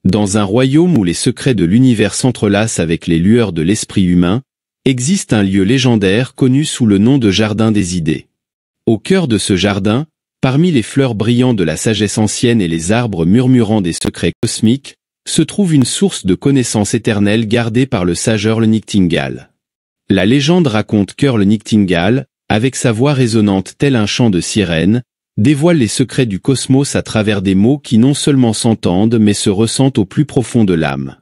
Dans un royaume où les secrets de l'univers s'entrelacent avec les lueurs de l'esprit humain, existe un lieu légendaire connu sous le nom de Jardin des Idées. Au cœur de ce jardin, parmi les fleurs brillantes de la sagesse ancienne et les arbres murmurants des secrets cosmiques, se trouve une source de connaissances éternelles gardée par le sage Earl Nightingale. La légende raconte qu'Earl Nightingale, avec sa voix résonnante tel un chant de sirène, dévoile les secrets du cosmos à travers des mots qui non seulement s'entendent mais se ressentent au plus profond de l'âme.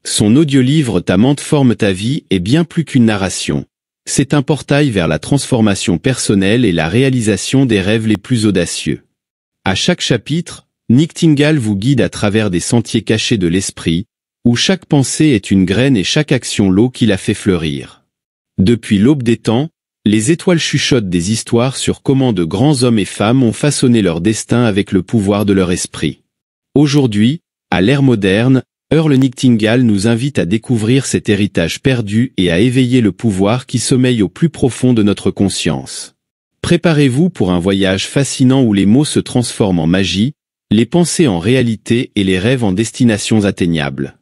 Son audiolivre Ta mente forme ta vie est bien plus qu'une narration. C'est un portail vers la transformation personnelle et la réalisation des rêves les plus audacieux. À chaque chapitre, Nightingale vous guide à travers des sentiers cachés de l'esprit, où chaque pensée est une graine et chaque action l'eau qui la fait fleurir. Depuis l'aube des temps, les étoiles chuchotent des histoires sur comment de grands hommes et femmes ont façonné leur destin avec le pouvoir de leur esprit. Aujourd'hui, à l'ère moderne, Earl Nightingale nous invite à découvrir cet héritage perdu et à éveiller le pouvoir qui sommeille au plus profond de notre conscience. Préparez-vous pour un voyage fascinant où les mots se transforment en magie, les pensées en réalité et les rêves en destinations atteignables.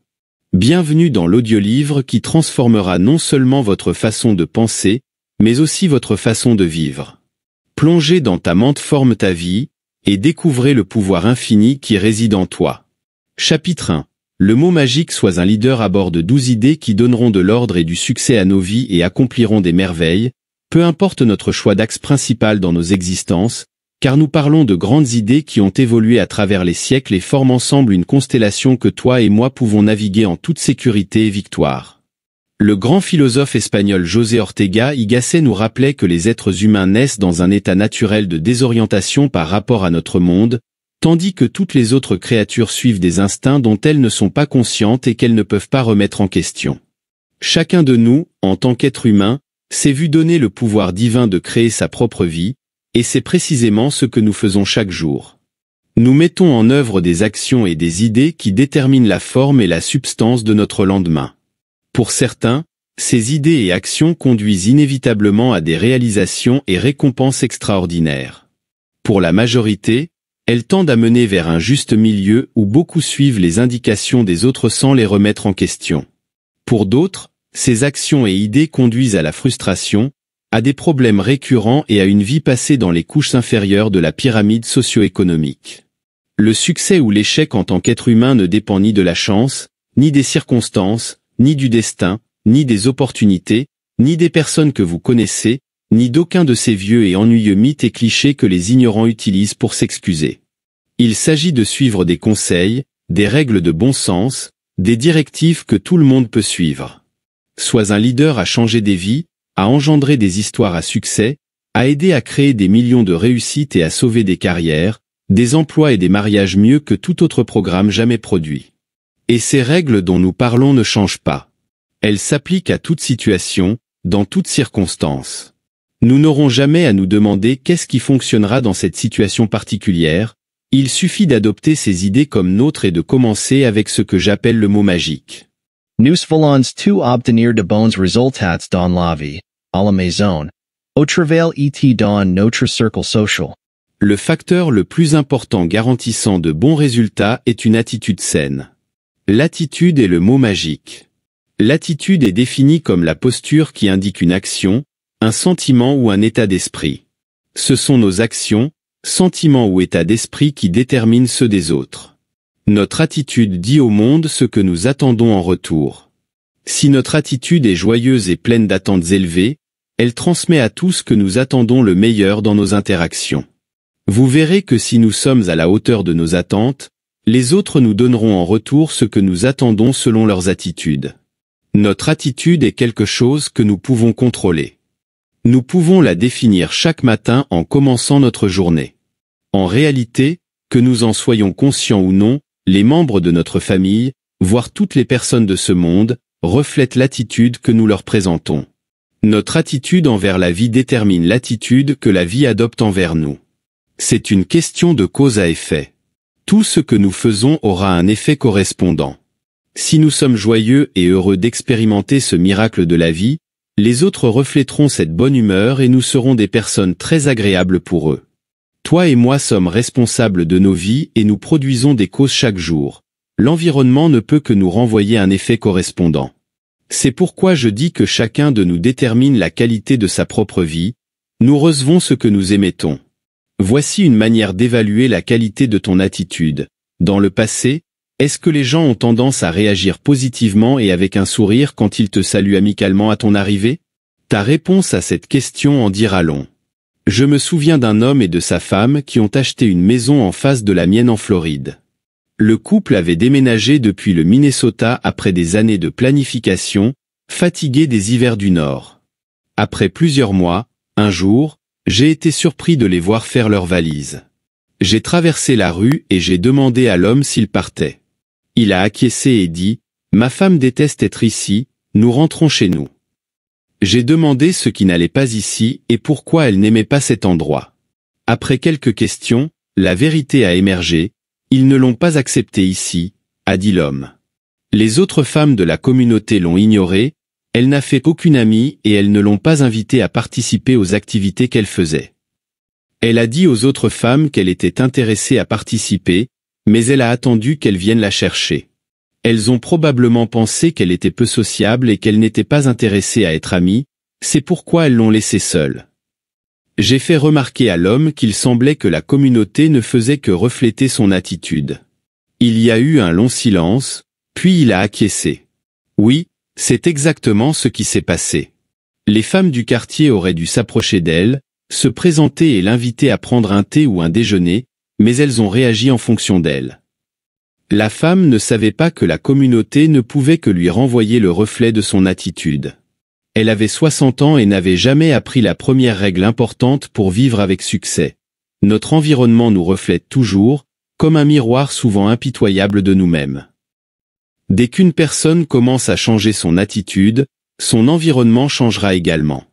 Bienvenue dans l'audiolivre qui transformera non seulement votre façon de penser, mais aussi votre façon de vivre. Plongez dans Ta mente forme ta vie, et découvrez le pouvoir infini qui réside en toi. Chapitre 1. Le mot magique Sois un leader à bord de 12 idées qui donneront de l'ordre et du succès à nos vies et accompliront des merveilles, peu importe notre choix d'axe principal dans nos existences, car nous parlons de grandes idées qui ont évolué à travers les siècles et forment ensemble une constellation que toi et moi pouvons naviguer en toute sécurité et victoire. Le grand philosophe espagnol José Ortega y Gasset nous rappelait que les êtres humains naissent dans un état naturel de désorientation par rapport à notre monde, tandis que toutes les autres créatures suivent des instincts dont elles ne sont pas conscientes et qu'elles ne peuvent pas remettre en question. Chacun de nous, en tant qu'être humain, s'est vu donner le pouvoir divin de créer sa propre vie, et c'est précisément ce que nous faisons chaque jour. Nous mettons en œuvre des actions et des idées qui déterminent la forme et la substance de notre lendemain. Pour certains, ces idées et actions conduisent inévitablement à des réalisations et récompenses extraordinaires. Pour la majorité, elles tendent à mener vers un juste milieu où beaucoup suivent les indications des autres sans les remettre en question. Pour d'autres, ces actions et idées conduisent à la frustration, à des problèmes récurrents et à une vie passée dans les couches inférieures de la pyramide socio-économique. Le succès ou l'échec en tant qu'être humain ne dépend ni de la chance, ni des circonstances, ni du destin, ni des opportunités, ni des personnes que vous connaissez, ni d'aucun de ces vieux et ennuyeux mythes et clichés que les ignorants utilisent pour s'excuser. Il s'agit de suivre des conseils, des règles de bon sens, des directives que tout le monde peut suivre. Sois un leader à changer des vies, à engendrer des histoires à succès, à aider à créer des millions de réussites et à sauver des carrières, des emplois et des mariages mieux que tout autre programme jamais produit. Et ces règles dont nous parlons ne changent pas. Elles s'appliquent à toute situation, dans toutes circonstances. Nous n'aurons jamais à nous demander qu'est-ce qui fonctionnera dans cette situation particulière, il suffit d'adopter ces idées comme nôtres et de commencer avec ce que j'appelle le mot magique. Nous voulons tout obtenir de bons résultats dans la vie, à la maison, au travail et dans notre cercle social. Le facteur le plus important garantissant de bons résultats est une attitude saine. L'attitude est le mot magique. L'attitude est définie comme la posture qui indique une action, un sentiment ou un état d'esprit. Ce sont nos actions, sentiments ou états d'esprit qui déterminent ceux des autres. Notre attitude dit au monde ce que nous attendons en retour. Si notre attitude est joyeuse et pleine d'attentes élevées, elle transmet à tous que nous attendons le meilleur dans nos interactions. Vous verrez que si nous sommes à la hauteur de nos attentes, les autres nous donneront en retour ce que nous attendons selon leurs attitudes. Notre attitude est quelque chose que nous pouvons contrôler. Nous pouvons la définir chaque matin en commençant notre journée. En réalité, que nous en soyons conscients ou non, les membres de notre famille, voire toutes les personnes de ce monde, reflètent l'attitude que nous leur présentons. Notre attitude envers la vie détermine l'attitude que la vie adopte envers nous. C'est une question de cause à effet. Tout ce que nous faisons aura un effet correspondant. Si nous sommes joyeux et heureux d'expérimenter ce miracle de la vie, les autres reflèteront cette bonne humeur et nous serons des personnes très agréables pour eux. Toi et moi sommes responsables de nos vies et nous produisons des causes chaque jour. l'environnement ne peut que nous renvoyer un effet correspondant. C'est pourquoi je dis que chacun de nous détermine la qualité de sa propre vie, nous recevons ce que nous émettons. Voici une manière d'évaluer la qualité de ton attitude. Dans le passé, est-ce que les gens ont tendance à réagir positivement et avec un sourire quand ils te saluent amicalement à ton arrivée? Ta réponse à cette question en dira long. Je me souviens d'un homme et de sa femme qui ont acheté une maison en face de la mienne en Floride. Le couple avait déménagé depuis le Minnesota après des années de planification, fatigué des hivers du Nord. Après plusieurs mois, un jour, j'ai été surpris de les voir faire leurs valises. J'ai traversé la rue et j'ai demandé à l'homme s'il partait. Il a acquiescé et dit « Ma femme déteste être ici, nous rentrons chez nous ». J'ai demandé ce qui n'allait pas ici et pourquoi elle n'aimait pas cet endroit. Après quelques questions, la vérité a émergé, ils ne l'ont pas accepté ici, a dit l'homme. Les autres femmes de la communauté l'ont ignorée, elle n'a fait aucune amie et elles ne l'ont pas invitée à participer aux activités qu'elle faisait. Elle a dit aux autres femmes qu'elle était intéressée à participer, mais elle a attendu qu'elles viennent la chercher. Elles ont probablement pensé qu'elle était peu sociable et qu'elle n'était pas intéressée à être amie, c'est pourquoi elles l'ont laissée seule. J'ai fait remarquer à l'homme qu'il semblait que la communauté ne faisait que refléter son attitude. Il y a eu un long silence, puis il a acquiescé. Oui, c'est exactement ce qui s'est passé. Les femmes du quartier auraient dû s'approcher d'elle, se présenter et l'inviter à prendre un thé ou un déjeuner, mais elles ont réagi en fonction d'elle. La femme ne savait pas que la communauté ne pouvait que lui renvoyer le reflet de son attitude. Elle avait 60 ans et n'avait jamais appris la première règle importante pour vivre avec succès. Notre environnement nous reflète toujours, comme un miroir souvent impitoyable de nous-mêmes. Dès qu'une personne commence à changer son attitude, son environnement changera également.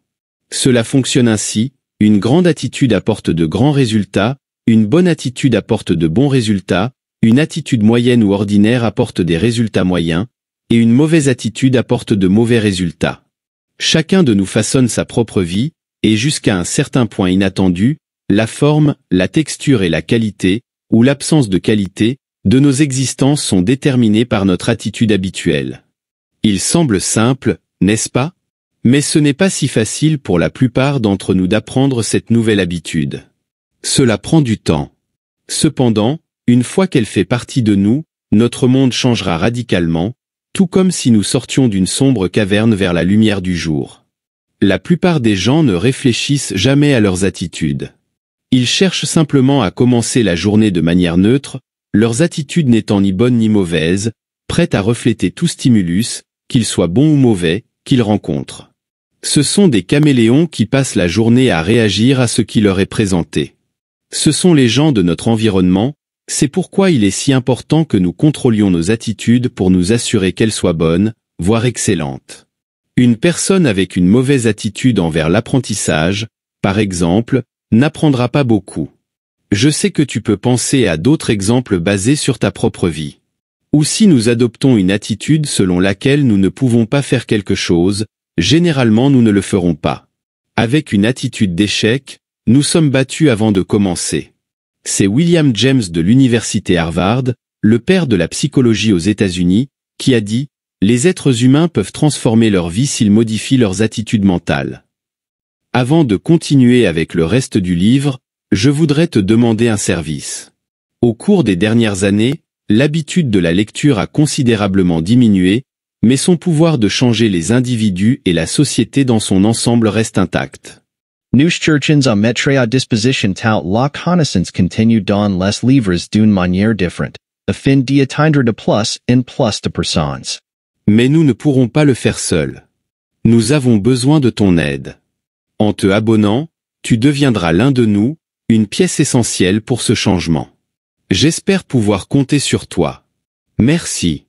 Cela fonctionne ainsi, une grande attitude apporte de grands résultats, une bonne attitude apporte de bons résultats, une attitude moyenne ou ordinaire apporte des résultats moyens, et une mauvaise attitude apporte de mauvais résultats. Chacun de nous façonne sa propre vie, et jusqu'à un certain point inattendu, la forme, la texture et la qualité, ou l'absence de qualité, de nos existences sont déterminées par notre attitude habituelle. Il semble simple, n'est-ce pas? Mais ce n'est pas si facile pour la plupart d'entre nous d'apprendre cette nouvelle habitude. Cela prend du temps. Cependant, une fois qu'elle fait partie de nous, notre monde changera radicalement, tout comme si nous sortions d'une sombre caverne vers la lumière du jour. La plupart des gens ne réfléchissent jamais à leurs attitudes. Ils cherchent simplement à commencer la journée de manière neutre, leurs attitudes n'étant ni bonnes ni mauvaises, prêtes à refléter tout stimulus, qu'il soit bon ou mauvais, qu'ils rencontrent. Ce sont des caméléons qui passent la journée à réagir à ce qui leur est présenté. Ce sont les gens de notre environnement, c'est pourquoi il est si important que nous contrôlions nos attitudes pour nous assurer qu'elles soient bonnes, voire excellentes. Une personne avec une mauvaise attitude envers l'apprentissage, par exemple, n'apprendra pas beaucoup. Je sais que tu peux penser à d'autres exemples basés sur ta propre vie. Ou si nous adoptons une attitude selon laquelle nous ne pouvons pas faire quelque chose, généralement nous ne le ferons pas. Avec une attitude d'échec, nous sommes battus avant de commencer. C'est William James de l'université Harvard, le père de la psychologie aux États-Unis, qui a dit « Les êtres humains peuvent transformer leur vie s'ils modifient leurs attitudes mentales ». Avant de continuer avec le reste du livre, je voudrais te demander un service. Au cours des dernières années, l'habitude de la lecture a considérablement diminué, mais son pouvoir de changer les individus et la société dans son ensemble reste intact. Nieuwsturgens om metrea disposition tout la connaissance continue dans les livres d'une manière différente, afin d'y atteindre de plus en plus de personnes. Mais nous ne pourrons pas le faire seuls. Nous avons besoin de ton aide. En te abonnant, tu deviendras l'un de nous, une pièce essentielle pour ce changement. J'espère pouvoir compter sur toi. Merci.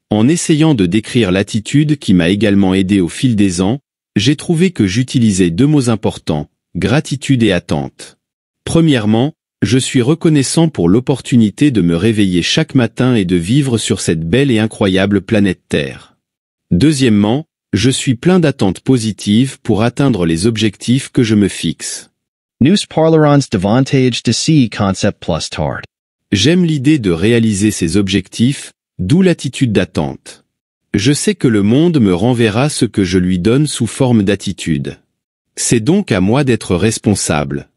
En essayant de décrire l'attitude qui m'a également aidé au fil des ans, j'ai trouvé que j'utilisais deux mots importants, gratitude et attente. Premièrement, je suis reconnaissant pour l'opportunité de me réveiller chaque matin et de vivre sur cette belle et incroyable planète Terre. Deuxièmement, je suis plein d'attentes positives pour atteindre les objectifs que je me fixe. Nous parlerons davantage de ces concepts plus tard. J'aime l'idée de réaliser ces objectifs, d'où l'attitude d'attente. Je sais que le monde me renverra ce que je lui donne sous forme d'attitude. C'est donc à moi d'être responsable.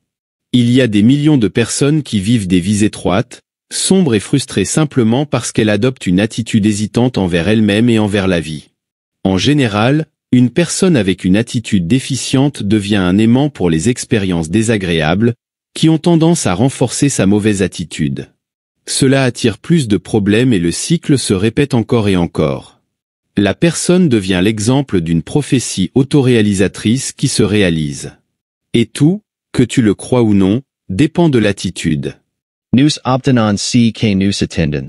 Il y a des millions de personnes qui vivent des vies étroites, sombres et frustrées simplement parce qu'elles adoptent une attitude hésitante envers elles-mêmes et envers la vie. En général, une personne avec une attitude déficiente devient un aimant pour les expériences désagréables, qui ont tendance à renforcer sa mauvaise attitude. Cela attire plus de problèmes et le cycle se répète encore et encore. La personne devient l'exemple d'une prophétie autoréalisatrice qui se réalise. Et tout, que tu le crois ou non, dépend de l'attitude. Nous optenons que nous attendons.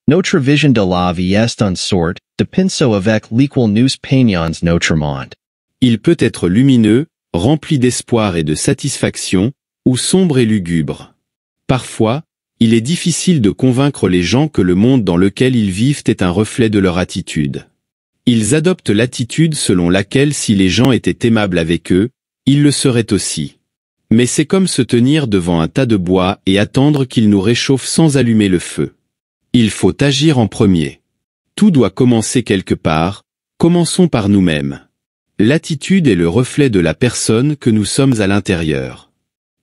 Notre vision de la vie est en sorte, de penser avec l'équal nous peignons notre monde. Il peut être lumineux, rempli d'espoir et de satisfaction, ou sombre et lugubre. Parfois, il est difficile de convaincre les gens que le monde dans lequel ils vivent est un reflet de leur attitude. Ils adoptent l'attitude selon laquelle si les gens étaient aimables avec eux, ils le seraient aussi. Mais c'est comme se tenir devant un tas de bois et attendre qu'il nous réchauffe sans allumer le feu. Il faut agir en premier. Tout doit commencer quelque part, commençons par nous-mêmes. L'attitude est le reflet de la personne que nous sommes à l'intérieur.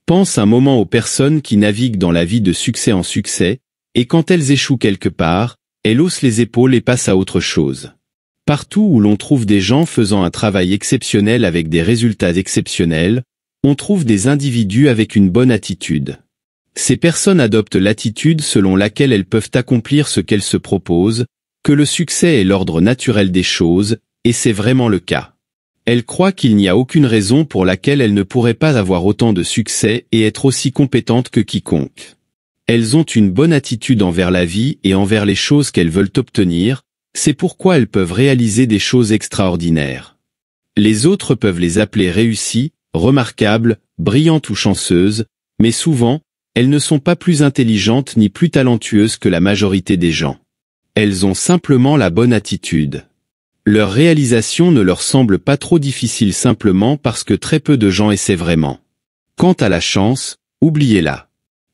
Pense un moment aux personnes qui naviguent dans la vie de succès en succès, et quand elles échouent quelque part, elles haussent les épaules et passent à autre chose. Partout où l'on trouve des gens faisant un travail exceptionnel avec des résultats exceptionnels, on trouve des individus avec une bonne attitude. Ces personnes adoptent l'attitude selon laquelle elles peuvent accomplir ce qu'elles se proposent, que le succès est l'ordre naturel des choses, et c'est vraiment le cas. Elles croient qu'il n'y a aucune raison pour laquelle elles ne pourraient pas avoir autant de succès et être aussi compétentes que quiconque. Elles ont une bonne attitude envers la vie et envers les choses qu'elles veulent obtenir, c'est pourquoi elles peuvent réaliser des choses extraordinaires. Les autres peuvent les appeler réussies, remarquables, brillantes ou chanceuses, mais souvent, elles ne sont pas plus intelligentes ni plus talentueuses que la majorité des gens. Elles ont simplement la bonne attitude. Leur réalisation ne leur semble pas trop difficile simplement parce que très peu de gens essaient vraiment. Quant à la chance, oubliez-la.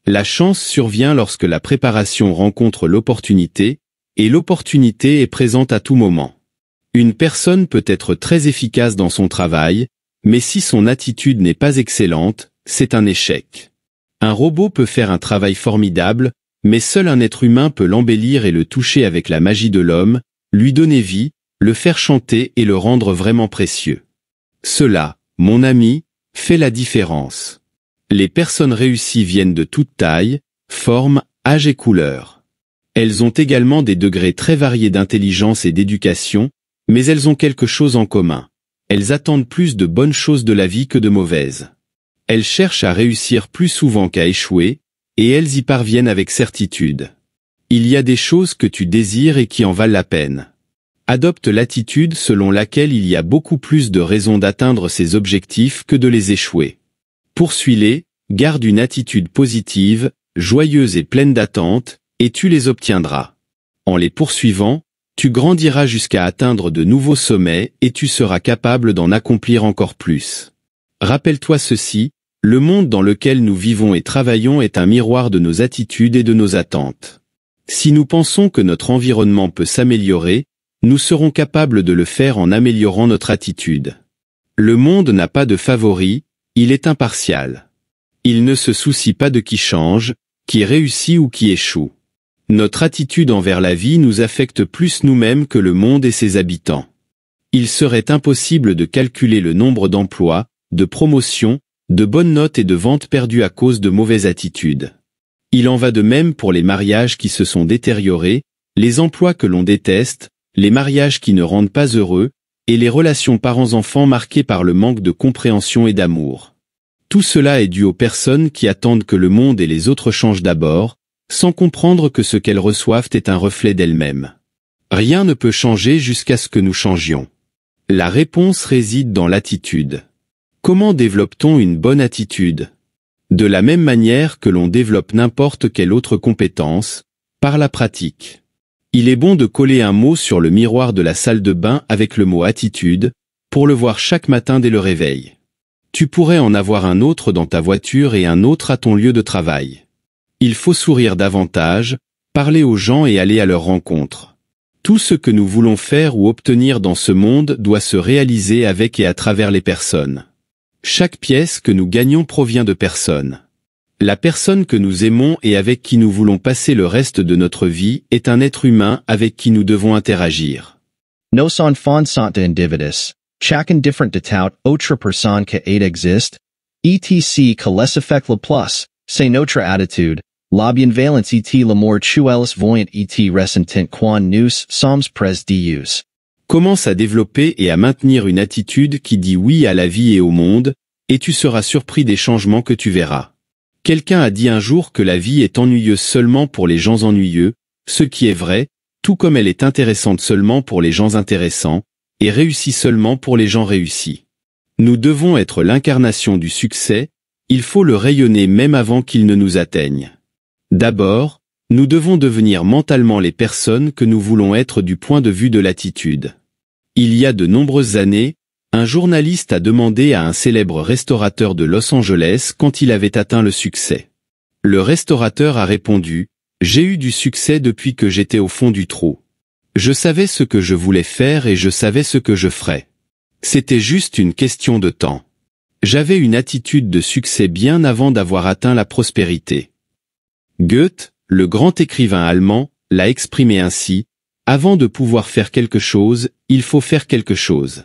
La chance survient lorsque la préparation rencontre l'opportunité, et l'opportunité est présente à tout moment. Une personne peut être très efficace dans son travail, mais si son attitude n'est pas excellente, c'est un échec. Un robot peut faire un travail formidable, mais seul un être humain peut l'embellir et le toucher avec la magie de l'homme, lui donner vie, le faire chanter et le rendre vraiment précieux. Cela, mon ami, fait la différence. Les personnes réussies viennent de toute taille, forme, âge et couleur. Elles ont également des degrés très variés d'intelligence et d'éducation, mais elles ont quelque chose en commun. Elles attendent plus de bonnes choses de la vie que de mauvaises. Elles cherchent à réussir plus souvent qu'à échouer, et elles y parviennent avec certitude. Il y a des choses que tu désires et qui en valent la peine. Adopte l'attitude selon laquelle il y a beaucoup plus de raisons d'atteindre ces objectifs que de les échouer. Poursuis-les, garde une attitude positive, joyeuse et pleine d'attente, et tu les obtiendras. En les poursuivant, tu grandiras jusqu'à atteindre de nouveaux sommets et tu seras capable d'en accomplir encore plus. Rappelle-toi ceci, le monde dans lequel nous vivons et travaillons est un miroir de nos attitudes et de nos attentes. Si nous pensons que notre environnement peut s'améliorer, nous serons capables de le faire en améliorant notre attitude. Le monde n'a pas de favoris, il est impartial. Il ne se soucie pas de qui change, qui réussit ou qui échoue. Notre attitude envers la vie nous affecte plus nous-mêmes que le monde et ses habitants. Il serait impossible de calculer le nombre d'emplois, de promotions, de bonnes notes et de ventes perdues à cause de mauvaises attitudes. Il en va de même pour les mariages qui se sont détériorés, les emplois que l'on déteste, les mariages qui ne rendent pas heureux, et les relations parents-enfants marquées par le manque de compréhension et d'amour. Tout cela est dû aux personnes qui attendent que le monde et les autres changent d'abord, sans comprendre que ce qu'elles reçoivent est un reflet d'elles-mêmes. Rien ne peut changer jusqu'à ce que nous changions. La réponse réside dans l'attitude. Comment développe-t-on une bonne attitude? De la même manière que l'on développe n'importe quelle autre compétence, par la pratique. Il est bon de coller un mot sur le miroir de la salle de bain avec le mot attitude, pour le voir chaque matin dès le réveil. Tu pourrais en avoir un autre dans ta voiture et un autre à ton lieu de travail. Il faut sourire davantage, parler aux gens et aller à leur rencontre. Tout ce que nous voulons faire ou obtenir dans ce monde doit se réaliser avec et à travers les personnes. Chaque pièce que nous gagnons provient de personnes. La personne que nous aimons et avec qui nous voulons passer le reste de notre vie est un être humain avec qui nous devons interagir. Nos son fonsanta individus, chaque different de tout autre personne que ait existe, etc. que les effects le plus, c'est notre attitude, la bienveillance et l'amour chuelis voyant et ressentent quand nous sommes pres Dieu. Commence à développer et à maintenir une attitude qui dit oui à la vie et au monde, et tu seras surpris des changements que tu verras. Quelqu'un a dit un jour que la vie est ennuyeuse seulement pour les gens ennuyeux, ce qui est vrai, tout comme elle est intéressante seulement pour les gens intéressants, et réussie seulement pour les gens réussis. Nous devons être l'incarnation du succès, il faut le rayonner même avant qu'il ne nous atteigne. D'abord, nous devons devenir mentalement les personnes que nous voulons être du point de vue de l'attitude. Il y a de nombreuses années, un journaliste a demandé à un célèbre restaurateur de Los Angeles quand il avait atteint le succès. Le restaurateur a répondu « J'ai eu du succès depuis que j'étais au fond du trou. Je savais ce que je voulais faire et je savais ce que je ferais. C'était juste une question de temps. J'avais une attitude de succès bien avant d'avoir atteint la prospérité. » Goethe, le grand écrivain allemand, l'a exprimé ainsi « Avant de pouvoir faire quelque chose, il faut faire quelque chose. »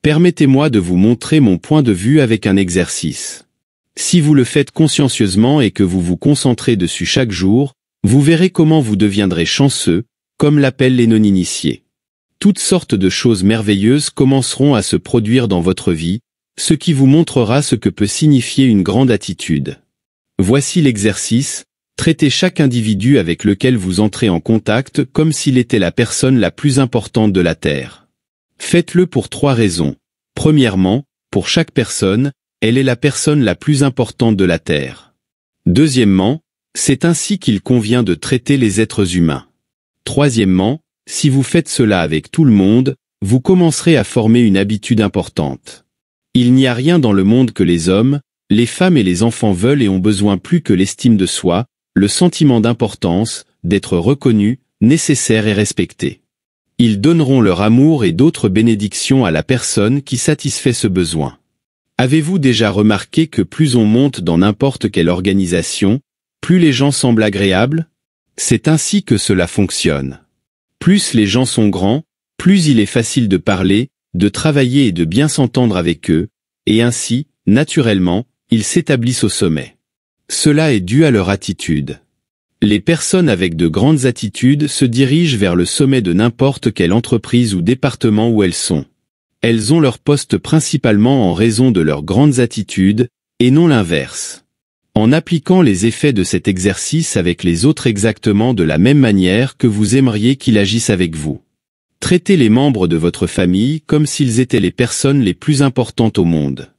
Permettez-moi de vous montrer mon point de vue avec un exercice. Si vous le faites consciencieusement et que vous vous concentrez dessus chaque jour, vous verrez comment vous deviendrez chanceux, comme l'appellent les non-initiés. Toutes sortes de choses merveilleuses commenceront à se produire dans votre vie, ce qui vous montrera ce que peut signifier une grande attitude. Voici l'exercice, traitez chaque individu avec lequel vous entrez en contact comme s'il était la personne la plus importante de la Terre. Faites-le pour 3 raisons. Premièrement, pour chaque personne, elle est la personne la plus importante de la Terre. Deuxièmement, c'est ainsi qu'il convient de traiter les êtres humains. Troisièmement, si vous faites cela avec tout le monde, vous commencerez à former une habitude importante. Il n'y a rien dans le monde que les hommes, les femmes et les enfants veulent et ont besoin plus que l'estime de soi, le sentiment d'importance, d'être reconnu, nécessaire et respecté. Ils donneront leur amour et d'autres bénédictions à la personne qui satisfait ce besoin. Avez-vous déjà remarqué que plus on monte dans n'importe quelle organisation, plus les gens semblent agréables? C'est ainsi que cela fonctionne. Plus les gens sont grands, plus il est facile de parler, de travailler et de bien s'entendre avec eux, et ainsi, naturellement, ils s'établissent au sommet. Cela est dû à leur attitude. Les personnes avec de grandes attitudes se dirigent vers le sommet de n'importe quelle entreprise ou département où elles sont. Elles ont leur poste principalement en raison de leurs grandes attitudes, et non l'inverse. En appliquant les effets de cet exercice avec les autres exactement de la même manière que vous aimeriez qu'ils agissent avec vous. Traitez les membres de votre famille comme s'ils étaient les personnes les plus importantes au monde.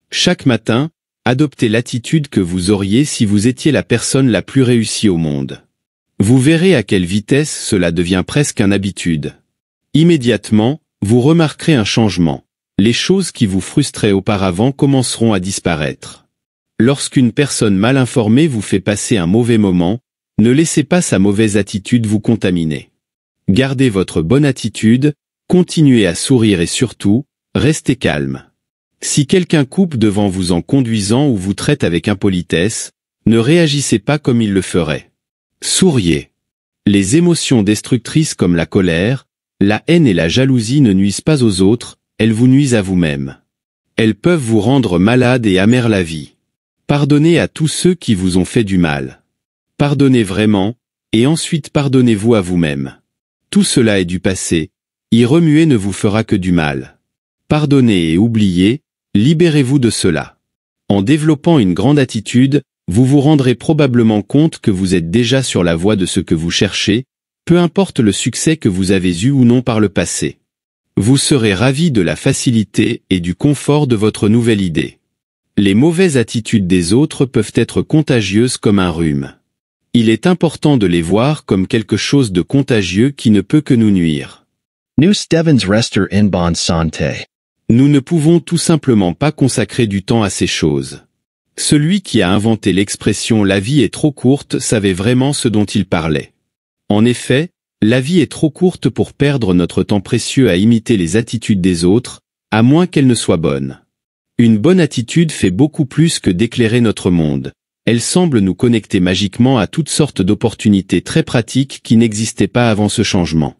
Chaque matin, adoptez l'attitude que vous auriez si vous étiez la personne la plus réussie au monde. Vous verrez à quelle vitesse cela devient presque une habitude. Immédiatement, vous remarquerez un changement. Les choses qui vous frustraient auparavant commenceront à disparaître. Lorsqu'une personne mal informée vous fait passer un mauvais moment, ne laissez pas sa mauvaise attitude vous contaminer. Gardez votre bonne attitude, continuez à sourire et surtout, restez calme. Si quelqu'un coupe devant vous en conduisant ou vous traite avec impolitesse, ne réagissez pas comme il le ferait. Souriez. Les émotions destructrices comme la colère, la haine et la jalousie ne nuisent pas aux autres, elles vous nuisent à vous-même. Elles peuvent vous rendre malade et amère la vie. Pardonnez à tous ceux qui vous ont fait du mal. Pardonnez vraiment, et ensuite pardonnez-vous à vous-même. Tout cela est du passé, y remuer ne vous fera que du mal. Pardonnez et oubliez, libérez-vous de cela. En développant une grande attitude, vous vous rendrez probablement compte que vous êtes déjà sur la voie de ce que vous cherchez, peu importe le succès que vous avez eu ou non par le passé. Vous serez ravi de la facilité et du confort de votre nouvelle idée. Les mauvaises attitudes des autres peuvent être contagieuses comme un rhume. Il est important de les voir comme quelque chose de contagieux qui ne peut que nous nuire. Nous devons rester en bonne santé. Nous ne pouvons tout simplement pas consacrer du temps à ces choses. Celui qui a inventé l'expression « la vie est trop courte » savait vraiment ce dont il parlait. En effet, La vie est trop courte pour perdre notre temps précieux à imiter les attitudes des autres, à moins qu'elles ne soient bonnes. Une bonne attitude fait beaucoup plus que d'éclairer notre monde. Elle semble nous connecter magiquement à toutes sortes d'opportunités très pratiques qui n'existaient pas avant ce changement.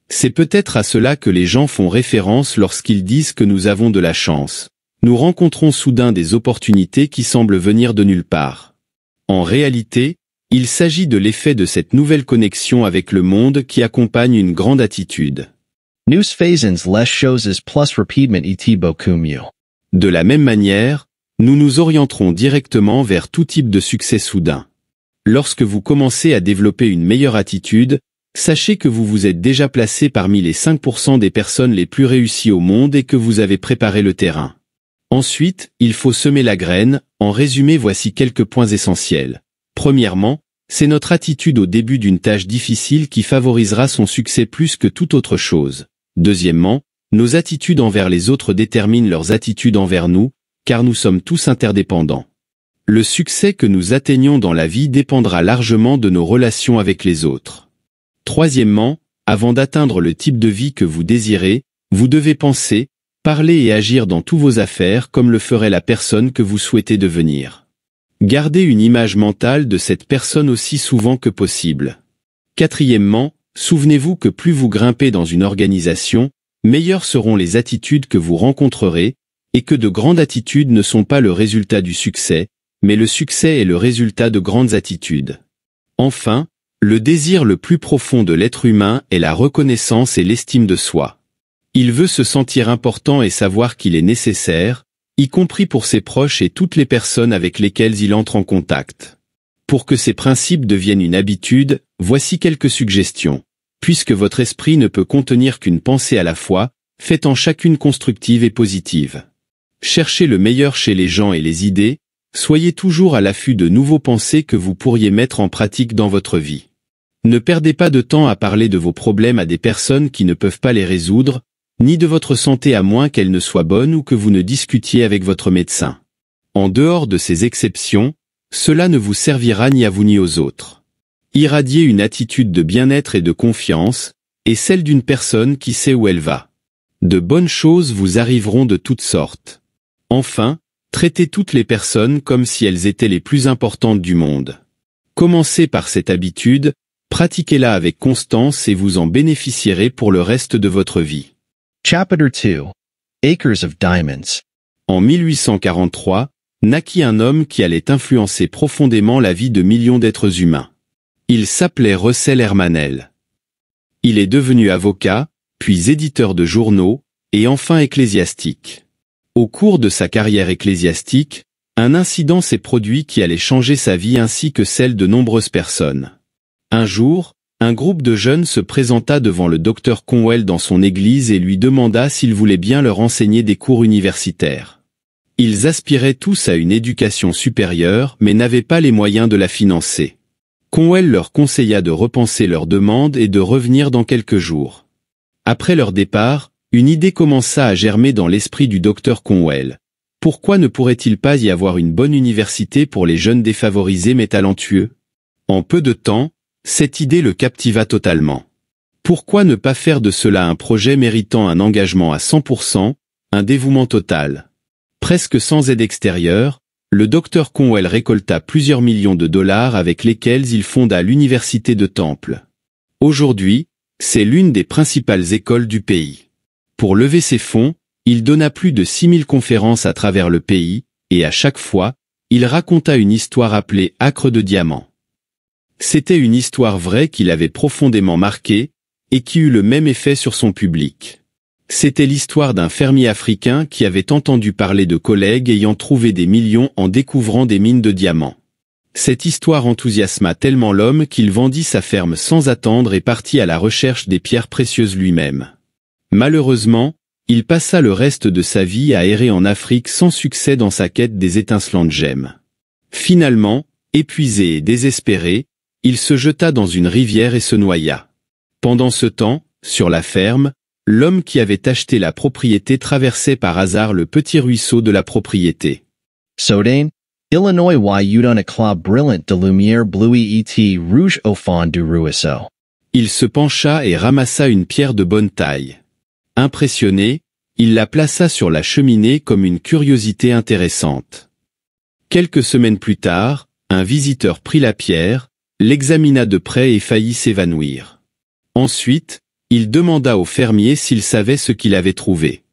C'est peut-être à cela que les gens font référence lorsqu'ils disent que nous avons de la chance. Nous rencontrons soudain des opportunités qui semblent venir de nulle part. En réalité, il s'agit de l'effet de cette nouvelle connexion avec le monde qui accompagne une grande attitude. Nous faisons les choses plus rapidement et beaucoup mieux. De la même manière, nous nous orienterons directement vers tout type de succès soudain. Lorsque vous commencez à développer une meilleure attitude, sachez que vous vous êtes déjà placé parmi les 5% des personnes les plus réussies au monde et que vous avez préparé le terrain. Ensuite, il faut semer la graine. En résumé, voici quelques points essentiels. Premièrement, c'est notre attitude au début d'une tâche difficile qui favorisera son succès plus que toute autre chose. Deuxièmement, nos attitudes envers les autres déterminent leurs attitudes envers nous, car nous sommes tous interdépendants. Le succès que nous atteignons dans la vie dépendra largement de nos relations avec les autres. Troisièmement, avant d'atteindre le type de vie que vous désirez, vous devez penser, parler et agir dans tous vos affaires comme le ferait la personne que vous souhaitez devenir. Gardez une image mentale de cette personne aussi souvent que possible. Quatrièmement, souvenez-vous que plus vous grimpez dans une organisation, meilleures seront les attitudes que vous rencontrerez, et que de grandes attitudes ne sont pas le résultat du succès, mais le succès est le résultat de grandes attitudes. Enfin, le désir le plus profond de l'être humain est la reconnaissance et l'estime de soi. Il veut se sentir important et savoir qu'il est nécessaire, y compris pour ses proches et toutes les personnes avec lesquelles il entre en contact. Pour que ces principes deviennent une habitude, voici quelques suggestions. Puisque votre esprit ne peut contenir qu'une pensée à la fois, faites-en chacune constructive et positive. Cherchez le meilleur chez les gens et les idées, soyez toujours à l'affût de nouveaux pensées que vous pourriez mettre en pratique dans votre vie. Ne perdez pas de temps à parler de vos problèmes à des personnes qui ne peuvent pas les résoudre, ni de votre santé à moins qu'elle ne soit bonne ou que vous ne discutiez avec votre médecin. En dehors de ces exceptions, cela ne vous servira ni à vous ni aux autres. Irradiez une attitude de bien-être et de confiance, et celle d'une personne qui sait où elle va. De bonnes choses vous arriveront de toutes sortes. Enfin, traitez toutes les personnes comme si elles étaient les plus importantes du monde. Commencez par cette habitude, pratiquez-la avec constance et vous en bénéficierez pour le reste de votre vie. Chapter 2. Acres of Diamonds. En 1843, naquit un homme qui allait influencer profondément la vie de millions d'êtres humains. Il s'appelait Russell Hermanel. Il est devenu avocat, puis éditeur de journaux, et enfin ecclésiastique. Au cours de sa carrière ecclésiastique, un incident s'est produit qui allait changer sa vie ainsi que celle de nombreuses personnes. Un jour, un groupe de jeunes se présenta devant le docteur Conwell dans son église et lui demanda s'il voulait bien leur enseigner des cours universitaires. Ils aspiraient tous à une éducation supérieure mais n'avaient pas les moyens de la financer. Conwell leur conseilla de repenser leur demande et de revenir dans quelques jours. Après leur départ, une idée commença à germer dans l'esprit du docteur Conwell. Pourquoi ne pourrait-il pas y avoir une bonne université pour les jeunes défavorisés mais talentueux? En peu de temps, cette idée le captiva totalement. Pourquoi ne pas faire de cela un projet méritant un engagement à 100%, un dévouement total? Presque sans aide extérieure, le docteur Conwell récolta plusieurs millions de dollars avec lesquels il fonda l'université de Temple. Aujourd'hui, c'est l'une des principales écoles du pays. Pour lever ses fonds, il donna plus de 6000 conférences à travers le pays, et à chaque fois, il raconta une histoire appelée Acre de diamants. C'était une histoire vraie qui l'avait profondément marqué, et qui eut le même effet sur son public. C'était l'histoire d'un fermier africain qui avait entendu parler de collègues ayant trouvé des millions en découvrant des mines de diamants. Cette histoire enthousiasma tellement l'homme qu'il vendit sa ferme sans attendre et partit à la recherche des pierres précieuses lui-même. Malheureusement, il passa le reste de sa vie à errer en Afrique sans succès dans sa quête des étincelantes gemmes. Finalement, épuisé et désespéré, il se jeta dans une rivière et se noya. Pendant ce temps, sur la ferme, l'homme qui avait acheté la propriété traversait par hasard le petit ruisseau de la propriété. Soudain, Illinois y eut un éclat brillant de lumière bleue et rouge au fond du ruisseau. Il se pencha et ramassa une pierre de bonne taille. Impressionné, il la plaça sur la cheminée comme une curiosité intéressante. Quelques semaines plus tard, un visiteur prit la pierre, l'examina de près et faillit s'évanouir. Ensuite, il demanda au fermier s'il savait ce qu'il avait trouvé.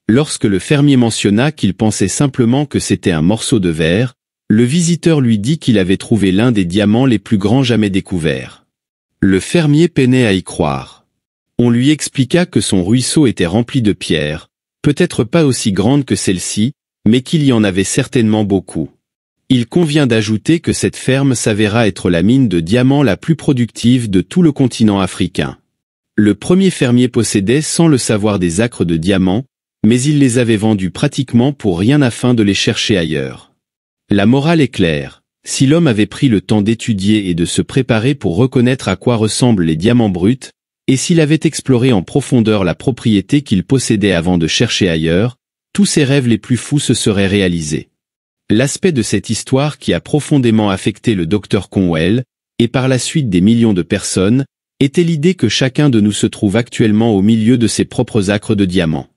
Lorsque le fermier mentionna qu'il pensait simplement que c'était un morceau de verre, le visiteur lui dit qu'il avait trouvé l'un des diamants les plus grands jamais découverts. Le fermier peinait à y croire. On lui expliqua que son ruisseau était rempli de pierres, peut-être pas aussi grandes que celle-ci, mais qu'il y en avait certainement beaucoup. Il convient d'ajouter que cette ferme s'avéra être la mine de diamants la plus productive de tout le continent africain. Le premier fermier possédait sans le savoir des acres de diamants, mais il les avait vendus pratiquement pour rien afin de les chercher ailleurs. La morale est claire, si l'homme avait pris le temps d'étudier et de se préparer pour reconnaître à quoi ressemblent les diamants bruts, et s'il avait exploré en profondeur la propriété qu'il possédait avant de chercher ailleurs, tous ses rêves les plus fous se seraient réalisés. L'aspect de cette histoire qui a profondément affecté le docteur Conwell, et par la suite des millions de personnes, était l'idée que chacun de nous se trouve actuellement au milieu de ses propres acres de diamants.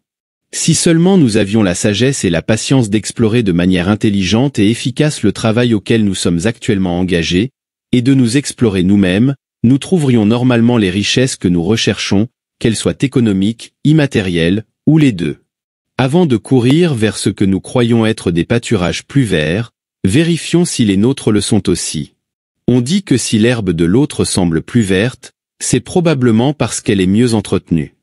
Si seulement nous avions la sagesse et la patience d'explorer de manière intelligente et efficace le travail auquel nous sommes actuellement engagés, et de nous explorer nous-mêmes, nous trouverions normalement les richesses que nous recherchons, qu'elles soient économiques, immatérielles, ou les deux. Avant de courir vers ce que nous croyons être des pâturages plus verts, vérifions si les nôtres le sont aussi. On dit que si l'herbe de l'autre semble plus verte, c'est probablement parce qu'elle est mieux entretenue.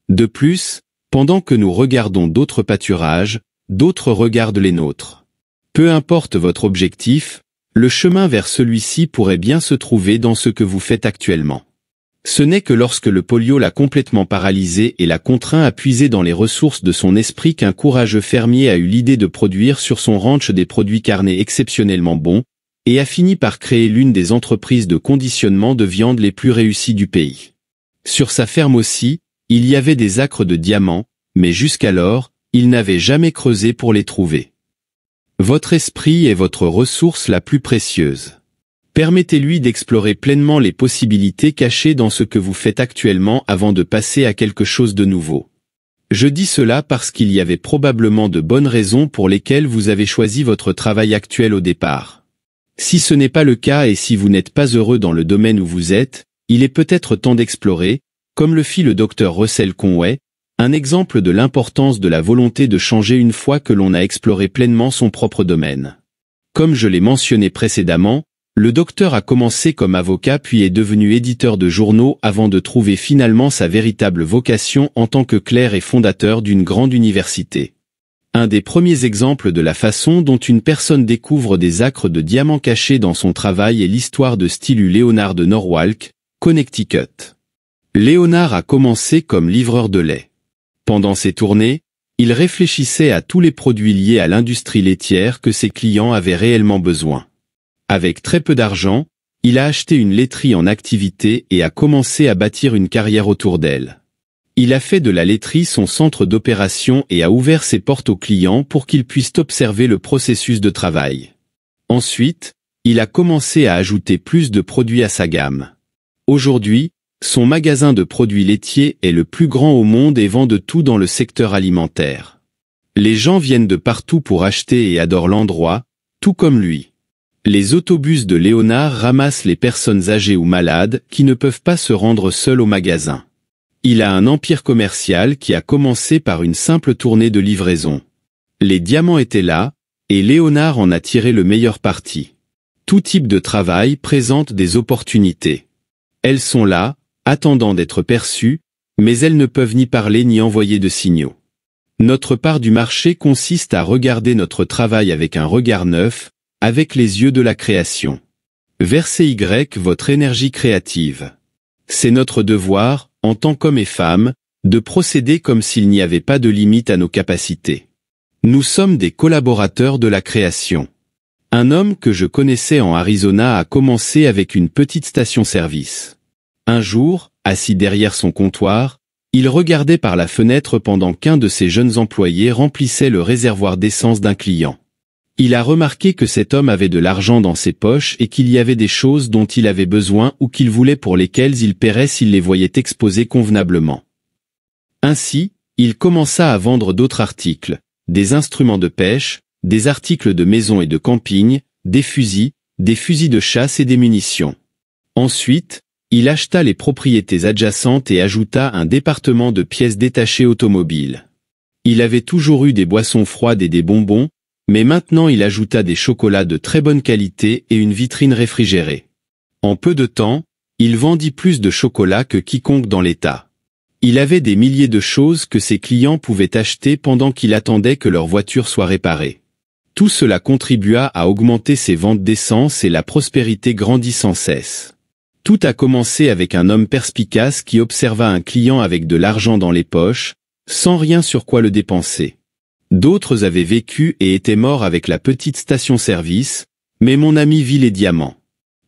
De plus, pendant que nous regardons d'autres pâturages, d'autres regardent les nôtres. Peu importe votre objectif, le chemin vers celui-ci pourrait bien se trouver dans ce que vous faites actuellement. Ce n'est que lorsque le polio l'a complètement paralysé et l'a contraint à puiser dans les ressources de son esprit qu'un courageux fermier a eu l'idée de produire sur son ranch des produits carnés exceptionnellement bons, et a fini par créer l'une des entreprises de conditionnement de viande les plus réussies du pays. Sur sa ferme aussi, il y avait des acres de diamants, mais jusqu'alors, il n'avait jamais creusé pour les trouver. Votre esprit est votre ressource la plus précieuse. Permettez-lui d'explorer pleinement les possibilités cachées dans ce que vous faites actuellement avant de passer à quelque chose de nouveau. Je dis cela parce qu'il y avait probablement de bonnes raisons pour lesquelles vous avez choisi votre travail actuel au départ. Si ce n'est pas le cas et si vous n'êtes pas heureux dans le domaine où vous êtes, il est peut-être temps d'explorer, comme le fit le docteur Russell Conway, un exemple de l'importance de la volonté de changer une fois que l'on a exploré pleinement son propre domaine. Comme je l'ai mentionné précédemment, le docteur a commencé comme avocat puis est devenu éditeur de journaux avant de trouver finalement sa véritable vocation en tant que clerc et fondateur d'une grande université. Un des premiers exemples de la façon dont une personne découvre des acres de diamants cachés dans son travail est l'histoire de Stilu Leonard de Norwalk, Connecticut. Léonard a commencé comme livreur de lait. Pendant ses tournées, il réfléchissait à tous les produits liés à l'industrie laitière que ses clients avaient réellement besoin. Avec très peu d'argent, il a acheté une laiterie en activité et a commencé à bâtir une carrière autour d'elle. Il a fait de la laiterie son centre d'opération et a ouvert ses portes aux clients pour qu'ils puissent observer le processus de travail. Ensuite, il a commencé à ajouter plus de produits à sa gamme. Aujourd'hui, son magasin de produits laitiers est le plus grand au monde et vend de tout dans le secteur alimentaire. Les gens viennent de partout pour acheter et adorent l'endroit, tout comme lui. Les autobus de Léonard ramassent les personnes âgées ou malades qui ne peuvent pas se rendre seules au magasin. Il a un empire commercial qui a commencé par une simple tournée de livraison. Les diamants étaient là, et Léonard en a tiré le meilleur parti. Tout type de travail présente des opportunités. Elles sont là, attendant d'être perçues, mais elles ne peuvent ni parler ni envoyer de signaux. Notre part du marché consiste à regarder notre travail avec un regard neuf, avec les yeux de la création. Versez votre énergie créative. C'est notre devoir, en tant qu'hommes et femmes, de procéder comme s'il n'y avait pas de limite à nos capacités. Nous sommes des collaborateurs de la création. Un homme que je connaissais en Arizona a commencé avec une petite station-service. Un jour, assis derrière son comptoir, il regardait par la fenêtre pendant qu'un de ses jeunes employés remplissait le réservoir d'essence d'un client. Il a remarqué que cet homme avait de l'argent dans ses poches et qu'il y avait des choses dont il avait besoin ou qu'il voulait pour lesquelles il paierait s'il les voyait exposées convenablement. Ainsi, il commença à vendre d'autres articles, des instruments de pêche, des articles de maison et de camping, des fusils de chasse et des munitions. Ensuite, il acheta les propriétés adjacentes et ajouta un département de pièces détachées automobiles. Il avait toujours eu des boissons froides et des bonbons, mais maintenant il ajouta des chocolats de très bonne qualité et une vitrine réfrigérée. En peu de temps, il vendit plus de chocolat que quiconque dans l'État. Il avait des milliers de choses que ses clients pouvaient acheter pendant qu'il attendait que leur voiture soit réparée. Tout cela contribua à augmenter ses ventes d'essence et la prospérité grandit sans cesse. Tout a commencé avec un homme perspicace qui observa un client avec de l'argent dans les poches, sans rien sur quoi le dépenser. D'autres avaient vécu et étaient morts avec la petite station-service, mais mon ami vit les diamants.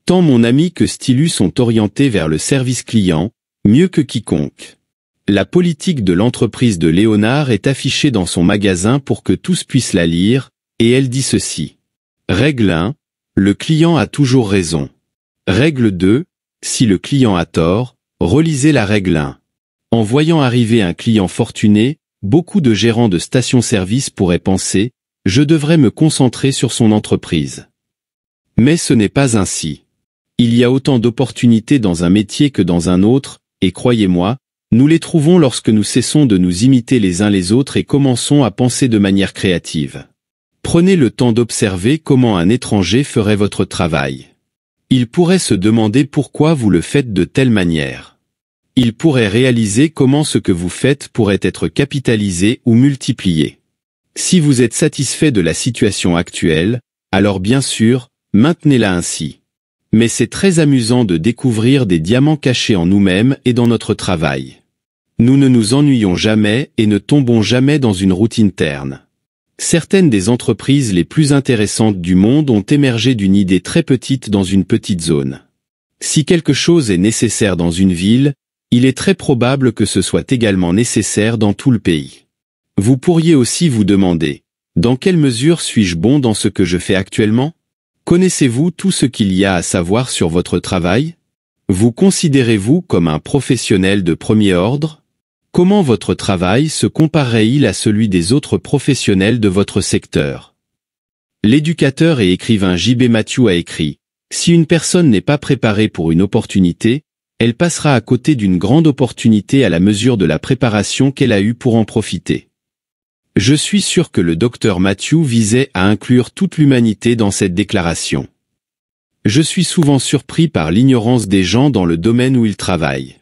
Tant mon ami que Stylus sont orientés vers le service client, mieux que quiconque. La politique de l'entreprise de Léonard est affichée dans son magasin pour que tous puissent la lire, et elle dit ceci. Règle 1. Le client a toujours raison. Règle 2. Si le client a tort, relisez la règle 1. En voyant arriver un client fortuné, beaucoup de gérants de stations-service pourraient penser « Je devrais me concentrer sur son entreprise ». Mais ce n'est pas ainsi. Il y a autant d'opportunités dans un métier que dans un autre, et croyez-moi, nous les trouvons lorsque nous cessons de nous imiter les uns les autres et commençons à penser de manière créative. Prenez le temps d'observer comment un étranger ferait votre travail. Il pourrait se demander pourquoi vous le faites de telle manière. Il pourrait réaliser comment ce que vous faites pourrait être capitalisé ou multiplié. Si vous êtes satisfait de la situation actuelle, alors bien sûr, maintenez-la ainsi. Mais c'est très amusant de découvrir des diamants cachés en nous-mêmes et dans notre travail. Nous ne nous ennuyons jamais et ne tombons jamais dans une routine terne. Certaines des entreprises les plus intéressantes du monde ont émergé d'une idée très petite dans une petite zone. Si quelque chose est nécessaire dans une ville, il est très probable que ce soit également nécessaire dans tout le pays. Vous pourriez aussi vous demander, dans quelle mesure suis-je bon dans ce que je fais actuellement? Connaissez-vous tout ce qu'il y a à savoir sur votre travail? Vous considérez-vous comme un professionnel de premier ordre? Comment votre travail se comparerait-il à celui des autres professionnels de votre secteur? L'éducateur et écrivain J.B. Matthew a écrit « Si une personne n'est pas préparée pour une opportunité, elle passera à côté d'une grande opportunité à la mesure de la préparation qu'elle a eue pour en profiter. » Je suis sûr que le docteur Matthew visait à inclure toute l'humanité dans cette déclaration. Je suis souvent surpris par l'ignorance des gens dans le domaine où ils travaillent.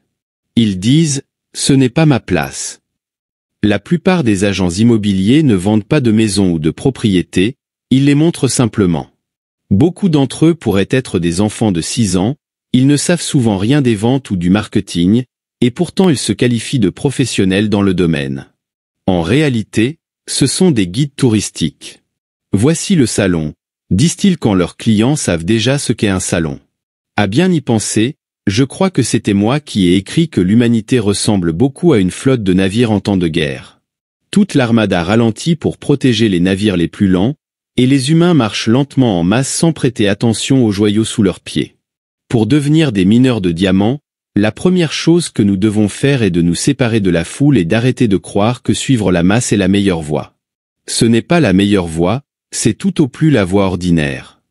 Ils disent « Ce n'est pas ma place ». La plupart des agents immobiliers ne vendent pas de maisons ou de propriétés, ils les montrent simplement. Beaucoup d'entre eux pourraient être des enfants de 6 ans, ils ne savent souvent rien des ventes ou du marketing, et pourtant ils se qualifient de professionnels dans le domaine. En réalité, ce sont des guides touristiques. Voici le salon, disent-ils quand leurs clients savent déjà ce qu'est un salon. À bien y penser, je crois que c'était moi qui ai écrit que l'humanité ressemble beaucoup à une flotte de navires en temps de guerre. Toute l'armada ralentit pour protéger les navires les plus lents, et les humains marchent lentement en masse sans prêter attention aux joyaux sous leurs pieds. Pour devenir des mineurs de diamants, la première chose que nous devons faire est de nous séparer de la foule et d'arrêter de croire que suivre la masse est la meilleure voie. Ce n'est pas la meilleure voie, c'est tout au plus la voie ordinaire.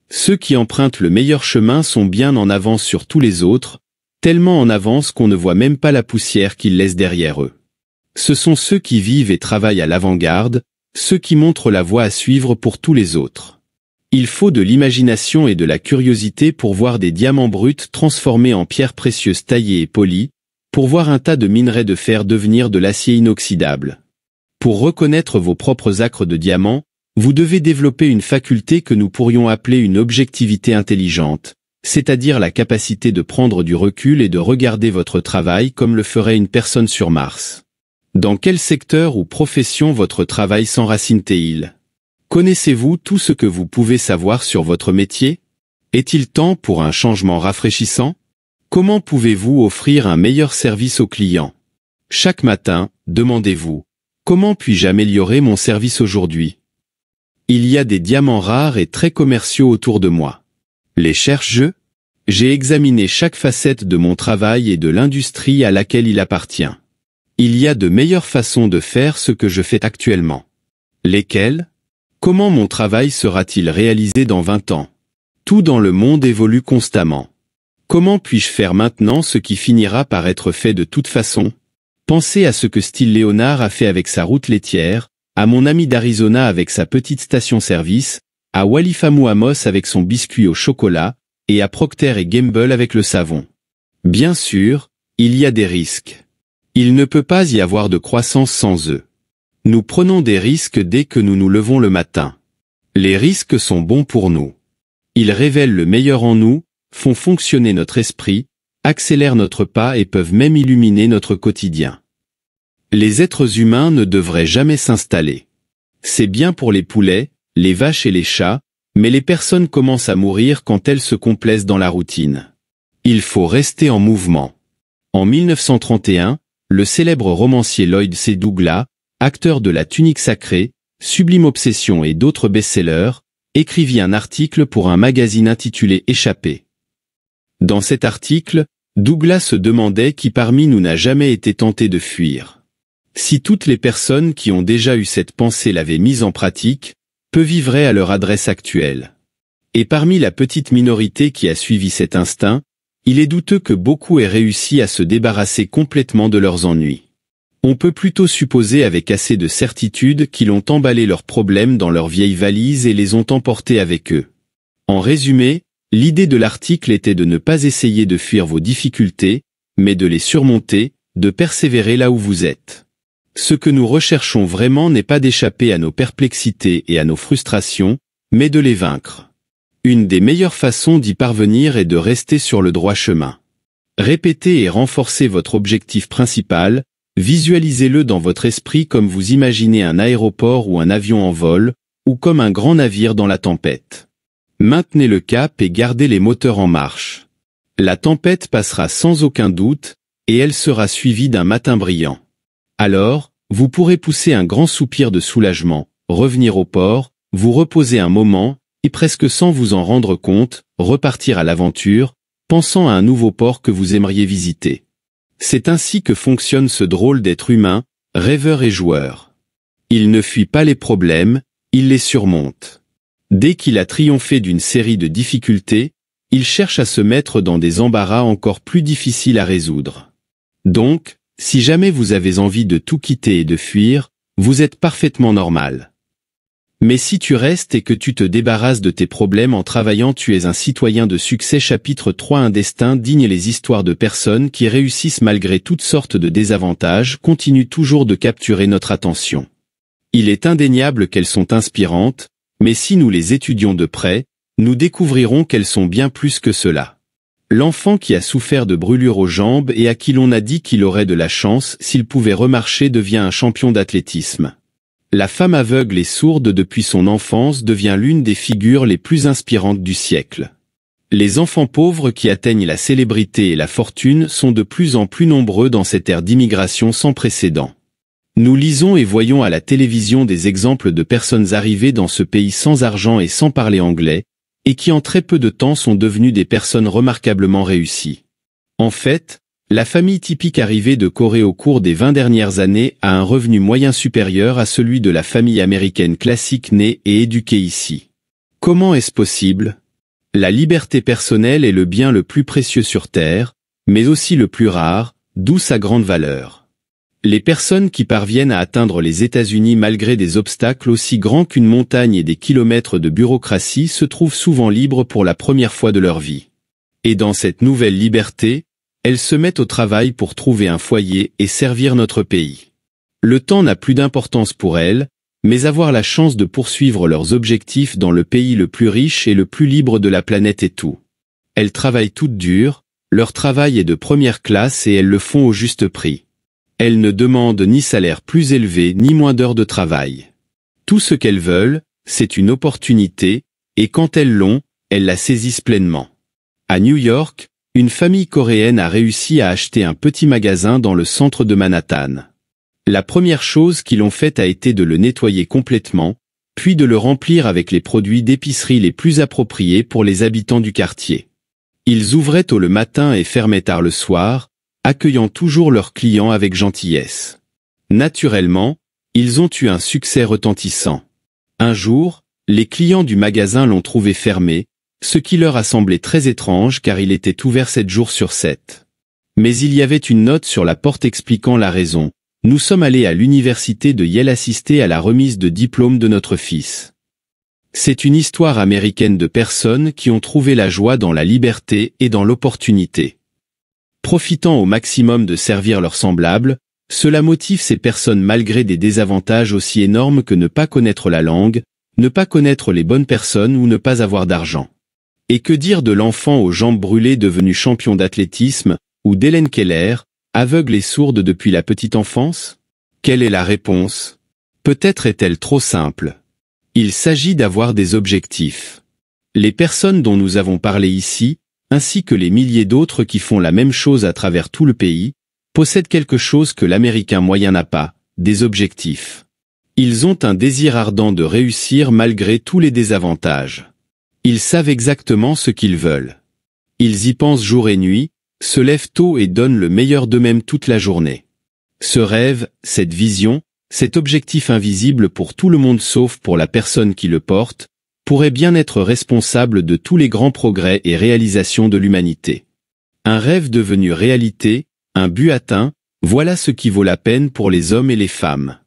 Ceux qui empruntent le meilleur chemin sont bien en avance sur tous les autres, tellement en avance qu'on ne voit même pas la poussière qu'ils laissent derrière eux. Ce sont ceux qui vivent et travaillent à l'avant-garde, ceux qui montrent la voie à suivre pour tous les autres. Il faut de l'imagination et de la curiosité pour voir des diamants bruts transformés en pierres précieuses taillées et polies, pour voir un tas de minerais de fer devenir de l'acier inoxydable. Pour reconnaître vos propres acres de diamants, vous devez développer une faculté que nous pourrions appeler une objectivité intelligente, c'est-à-dire la capacité de prendre du recul et de regarder votre travail comme le ferait une personne sur Mars. Dans quel secteur ou profession votre travail s'enracine-t-il ? Connaissez-vous tout ce que vous pouvez savoir sur votre métier? Est-il temps pour un changement rafraîchissant? Comment pouvez-vous offrir un meilleur service aux clients? Chaque matin, demandez-vous, comment puis-je améliorer mon service aujourd'hui? Il y a des diamants rares et très commerciaux autour de moi. Les cherche-je? J'ai examiné chaque facette de mon travail et de l'industrie à laquelle il appartient. Il y a de meilleures façons de faire ce que je fais actuellement. Lesquelles? Comment mon travail sera-t-il réalisé dans 20 ans? Tout dans le monde évolue constamment. Comment puis-je faire maintenant ce qui finira par être fait de toute façon? Pensez à ce que Style Léonard a fait avec sa route laitière, à mon ami d'Arizona avec sa petite station-service, à Walifamou Amos avec son biscuit au chocolat, et à Procter & Gamble avec le savon. Bien sûr, il y a des risques. Il ne peut pas y avoir de croissance sans eux. Nous prenons des risques dès que nous nous levons le matin. Les risques sont bons pour nous. Ils révèlent le meilleur en nous, font fonctionner notre esprit, accélèrent notre pas et peuvent même illuminer notre quotidien. Les êtres humains ne devraient jamais s'installer. C'est bien pour les poulets, les vaches et les chats, mais les personnes commencent à mourir quand elles se complaisent dans la routine. Il faut rester en mouvement. En 1931, le célèbre romancier Lloyd C. Douglas, acteur de La Tunique sacrée, Sublime Obsession et d'autres best-sellers, écrivit un article pour un magazine intitulé Échappée. Dans cet article, Douglas se demandait qui parmi nous n'a jamais été tenté de fuir. Si toutes les personnes qui ont déjà eu cette pensée l'avaient mise en pratique, peu vivraient à leur adresse actuelle. Et parmi la petite minorité qui a suivi cet instinct, il est douteux que beaucoup aient réussi à se débarrasser complètement de leurs ennuis. On peut plutôt supposer avec assez de certitude qu'ils ont emballé leurs problèmes dans leurs vieilles valises et les ont emportés avec eux. En résumé, l'idée de l'article était de ne pas essayer de fuir vos difficultés, mais de les surmonter, de persévérer là où vous êtes. Ce que nous recherchons vraiment n'est pas d'échapper à nos perplexités et à nos frustrations, mais de les vaincre. Une des meilleures façons d'y parvenir est de rester sur le droit chemin. Répétez et renforcez votre objectif principal, visualisez-le dans votre esprit comme vous imaginez un aéroport ou un avion en vol, ou comme un grand navire dans la tempête. Maintenez le cap et gardez les moteurs en marche. La tempête passera sans aucun doute, et elle sera suivie d'un matin brillant. Alors, vous pourrez pousser un grand soupir de soulagement, revenir au port, vous reposer un moment, et presque sans vous en rendre compte, repartir à l'aventure, pensant à un nouveau port que vous aimeriez visiter. C'est ainsi que fonctionne ce drôle d'être humain, rêveur et joueur. Il ne fuit pas les problèmes, il les surmonte. Dès qu'il a triomphé d'une série de difficultés, il cherche à se mettre dans des embarras encore plus difficiles à résoudre. Donc, si jamais vous avez envie de tout quitter et de fuir, vous êtes parfaitement normal. Mais si tu restes et que tu te débarrasses de tes problèmes en travaillant, tu es un citoyen de succès. Chapitre 3. Un destin digne. Les histoires de personnes qui réussissent malgré toutes sortes de désavantages continuent toujours de capturer notre attention. Il est indéniable qu'elles sont inspirantes, mais si nous les étudions de près, nous découvrirons qu'elles sont bien plus que cela. L'enfant qui a souffert de brûlures aux jambes et à qui l'on a dit qu'il aurait de la chance s'il pouvait remarcher devient un champion d'athlétisme. La femme aveugle et sourde depuis son enfance devient l'une des figures les plus inspirantes du siècle. Les enfants pauvres qui atteignent la célébrité et la fortune sont de plus en plus nombreux dans cette ère d'immigration sans précédent. Nous lisons et voyons à la télévision des exemples de personnes arrivées dans ce pays sans argent et sans parler anglais, et qui en très peu de temps sont devenues des personnes remarquablement réussies. En fait, la famille typique arrivée de Corée au cours des 20 dernières années a un revenu moyen supérieur à celui de la famille américaine classique née et éduquée ici. Comment est-ce possible? La liberté personnelle est le bien le plus précieux sur Terre, mais aussi le plus rare, d'où sa grande valeur. Les personnes qui parviennent à atteindre les États-Unis malgré des obstacles aussi grands qu'une montagne et des kilomètres de bureaucratie se trouvent souvent libres pour la première fois de leur vie. Et dans cette nouvelle liberté, elles se mettent au travail pour trouver un foyer et servir notre pays. Le temps n'a plus d'importance pour elles, mais avoir la chance de poursuivre leurs objectifs dans le pays le plus riche et le plus libre de la planète est tout. Elles travaillent toutes dures, leur travail est de première classe et elles le font au juste prix. Elles ne demandent ni salaire plus élevé ni moins d'heures de travail. Tout ce qu'elles veulent, c'est une opportunité, et quand elles l'ont, elles la saisissent pleinement. À New York, une famille coréenne a réussi à acheter un petit magasin dans le centre de Manhattan. La première chose qu'ils ont faite a été de le nettoyer complètement, puis de le remplir avec les produits d'épicerie les plus appropriés pour les habitants du quartier. Ils ouvraient tôt le matin et fermaient tard le soir, accueillant toujours leurs clients avec gentillesse. Naturellement, ils ont eu un succès retentissant. Un jour, les clients du magasin l'ont trouvé fermé, ce qui leur a semblé très étrange car il était ouvert 7 jours sur 7. Mais il y avait une note sur la porte expliquant la raison. Nous sommes allés à l'université de Yale assister à la remise de diplôme de notre fils. C'est une histoire américaine de personnes qui ont trouvé la joie dans la liberté et dans l'opportunité. Profitant au maximum de servir leurs semblables, cela motive ces personnes malgré des désavantages aussi énormes que ne pas connaître la langue, ne pas connaître les bonnes personnes ou ne pas avoir d'argent. Et que dire de l'enfant aux jambes brûlées devenu champion d'athlétisme, ou d'Hélène Keller, aveugle et sourde depuis la petite enfance? Quelle est la réponse? Peut-être est-elle trop simple. Il s'agit d'avoir des objectifs. Les personnes dont nous avons parlé ici, ainsi que les milliers d'autres qui font la même chose à travers tout le pays, possèdent quelque chose que l'Américain moyen n'a pas, des objectifs. Ils ont un désir ardent de réussir malgré tous les désavantages. Ils savent exactement ce qu'ils veulent. Ils y pensent jour et nuit, se lèvent tôt et donnent le meilleur d'eux-mêmes toute la journée. Ce rêve, cette vision, cet objectif invisible pour tout le monde sauf pour la personne qui le porte, pourrait bien être responsable de tous les grands progrès et réalisations de l'humanité. Un rêve devenu réalité, un but atteint, voilà ce qui vaut la peine pour les hommes et les femmes.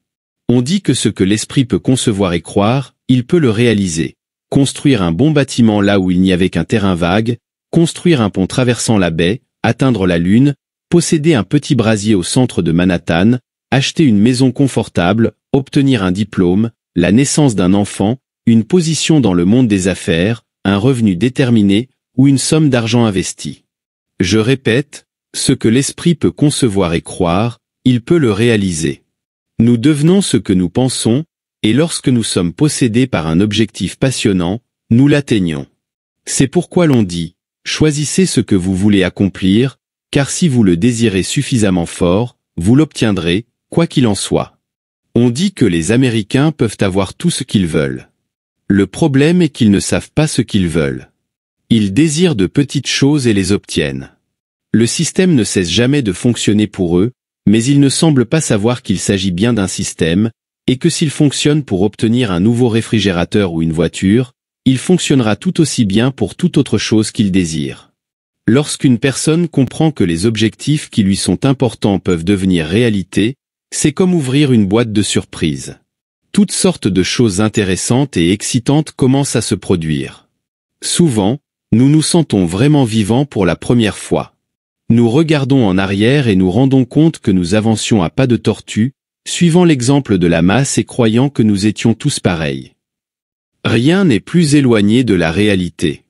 On dit que ce que l'esprit peut concevoir et croire, il peut le réaliser. Construire un bon bâtiment là où il n'y avait qu'un terrain vague, construire un pont traversant la baie, atteindre la Lune, posséder un petit brasier au centre de Manhattan, acheter une maison confortable, obtenir un diplôme, la naissance d'un enfant, une position dans le monde des affaires, un revenu déterminé ou une somme d'argent investie. Je répète, ce que l'esprit peut concevoir et croire, il peut le réaliser. Nous devenons ce que nous pensons, et lorsque nous sommes possédés par un objectif passionnant, nous l'atteignons. C'est pourquoi l'on dit, choisissez ce que vous voulez accomplir, car si vous le désirez suffisamment fort, vous l'obtiendrez, quoi qu'il en soit. On dit que les Américains peuvent avoir tout ce qu'ils veulent. Le problème est qu'ils ne savent pas ce qu'ils veulent. Ils désirent de petites choses et les obtiennent. Le système ne cesse jamais de fonctionner pour eux, mais ils ne semblent pas savoir qu'il s'agit bien d'un système, et que s'il fonctionne pour obtenir un nouveau réfrigérateur ou une voiture, il fonctionnera tout aussi bien pour toute autre chose qu'il désire. Lorsqu'une personne comprend que les objectifs qui lui sont importants peuvent devenir réalité, c'est comme ouvrir une boîte de surprises. Toutes sortes de choses intéressantes et excitantes commencent à se produire. Souvent, nous nous sentons vraiment vivants pour la première fois. Nous regardons en arrière et nous rendons compte que nous avancions à pas de tortue, suivant l'exemple de la masse et croyant que nous étions tous pareils. Rien n'est plus éloigné de la réalité.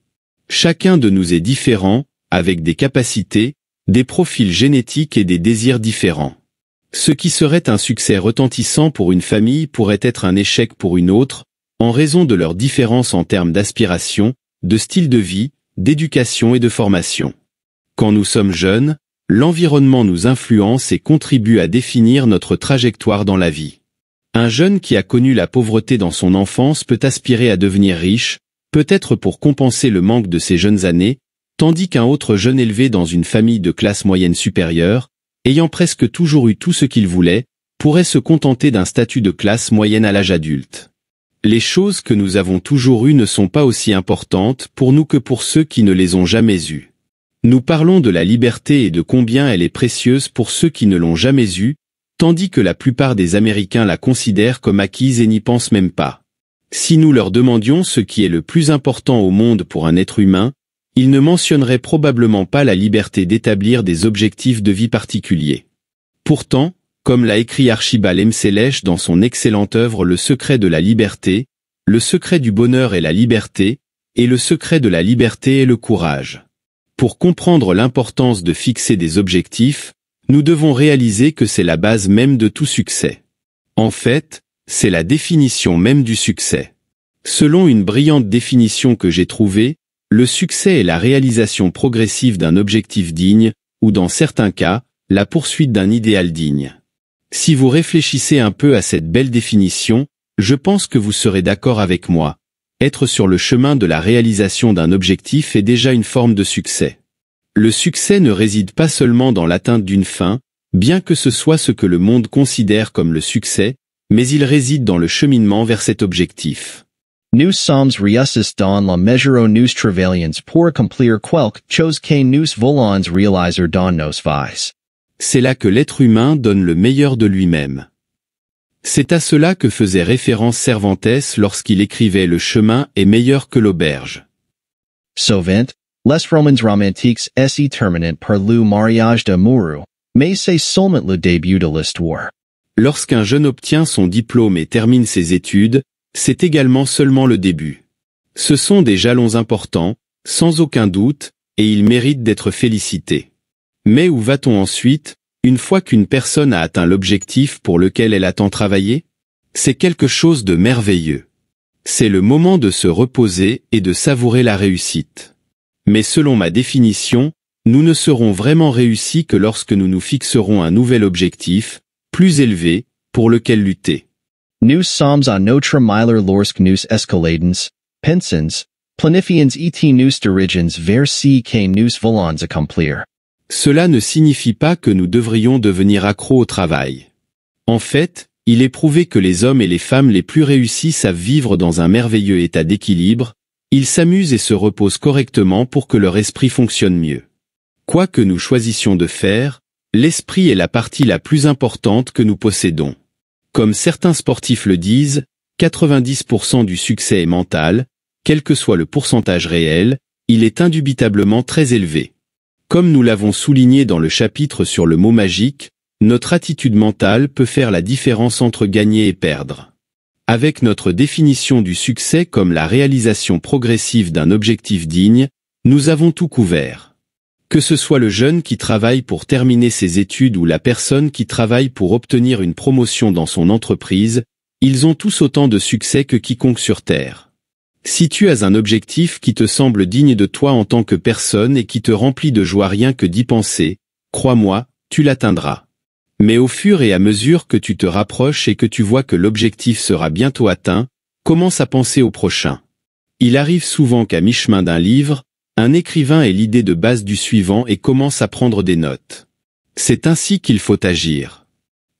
Chacun de nous est différent, avec des capacités, des profils génétiques et des désirs différents. Ce qui serait un succès retentissant pour une famille pourrait être un échec pour une autre, en raison de leurs différences en termes d'aspiration, de style de vie, d'éducation et de formation. Quand nous sommes jeunes, l'environnement nous influence et contribue à définir notre trajectoire dans la vie. Un jeune qui a connu la pauvreté dans son enfance peut aspirer à devenir riche, peut-être pour compenser le manque de ses jeunes années, tandis qu'un autre jeune élevé dans une famille de classe moyenne supérieure, ayant presque toujours eu tout ce qu'il voulait, pourrait se contenter d'un statut de classe moyenne à l'âge adulte. Les choses que nous avons toujours eues ne sont pas aussi importantes pour nous que pour ceux qui ne les ont jamais eues. Nous parlons de la liberté et de combien elle est précieuse pour ceux qui ne l'ont jamais eue, tandis que la plupart des Américains la considèrent comme acquise et n'y pensent même pas. Si nous leur demandions ce qui est le plus important au monde pour un être humain, ils ne mentionneraient probablement pas la liberté d'établir des objectifs de vie particuliers. Pourtant, comme l'a écrit Archibald M. Selech dans son excellente œuvre Le secret de la liberté, le secret du bonheur est la liberté, et le secret de la liberté est le courage. Pour comprendre l'importance de fixer des objectifs, nous devons réaliser que c'est la base même de tout succès. En fait, c'est la définition même du succès. Selon une brillante définition que j'ai trouvée, le succès est la réalisation progressive d'un objectif digne, ou dans certains cas, la poursuite d'un idéal digne. Si vous réfléchissez un peu à cette belle définition, Je pense que vous serez d'accord avec moi. Être sur le chemin de la réalisation d'un objectif est déjà une forme de succès. Le succès ne réside pas seulement dans l'atteinte d'une fin, bien que ce soit ce que le monde considère comme le succès, mais il réside dans le cheminement vers cet objectif. Nous sommes réussis dans la mesure nous travaillons pour accomplir quelque chose que nous voulons réaliser dans nos vies. C'est là que l'être humain donne le meilleur de lui-même. C'est à cela que faisait référence Cervantes lorsqu'il écrivait « Le chemin est meilleur que l'auberge ». Souvent, les romans romantiques se terminent par le mariage d'amoureux, mais c'est seulement le début de l'histoire. Lorsqu'un jeune obtient son diplôme et termine ses études, c'est également seulement le début. Ce sont des jalons importants, sans aucun doute, et ils méritent d'être félicités. Mais où va-t-on ensuite, une fois qu'une personne a atteint l'objectif pour lequel elle a tant travaillé? C'est quelque chose de merveilleux. C'est le moment de se reposer et de savourer la réussite. Mais selon ma définition, nous ne serons vraiment réussis que lorsque nous nous fixerons un nouvel objectif, plus élevé, pour lequel lutter. Nous sommes à notre meilleur lorsque nous escaladons, pensons, planifions et nous dirigeons vers ce que nous voulons accomplir. Cela ne signifie pas que nous devrions devenir accros au travail. En fait, il est prouvé que les hommes et les femmes les plus réussis savent vivre dans un merveilleux état d'équilibre, ils s'amusent et se reposent correctement pour que leur esprit fonctionne mieux. Quoi que nous choisissions de faire, l'esprit est la partie la plus importante que nous possédons. Comme certains sportifs le disent, 90% du succès est mental, quel que soit le pourcentage réel, il est indubitablement très élevé. Comme nous l'avons souligné dans le chapitre sur le mot magique, notre attitude mentale peut faire la différence entre gagner et perdre. Avec notre définition du succès comme la réalisation progressive d'un objectif digne, nous avons tout couvert. Que ce soit le jeune qui travaille pour terminer ses études ou la personne qui travaille pour obtenir une promotion dans son entreprise, ils ont tous autant de succès que quiconque sur Terre. Si tu as un objectif qui te semble digne de toi en tant que personne et qui te remplit de joie rien que d'y penser, crois-moi, tu l'atteindras. Mais au fur et à mesure que tu te rapproches et que tu vois que l'objectif sera bientôt atteint, commence à penser au prochain. Il arrive souvent qu'à mi-chemin d'un livre, un écrivain ait l'idée de base du suivant et commence à prendre des notes. C'est ainsi qu'il faut agir.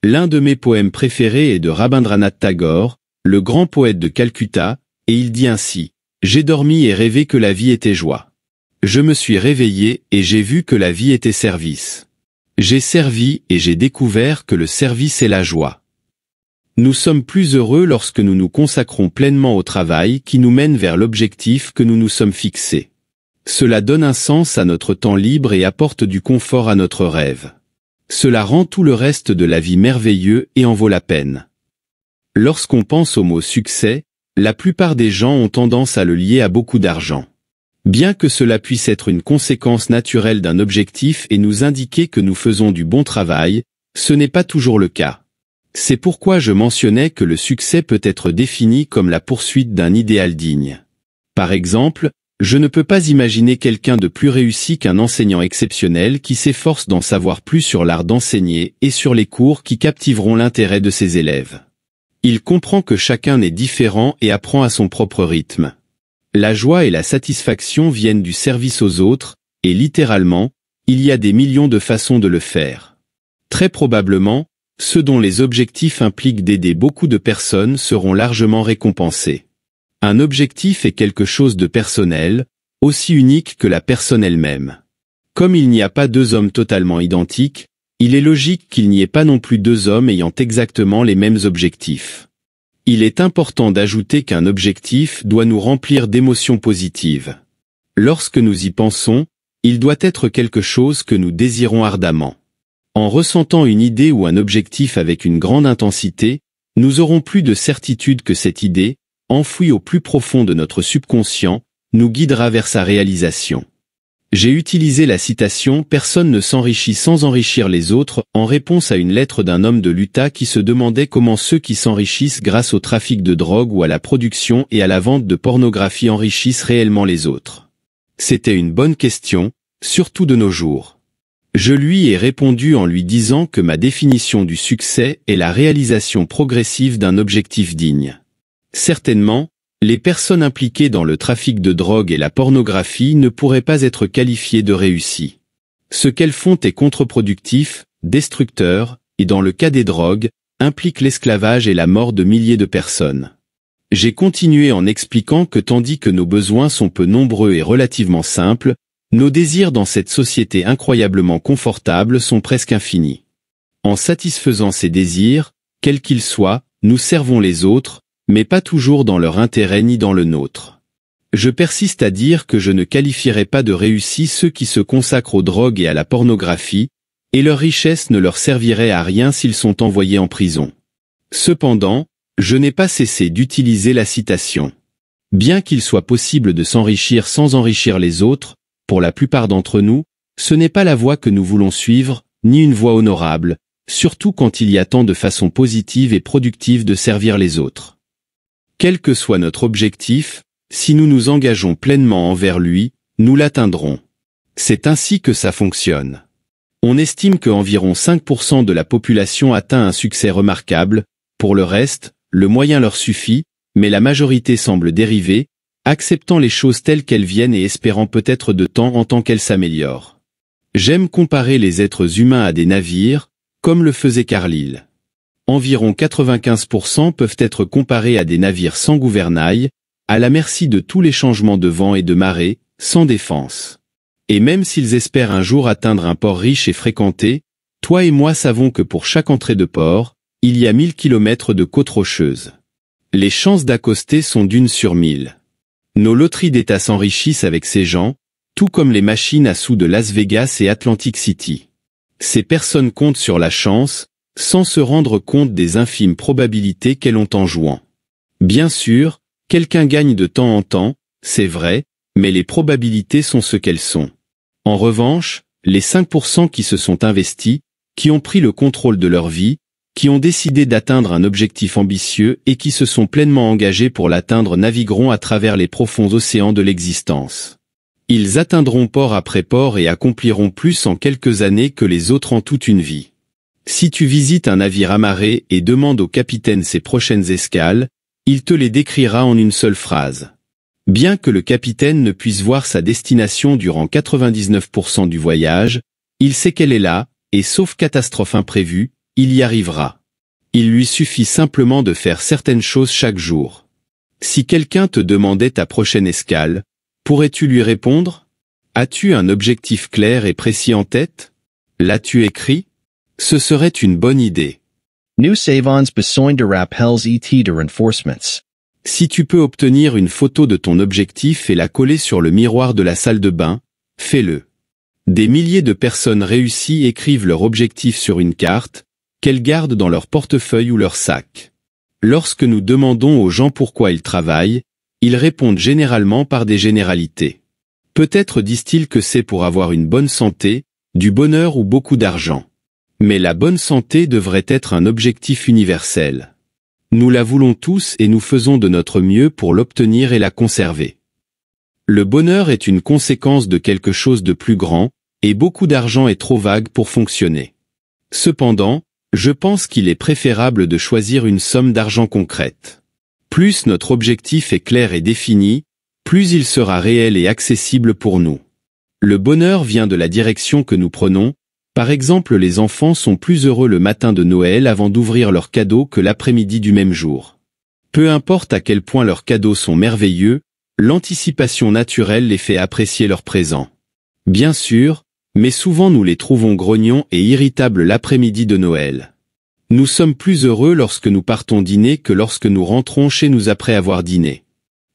L'un de mes poèmes préférés est de Rabindranath Tagore, le grand poète de Calcutta, et il dit ainsi « J'ai dormi et rêvé que la vie était joie. Je me suis réveillé et j'ai vu que la vie était service. J'ai servi et j'ai découvert que le service est la joie. » Nous sommes plus heureux lorsque nous nous consacrons pleinement au travail qui nous mène vers l'objectif que nous nous sommes fixés. Cela donne un sens à notre temps libre et apporte du confort à notre rêve. Cela rend tout le reste de la vie merveilleux et en vaut la peine. Lorsqu'on pense au mot succès, la plupart des gens ont tendance à le lier à beaucoup d'argent. Bien que cela puisse être une conséquence naturelle d'un objectif et nous indiquer que nous faisons du bon travail, ce n'est pas toujours le cas. C'est pourquoi je mentionnais que le succès peut être défini comme la poursuite d'un idéal digne. Par exemple, je ne peux pas imaginer quelqu'un de plus réussi qu'un enseignant exceptionnel qui s'efforce d'en savoir plus sur l'art d'enseigner et sur les cours qui captiveront l'intérêt de ses élèves. Il comprend que chacun est différent et apprend à son propre rythme. La joie et la satisfaction viennent du service aux autres, et littéralement, il y a des millions de façons de le faire. Très probablement, ceux dont les objectifs impliquent d'aider beaucoup de personnes seront largement récompensés. Un objectif est quelque chose de personnel, aussi unique que la personne elle-même. Comme il n'y a pas deux hommes totalement identiques, il est logique qu'il n'y ait pas non plus deux hommes ayant exactement les mêmes objectifs. Il est important d'ajouter qu'un objectif doit nous remplir d'émotions positives. Lorsque nous y pensons, il doit être quelque chose que nous désirons ardemment. En ressentant une idée ou un objectif avec une grande intensité, nous aurons plus de certitude que cette idée, enfouie au plus profond de notre subconscient, nous guidera vers sa réalisation. J'ai utilisé la citation « Personne ne s'enrichit sans enrichir les autres » en réponse à une lettre d'un homme de l'Utah qui se demandait comment ceux qui s'enrichissent grâce au trafic de drogue ou à la production et à la vente de pornographie enrichissent réellement les autres. C'était une bonne question, surtout de nos jours. Je lui ai répondu en lui disant que ma définition du succès est la réalisation progressive d'un objectif digne. Certainement, les personnes impliquées dans le trafic de drogue et la pornographie ne pourraient pas être qualifiées de réussies. Ce qu'elles font est contre-productif, destructeur, et dans le cas des drogues, implique l'esclavage et la mort de milliers de personnes. J'ai continué en expliquant que tandis que nos besoins sont peu nombreux et relativement simples, nos désirs dans cette société incroyablement confortable sont presque infinis. En satisfaisant ces désirs, quels qu'ils soient, nous servons les autres, mais pas toujours dans leur intérêt ni dans le nôtre. Je persiste à dire que je ne qualifierai pas de réussis ceux qui se consacrent aux drogues et à la pornographie, et leur richesse ne leur servirait à rien s'ils sont envoyés en prison. Cependant, je n'ai pas cessé d'utiliser la citation. Bien qu'il soit possible de s'enrichir sans enrichir les autres, pour la plupart d'entre nous, ce n'est pas la voie que nous voulons suivre, ni une voie honorable, surtout quand il y a tant de façons positives et productives de servir les autres. Quel que soit notre objectif, si nous nous engageons pleinement envers lui, nous l'atteindrons. C'est ainsi que ça fonctionne. On estime que environ 5% de la population atteint un succès remarquable, pour le reste, le moyen leur suffit, mais la majorité semble dériver, acceptant les choses telles qu'elles viennent et espérant peut-être de temps en temps qu'elles s'améliorent. J'aime comparer les êtres humains à des navires, comme le faisait Carlyle. Environ 95% peuvent être comparés à des navires sans gouvernail, à la merci de tous les changements de vent et de marée, sans défense. Et même s'ils espèrent un jour atteindre un port riche et fréquenté, toi et moi savons que pour chaque entrée de port, il y a 1000 kilomètres de côte rocheuse. Les chances d'accoster sont d'1 sur 1000. Nos loteries d'État s'enrichissent avec ces gens, tout comme les machines à sous de Las Vegas et Atlantic City. Ces personnes comptent sur la chance, sans se rendre compte des infimes probabilités qu'elles ont en jouant. Bien sûr, quelqu'un gagne de temps en temps, c'est vrai, mais les probabilités sont ce qu'elles sont. En revanche, les 5% qui se sont investis, qui ont pris le contrôle de leur vie, qui ont décidé d'atteindre un objectif ambitieux et qui se sont pleinement engagés pour l'atteindre navigueront à travers les profonds océans de l'existence. Ils atteindront port après port et accompliront plus en quelques années que les autres en toute une vie. Si tu visites un navire amarré et demandes au capitaine ses prochaines escales, il te les décrira en une seule phrase. Bien que le capitaine ne puisse voir sa destination durant 99% du voyage, il sait qu'elle est là, et sauf catastrophe imprévue, il y arrivera. Il lui suffit simplement de faire certaines choses chaque jour. Si quelqu'un te demandait ta prochaine escale, pourrais-tu lui répondre? As-tu un objectif clair et précis en tête? L'as-tu écrit? Ce serait une bonne idée. Nu savons besoin de rappels et de renforcements. Si tu peux obtenir une photo de ton objectif et la coller sur le miroir de la salle de bain, fais-le. Des milliers de personnes réussies écrivent leur objectif sur une carte, qu'elles gardent dans leur portefeuille ou leur sac. Lorsque nous demandons aux gens pourquoi ils travaillent, ils répondent généralement par des généralités. Peut-être disent-ils que c'est pour avoir une bonne santé, du bonheur ou beaucoup d'argent. Mais la bonne santé devrait être un objectif universel. Nous la voulons tous et nous faisons de notre mieux pour l'obtenir et la conserver. Le bonheur est une conséquence de quelque chose de plus grand, et beaucoup d'argent est trop vague pour fonctionner. Cependant, je pense qu'il est préférable de choisir une somme d'argent concrète. Plus notre objectif est clair et défini, plus il sera réel et accessible pour nous. Le bonheur vient de la direction que nous prenons. Par exemple, les enfants sont plus heureux le matin de Noël avant d'ouvrir leurs cadeaux que l'après-midi du même jour. Peu importe à quel point leurs cadeaux sont merveilleux, l'anticipation naturelle les fait apprécier leur présent. Bien sûr, mais souvent nous les trouvons grognons et irritables l'après-midi de Noël. Nous sommes plus heureux lorsque nous partons dîner que lorsque nous rentrons chez nous après avoir dîné.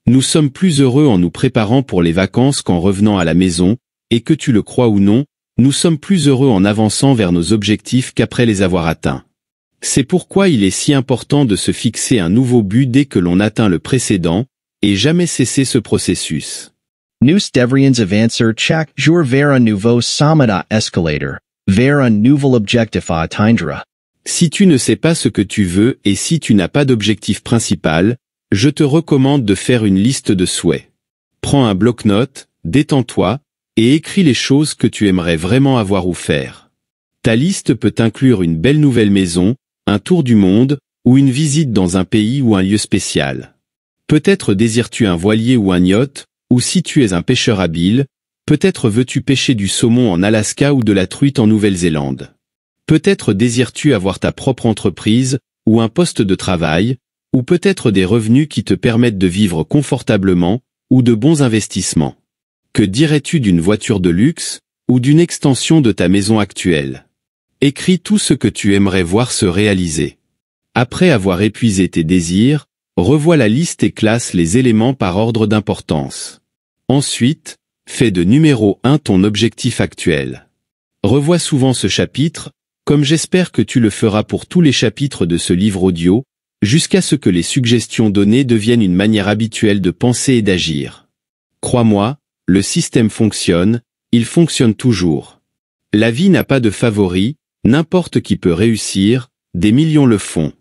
Nous sommes plus heureux en nous préparant pour les vacances qu'en revenant à la maison, et que tu le crois ou non, nous sommes plus heureux en avançant vers nos objectifs qu'après les avoir atteints. C'est pourquoi il est si important de se fixer un nouveau but dès que l'on atteint le précédent, et jamais cesser ce processus. Nous devrions avancer chaque jour vers un nouveau sommet à escalator, vers un nouvel objectif à atteindre. Si tu ne sais pas ce que tu veux et si tu n'as pas d'objectif principal, je te recommande de faire une liste de souhaits. Prends un bloc-notes, détends-toi, et écris les choses que tu aimerais vraiment avoir ou faire. Ta liste peut inclure une belle nouvelle maison, un tour du monde, ou une visite dans un pays ou un lieu spécial. Peut-être désires-tu un voilier ou un yacht, ou si tu es un pêcheur habile, peut-être veux-tu pêcher du saumon en Alaska ou de la truite en Nouvelle-Zélande. Peut-être désires-tu avoir ta propre entreprise, ou un poste de travail, ou peut-être des revenus qui te permettent de vivre confortablement, ou de bons investissements. Que dirais-tu d'une voiture de luxe, ou d'une extension de ta maison actuelle? Écris tout ce que tu aimerais voir se réaliser. Après avoir épuisé tes désirs, revois la liste et classe les éléments par ordre d'importance. Ensuite, fais de numéro 1 ton objectif actuel. Revois souvent ce chapitre, comme j'espère que tu le feras pour tous les chapitres de ce livre audio, jusqu'à ce que les suggestions données deviennent une manière habituelle de penser et d'agir. Crois-moi, le système fonctionne, il fonctionne toujours. La vie n'a pas de favoris, n'importe qui peut réussir, des millions le font.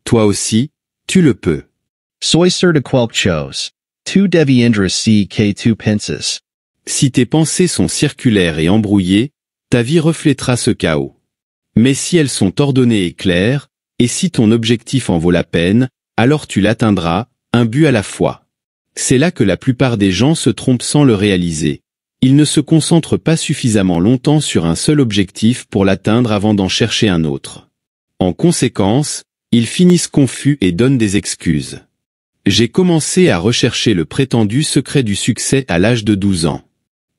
Toi aussi, tu le peux. Soy de quelques chose. Tu deviendras si que tu penses. Si tes pensées sont circulaires et embrouillées, ta vie reflètera ce chaos. Mais si elles sont ordonnées et claires, et si ton objectif en vaut la peine, alors tu l'atteindras, un but à la fois. C'est là que la plupart des gens se trompent sans le réaliser. Ils ne se concentrent pas suffisamment longtemps sur un seul objectif pour l'atteindre avant d'en chercher un autre. En conséquence, ils finissent confus et donnent des excuses. J'ai commencé à rechercher le prétendu secret du succès à l'âge de 12 ans.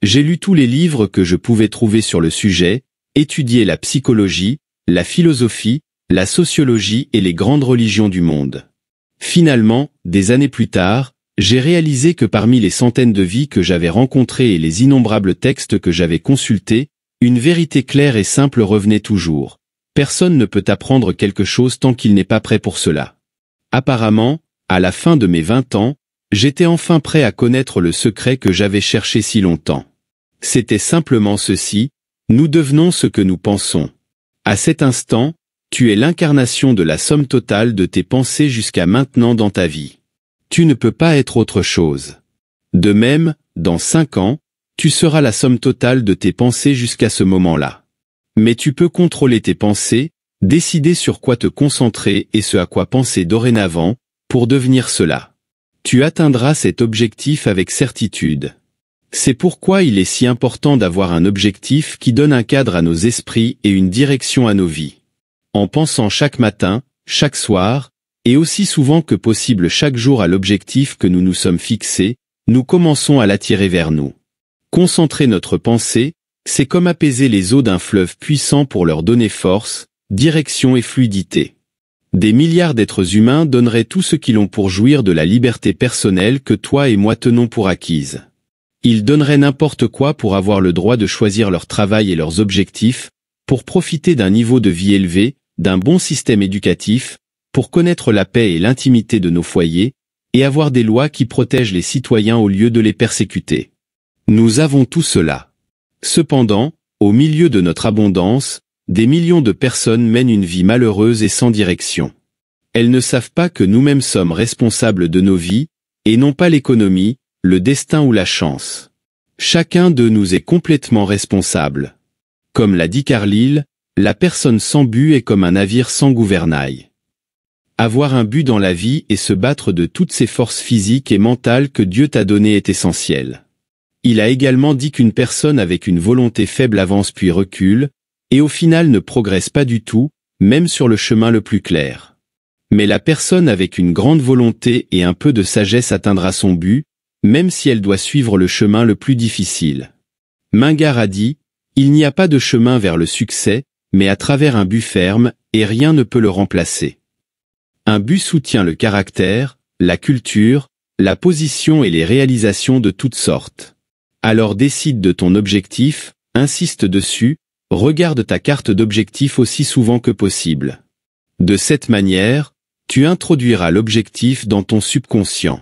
J'ai lu tous les livres que je pouvais trouver sur le sujet, étudié la psychologie, la philosophie, la sociologie et les grandes religions du monde. Finalement, des années plus tard, j'ai réalisé que parmi les centaines de vies que j'avais rencontrées et les innombrables textes que j'avais consultés, une vérité claire et simple revenait toujours. Personne ne peut apprendre quelque chose tant qu'il n'est pas prêt pour cela. Apparemment, à la fin de mes 20 ans, j'étais enfin prêt à connaître le secret que j'avais cherché si longtemps. C'était simplement ceci: nous devenons ce que nous pensons. À cet instant, tu es l'incarnation de la somme totale de tes pensées jusqu'à maintenant dans ta vie. Tu ne peux pas être autre chose. De même, dans 5 ans, tu seras la somme totale de tes pensées jusqu'à ce moment-là. Mais tu peux contrôler tes pensées, décider sur quoi te concentrer et ce à quoi penser dorénavant, pour devenir cela. Tu atteindras cet objectif avec certitude. C'est pourquoi il est si important d'avoir un objectif qui donne un cadre à nos esprits et une direction à nos vies. En pensant chaque matin, chaque soir, et aussi souvent que possible chaque jour à l'objectif que nous nous sommes fixés, nous commençons à l'attirer vers nous. Concentrer notre pensée, c'est comme apaiser les eaux d'un fleuve puissant pour leur donner force, direction et fluidité. Des milliards d'êtres humains donneraient tout ce qu'ils ont pour jouir de la liberté personnelle que toi et moi tenons pour acquise. Ils donneraient n'importe quoi pour avoir le droit de choisir leur travail et leurs objectifs, pour profiter d'un niveau de vie élevé, d'un bon système éducatif, pour connaître la paix et l'intimité de nos foyers, et avoir des lois qui protègent les citoyens au lieu de les persécuter. Nous avons tout cela. Cependant, au milieu de notre abondance, des millions de personnes mènent une vie malheureuse et sans direction. Elles ne savent pas que nous-mêmes sommes responsables de nos vies, et non pas l'économie, le destin ou la chance. Chacun de nous est complètement responsable. Comme l'a dit Carlyle, la personne sans but est comme un navire sans gouvernail. Avoir un but dans la vie et se battre de toutes ses forces physiques et mentales que Dieu t'a données est essentiel. Il a également dit qu'une personne avec une volonté faible avance puis recule, et au final ne progresse pas du tout, même sur le chemin le plus clair. Mais la personne avec une grande volonté et un peu de sagesse atteindra son but, même si elle doit suivre le chemin le plus difficile. Mingar a dit, « Il n'y a pas de chemin vers le succès, mais à travers un but ferme, et rien ne peut le remplacer. » Un but soutient le caractère, la culture, la position et les réalisations de toutes sortes. Alors décide de ton objectif, insiste dessus, regarde ta carte d'objectif aussi souvent que possible. De cette manière, tu introduiras l'objectif dans ton subconscient.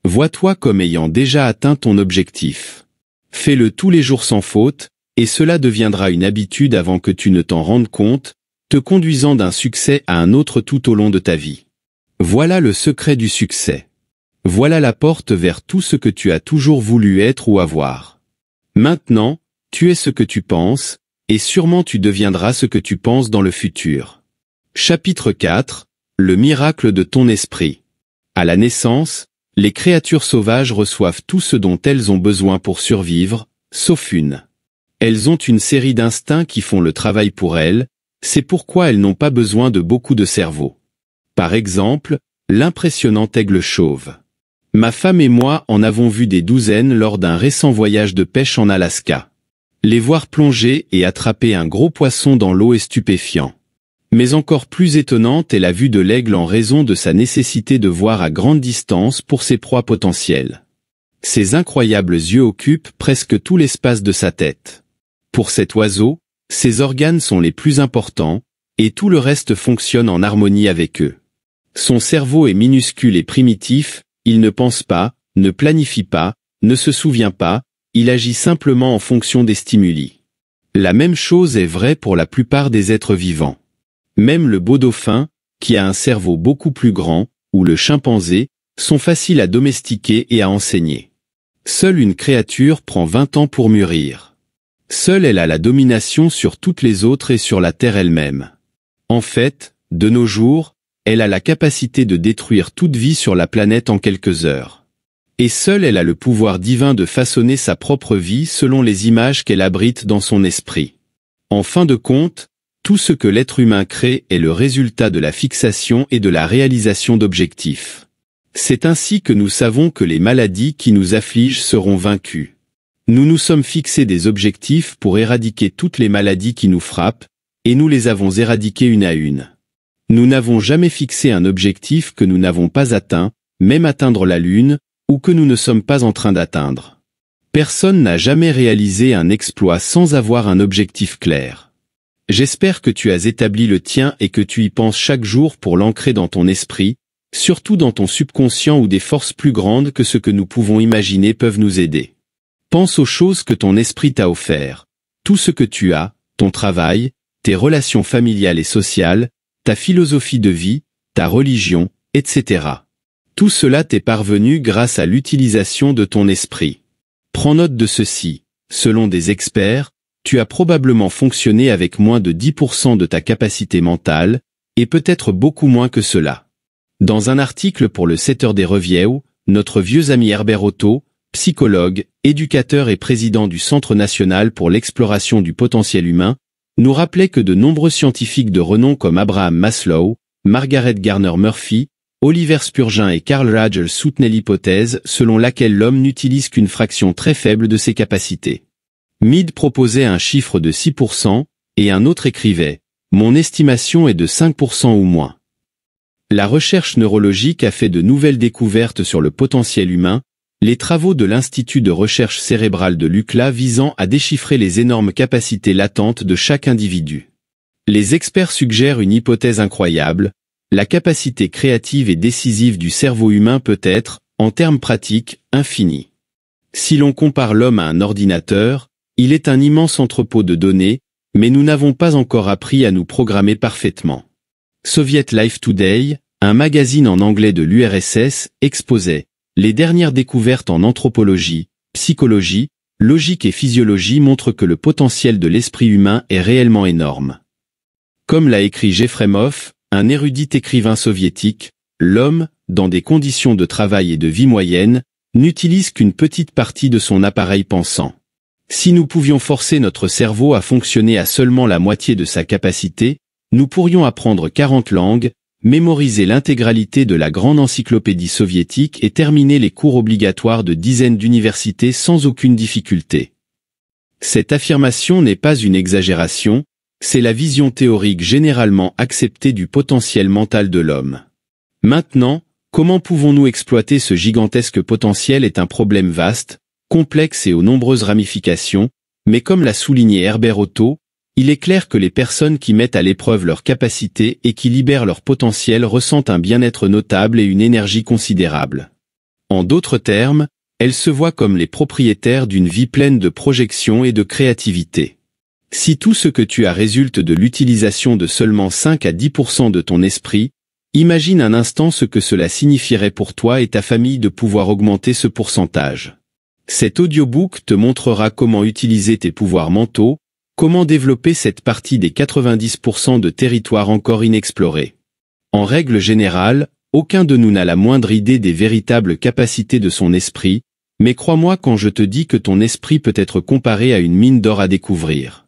Vois-toi comme ayant déjà atteint ton objectif. Fais-le tous les jours sans faute, et cela deviendra une habitude avant que tu ne t'en rendes compte, te conduisant d'un succès à un autre tout au long de ta vie. Voilà le secret du succès. Voilà la porte vers tout ce que tu as toujours voulu être ou avoir. Maintenant, tu es ce que tu penses, et sûrement tu deviendras ce que tu penses dans le futur. Chapitre 4. Le miracle de ton esprit. À la naissance, Les créatures sauvages reçoivent tout ce dont elles ont besoin pour survivre, sauf une. Elles ont une série d'instincts qui font le travail pour elles, c'est pourquoi elles n'ont pas besoin de beaucoup de cerveau. Par exemple, l'impressionnant aigle chauve. Ma femme et moi en avons vu des douzaines lors d'un récent voyage de pêche en Alaska. Les voir plonger et attraper un gros poisson dans l'eau est stupéfiant. Mais encore plus étonnante est la vue de l'aigle en raison de sa nécessité de voir à grande distance pour ses proies potentielles. Ses incroyables yeux occupent presque tout l'espace de sa tête. Pour cet oiseau, ses organes sont les plus importants, et tout le reste fonctionne en harmonie avec eux. Son cerveau est minuscule et primitif, il ne pense pas, ne planifie pas, ne se souvient pas, il agit simplement en fonction des stimuli. La même chose est vraie pour la plupart des êtres vivants. Même le beau dauphin, qui a un cerveau beaucoup plus grand, ou le chimpanzé, sont faciles à domestiquer et à enseigner. Seule une créature prend 20 ans pour mûrir. Seule elle a la domination sur toutes les autres et sur la Terre elle-même. En fait, de nos jours, elle a la capacité de détruire toute vie sur la planète en quelques heures. Et seule elle a le pouvoir divin de façonner sa propre vie selon les images qu'elle abrite dans son esprit. En fin de compte, tout ce que l'être humain crée est le résultat de la fixation et de la réalisation d'objectifs. C'est ainsi que nous savons que les maladies qui nous affligent seront vaincues. Nous nous sommes fixés des objectifs pour éradiquer toutes les maladies qui nous frappent, et nous les avons éradiquées une à une. Nous n'avons jamais fixé un objectif que nous n'avons pas atteint, même atteindre la Lune, ou que nous ne sommes pas en train d'atteindre. Personne n'a jamais réalisé un exploit sans avoir un objectif clair. J'espère que tu as établi le tien et que tu y penses chaque jour pour l'ancrer dans ton esprit, surtout dans ton subconscient où des forces plus grandes que ce que nous pouvons imaginer peuvent nous aider. Pense aux choses que ton esprit t'a offert, tout ce que tu as, ton travail, tes relations familiales et sociales, ta philosophie de vie, ta religion, etc. Tout cela t'est parvenu grâce à l'utilisation de ton esprit. Prends note de ceci, selon des experts, tu as probablement fonctionné avec moins de 10% de ta capacité mentale, et peut-être beaucoup moins que cela. Dans un article pour le 7h des Reviews, notre vieux ami Herbert Otto, psychologue, éducateur et président du Centre national pour l'exploration du potentiel humain, nous rappelait que de nombreux scientifiques de renom comme Abraham Maslow, Margaret Garner Murphy, Oliver Spurgeon et Carl Rogers soutenaient l'hypothèse selon laquelle l'homme n'utilise qu'une fraction très faible de ses capacités. Mead proposait un chiffre de 6%, et un autre écrivait « Mon estimation est de 5% ou moins ». La recherche neurologique a fait de nouvelles découvertes sur le potentiel humain, les travaux de l'Institut de recherche cérébrale de l'UCLA visant à déchiffrer les énormes capacités latentes de chaque individu. Les experts suggèrent une hypothèse incroyable, la capacité créative et décisive du cerveau humain peut être, en termes pratiques, infinie. Si l'on compare l'homme à un ordinateur, il est un immense entrepôt de données, mais nous n'avons pas encore appris à nous programmer parfaitement. Soviet Life Today, un magazine en anglais de l'URSS, exposait « Les dernières découvertes en anthropologie, psychologie, logique et physiologie montrent que le potentiel de l'esprit humain est réellement énorme. » Comme l'a écrit Jefremov, un érudit écrivain soviétique, l'homme, dans des conditions de travail et de vie moyennes, n'utilise qu'une petite partie de son appareil pensant. Si nous pouvions forcer notre cerveau à fonctionner à seulement la moitié de sa capacité, nous pourrions apprendre 40 langues, mémoriser l'intégralité de la grande encyclopédie soviétique et terminer les cours obligatoires de dizaines d'universités sans aucune difficulté. Cette affirmation n'est pas une exagération, c'est la vision théorique généralement acceptée du potentiel mental de l'homme. Maintenant, comment pouvons-nous exploiter ce gigantesque potentiel est un problème vaste, complexe et aux nombreuses ramifications, mais comme l'a souligné Herbert Otto, il est clair que les personnes qui mettent à l'épreuve leurs capacités et qui libèrent leur potentiel ressentent un bien-être notable et une énergie considérable. En d'autres termes, elles se voient comme les propriétaires d'une vie pleine de projections et de créativité. Si tout ce que tu as résulte de l'utilisation de seulement 5 à 10% de ton esprit, imagine un instant ce que cela signifierait pour toi et ta famille de pouvoir augmenter ce pourcentage. Cet audiobook te montrera comment utiliser tes pouvoirs mentaux, comment développer cette partie des 90% de territoire encore inexploré. En règle générale, Aucun de nous n'a la moindre idée des véritables capacités de son esprit, mais crois-moi quand je te dis que ton esprit peut être comparé à une mine d'or à découvrir.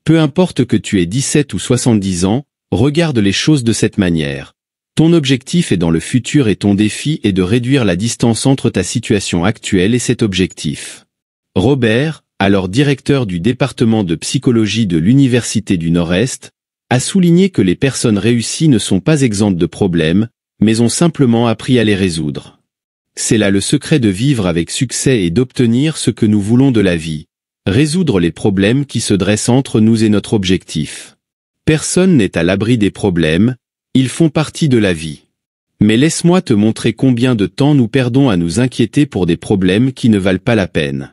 Peu importe que tu aies 17 ou 70 ans, regarde les choses de cette manière. Ton objectif est dans le futur et ton défi est de réduire la distance entre ta situation actuelle et cet objectif. Robert, alors directeur du département de psychologie de l'Université du Nord-Est, a souligné que les personnes réussies ne sont pas exemptes de problèmes, mais ont simplement appris à les résoudre. C'est là le secret de vivre avec succès et d'obtenir ce que nous voulons de la vie. Résoudre les problèmes qui se dressent entre nous et notre objectif. Personne n'est à l'abri des problèmes, ils font partie de la vie. Mais laisse-moi te montrer combien de temps nous perdons à nous inquiéter pour des problèmes qui ne valent pas la peine.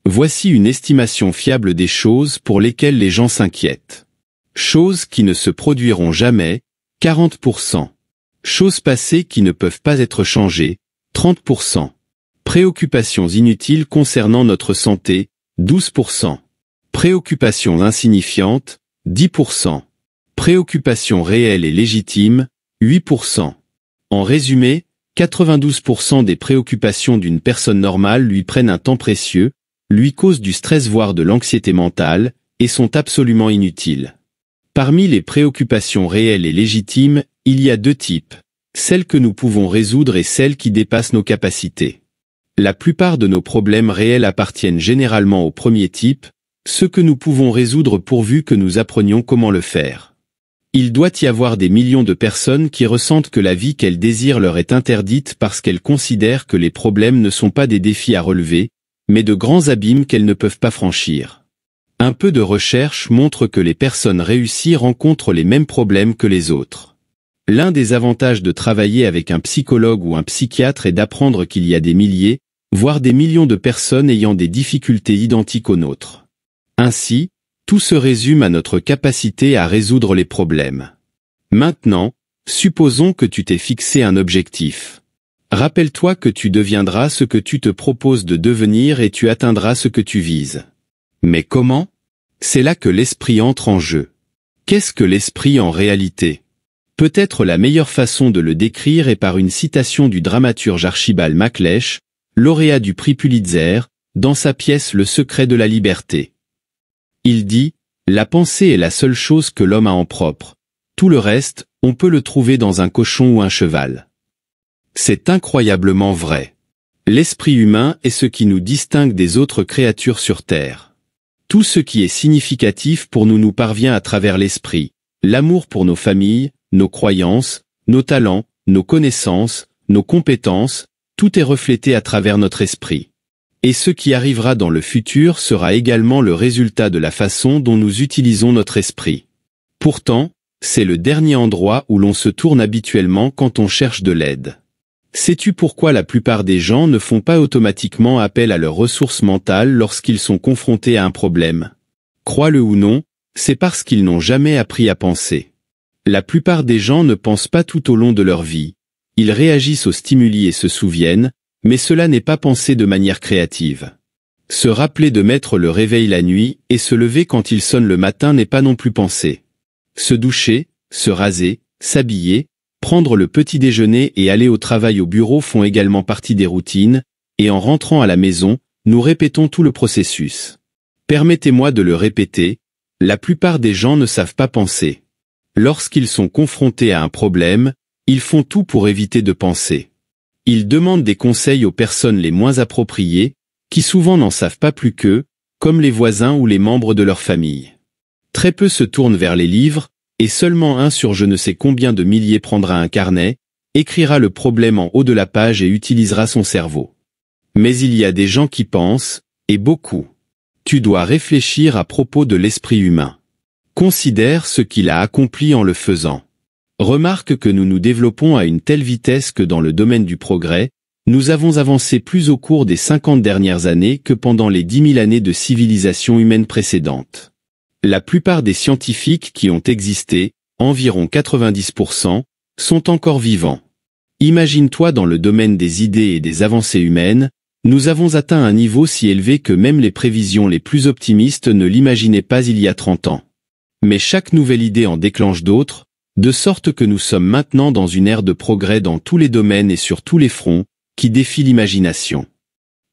Voici une estimation fiable des choses pour lesquelles les gens s'inquiètent. Choses qui ne se produiront jamais, 40%. Choses passées qui ne peuvent pas être changées, 30%. Préoccupations inutiles concernant notre santé, 12%. Préoccupations insignifiantes, 10%. Préoccupations réelles et légitimes, 8%. En résumé, 92% des préoccupations d'une personne normale lui prennent un temps précieux, lui causent du stress voire de l'anxiété mentale, et sont absolument inutiles. Parmi les préoccupations réelles et légitimes, il y a deux types, celles que nous pouvons résoudre et celles qui dépassent nos capacités. La plupart de nos problèmes réels appartiennent généralement au premier type, ceux que nous pouvons résoudre pourvu que nous apprenions comment le faire. Il doit y avoir des millions de personnes qui ressentent que la vie qu'elles désirent leur est interdite parce qu'elles considèrent que les problèmes ne sont pas des défis à relever, mais de grands abîmes qu'elles ne peuvent pas franchir. Un peu de recherche montre que les personnes réussies rencontrent les mêmes problèmes que les autres. L'un des avantages de travailler avec un psychologue ou un psychiatre est d'apprendre qu'il y a des milliers, voire des millions de personnes ayant des difficultés identiques aux nôtres. Ainsi, tout se résume à notre capacité à résoudre les problèmes. Maintenant, supposons que tu t'es fixé un objectif. Rappelle-toi que tu deviendras ce que tu te proposes de devenir et tu atteindras ce que tu vises. Mais comment? C'est là que l'esprit entre en jeu. Qu'est-ce que l'esprit en réalité? Peut-être la meilleure façon de le décrire est par une citation du dramaturge Archibald MacLeish, lauréat du prix Pulitzer, dans sa pièce Le secret de la liberté. Il dit « La pensée est la seule chose que l'homme a en propre. Tout le reste, on peut le trouver dans un cochon ou un cheval. » C'est incroyablement vrai. L'esprit humain est ce qui nous distingue des autres créatures sur Terre. Tout ce qui est significatif pour nous parvient à travers l'esprit. L'amour pour nos familles, nos croyances, nos talents, nos connaissances, nos compétences, tout est reflété à travers notre esprit. Et ce qui arrivera dans le futur sera également le résultat de la façon dont nous utilisons notre esprit. Pourtant, c'est le dernier endroit où l'on se tourne habituellement quand on cherche de l'aide. Sais-tu pourquoi la plupart des gens ne font pas automatiquement appel à leurs ressources mentales lorsqu'ils sont confrontés à un problème? Crois-le ou non, c'est parce qu'ils n'ont jamais appris à penser. La plupart des gens ne pensent pas tout au long de leur vie. Ils réagissent aux stimuli et se souviennent, mais cela n'est pas pensé de manière créative. Se rappeler de mettre le réveil la nuit et se lever quand il sonne le matin n'est pas non plus pensé. Se doucher, se raser, s'habiller, prendre le petit déjeuner et aller au travail au bureau font également partie des routines, et en rentrant à la maison, nous répétons tout le processus. Permettez-moi de le répéter, la plupart des gens ne savent pas penser. Lorsqu'ils sont confrontés à un problème, ils font tout pour éviter de penser. Ils demandent des conseils aux personnes les moins appropriées, qui souvent n'en savent pas plus qu'eux, comme les voisins ou les membres de leur famille. Très peu se tournent vers les livres, et seulement un sur je ne sais combien de milliers prendra un carnet, écrira le problème en haut de la page et utilisera son cerveau. Mais il y a des gens qui pensent, et beaucoup. Tu dois réfléchir à propos de l'esprit humain. Considère ce qu'il a accompli en le faisant. Remarque que nous nous développons à une telle vitesse que dans le domaine du progrès, nous avons avancé plus au cours des 50 dernières années que pendant les 10 000 années de civilisation humaine précédente. La plupart des scientifiques qui ont existé, environ 90%, sont encore vivants. Imagine-toi dans le domaine des idées et des avancées humaines, nous avons atteint un niveau si élevé que même les prévisions les plus optimistes ne l'imaginaient pas il y a 30 ans. Mais chaque nouvelle idée en déclenche d'autres, De sorte que nous sommes maintenant dans une ère de progrès dans tous les domaines et sur tous les fronts, qui défie l'imagination.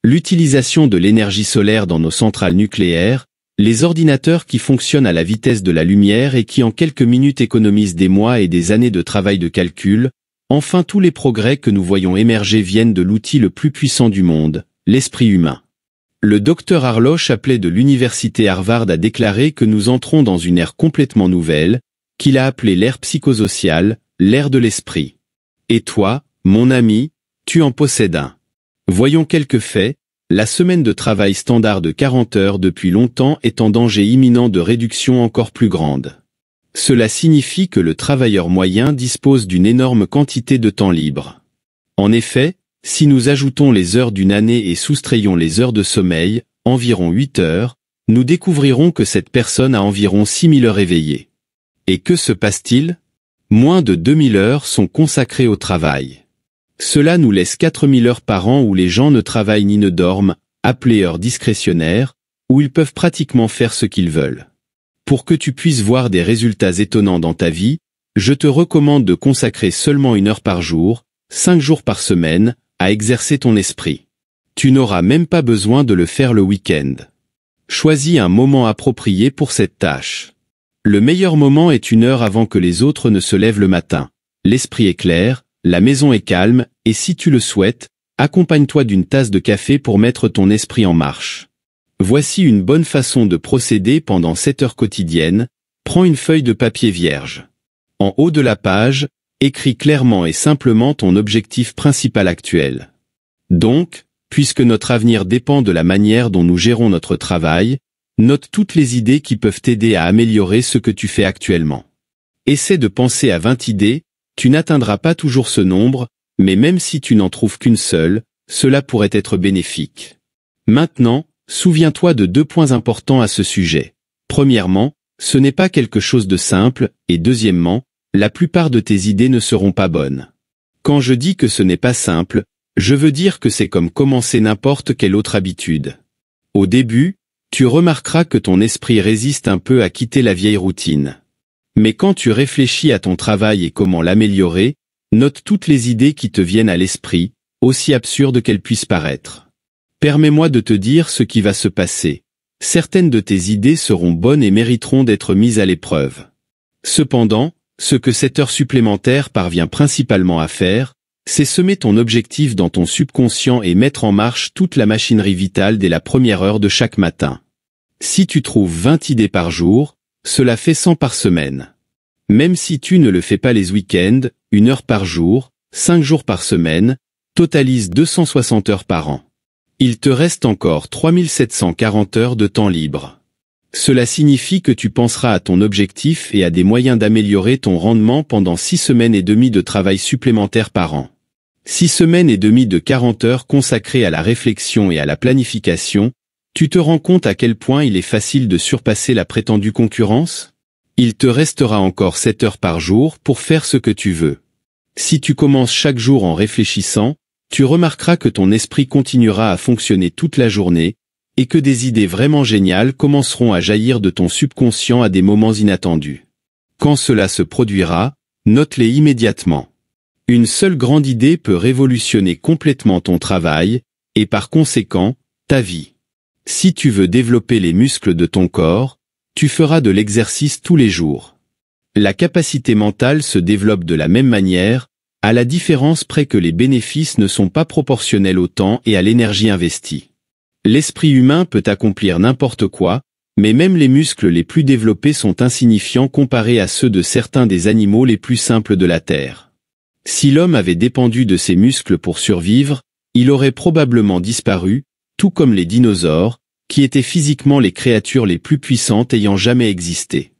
L'utilisation de l'énergie solaire dans nos centrales nucléaires, les ordinateurs qui fonctionnent à la vitesse de la lumière et qui en quelques minutes économisent des mois et des années de travail de calcul, enfin tous les progrès que nous voyons émerger viennent de l'outil le plus puissant du monde, l'esprit humain. Le docteur Arlo Chapley de l'université Harvard a déclaré que nous entrons dans une ère complètement nouvelle, qu'il a appelée l'ère psychosociale, l'ère de l'esprit. Et toi, mon ami, tu en possèdes un. Voyons quelques faits. La semaine de travail standard de 40 heures depuis longtemps est en danger imminent de réduction encore plus grande. Cela signifie que le travailleur moyen dispose d'une énorme quantité de temps libre. En effet, si nous ajoutons les heures d'une année et soustrayons les heures de sommeil, environ 8 heures, nous découvrirons que cette personne a environ 6000 heures éveillées. Et que se passe-t-il? Moins de 2000 heures sont consacrées au travail. Cela nous laisse 4000 heures par an où les gens ne travaillent ni ne dorment, appelées heures discrétionnaires, où ils peuvent pratiquement faire ce qu'ils veulent. Pour que tu puisses voir des résultats étonnants dans ta vie, je te recommande de consacrer seulement 1 heure par jour, 5 jours par semaine, à exercer ton esprit. Tu n'auras même pas besoin de le faire le week-end. Choisis un moment approprié pour cette tâche. Le meilleur moment est 1 heure avant que les autres ne se lèvent le matin. L'esprit est clair, la maison est calme, et si tu le souhaites, accompagne-toi d'une tasse de café pour mettre ton esprit en marche. Voici une bonne façon de procéder pendant 7 heures quotidiennes. Prends une feuille de papier vierge. En haut de la page, écris clairement et simplement ton objectif principal actuel. Donc, puisque notre avenir dépend de la manière dont nous gérons notre travail, note toutes les idées qui peuvent t'aider à améliorer ce que tu fais actuellement. Essaie de penser à 20 idées. Tu n'atteindras pas toujours ce nombre, mais même si tu n'en trouves qu'une seule, cela pourrait être bénéfique. Maintenant, souviens-toi de 2 points importants à ce sujet. Premièrement, ce n'est pas quelque chose de simple, et deuxièmement, la plupart de tes idées ne seront pas bonnes. Quand je dis que ce n'est pas simple, je veux dire que c'est comme commencer n'importe quelle autre habitude. Au début, tu remarqueras que ton esprit résiste un peu à quitter la vieille routine. Mais quand tu réfléchis à ton travail et comment l'améliorer, note toutes les idées qui te viennent à l'esprit, aussi absurdes qu'elles puissent paraître. Permets-moi de te dire ce qui va se passer. Certaines de tes idées seront bonnes et mériteront d'être mises à l'épreuve. Cependant, ce que cette heure supplémentaire parvient principalement à faire, c'est semer ton objectif dans ton subconscient et mettre en marche toute la machinerie vitale dès la première heure de chaque matin. Si tu trouves 20 idées par jour, cela fait 100 par semaine. Même si tu ne le fais pas les week-ends, 1 heure par jour, 5 jours par semaine, totalise 260 heures par an. Il te reste encore 3740 heures de temps libre. Cela signifie que tu penseras à ton objectif et à des moyens d'améliorer ton rendement pendant 6 semaines et demie de travail supplémentaire par an. 6 semaines et demie de 40 heures consacrées à la réflexion et à la planification. Tu te rends compte à quel point il est facile de surpasser la prétendue concurrence? Il te restera encore 7 heures par jour pour faire ce que tu veux. Si tu commences chaque jour en réfléchissant, tu remarqueras que ton esprit continuera à fonctionner toute la journée, et que des idées vraiment géniales commenceront à jaillir de ton subconscient à des moments inattendus. Quand cela se produira, note-les immédiatement. Une seule grande idée peut révolutionner complètement ton travail, et par conséquent, ta vie. Si tu veux développer les muscles de ton corps, tu feras de l'exercice tous les jours. La capacité mentale se développe de la même manière, à la différence près que les bénéfices ne sont pas proportionnels au temps et à l'énergie investie. L'esprit humain peut accomplir n'importe quoi, mais même les muscles les plus développés sont insignifiants comparés à ceux de certains des animaux les plus simples de la Terre. Si l'homme avait dépendu de ses muscles pour survivre, il aurait probablement disparu, tout comme les dinosaures, qui étaient physiquement les créatures les plus puissantes ayant jamais existé.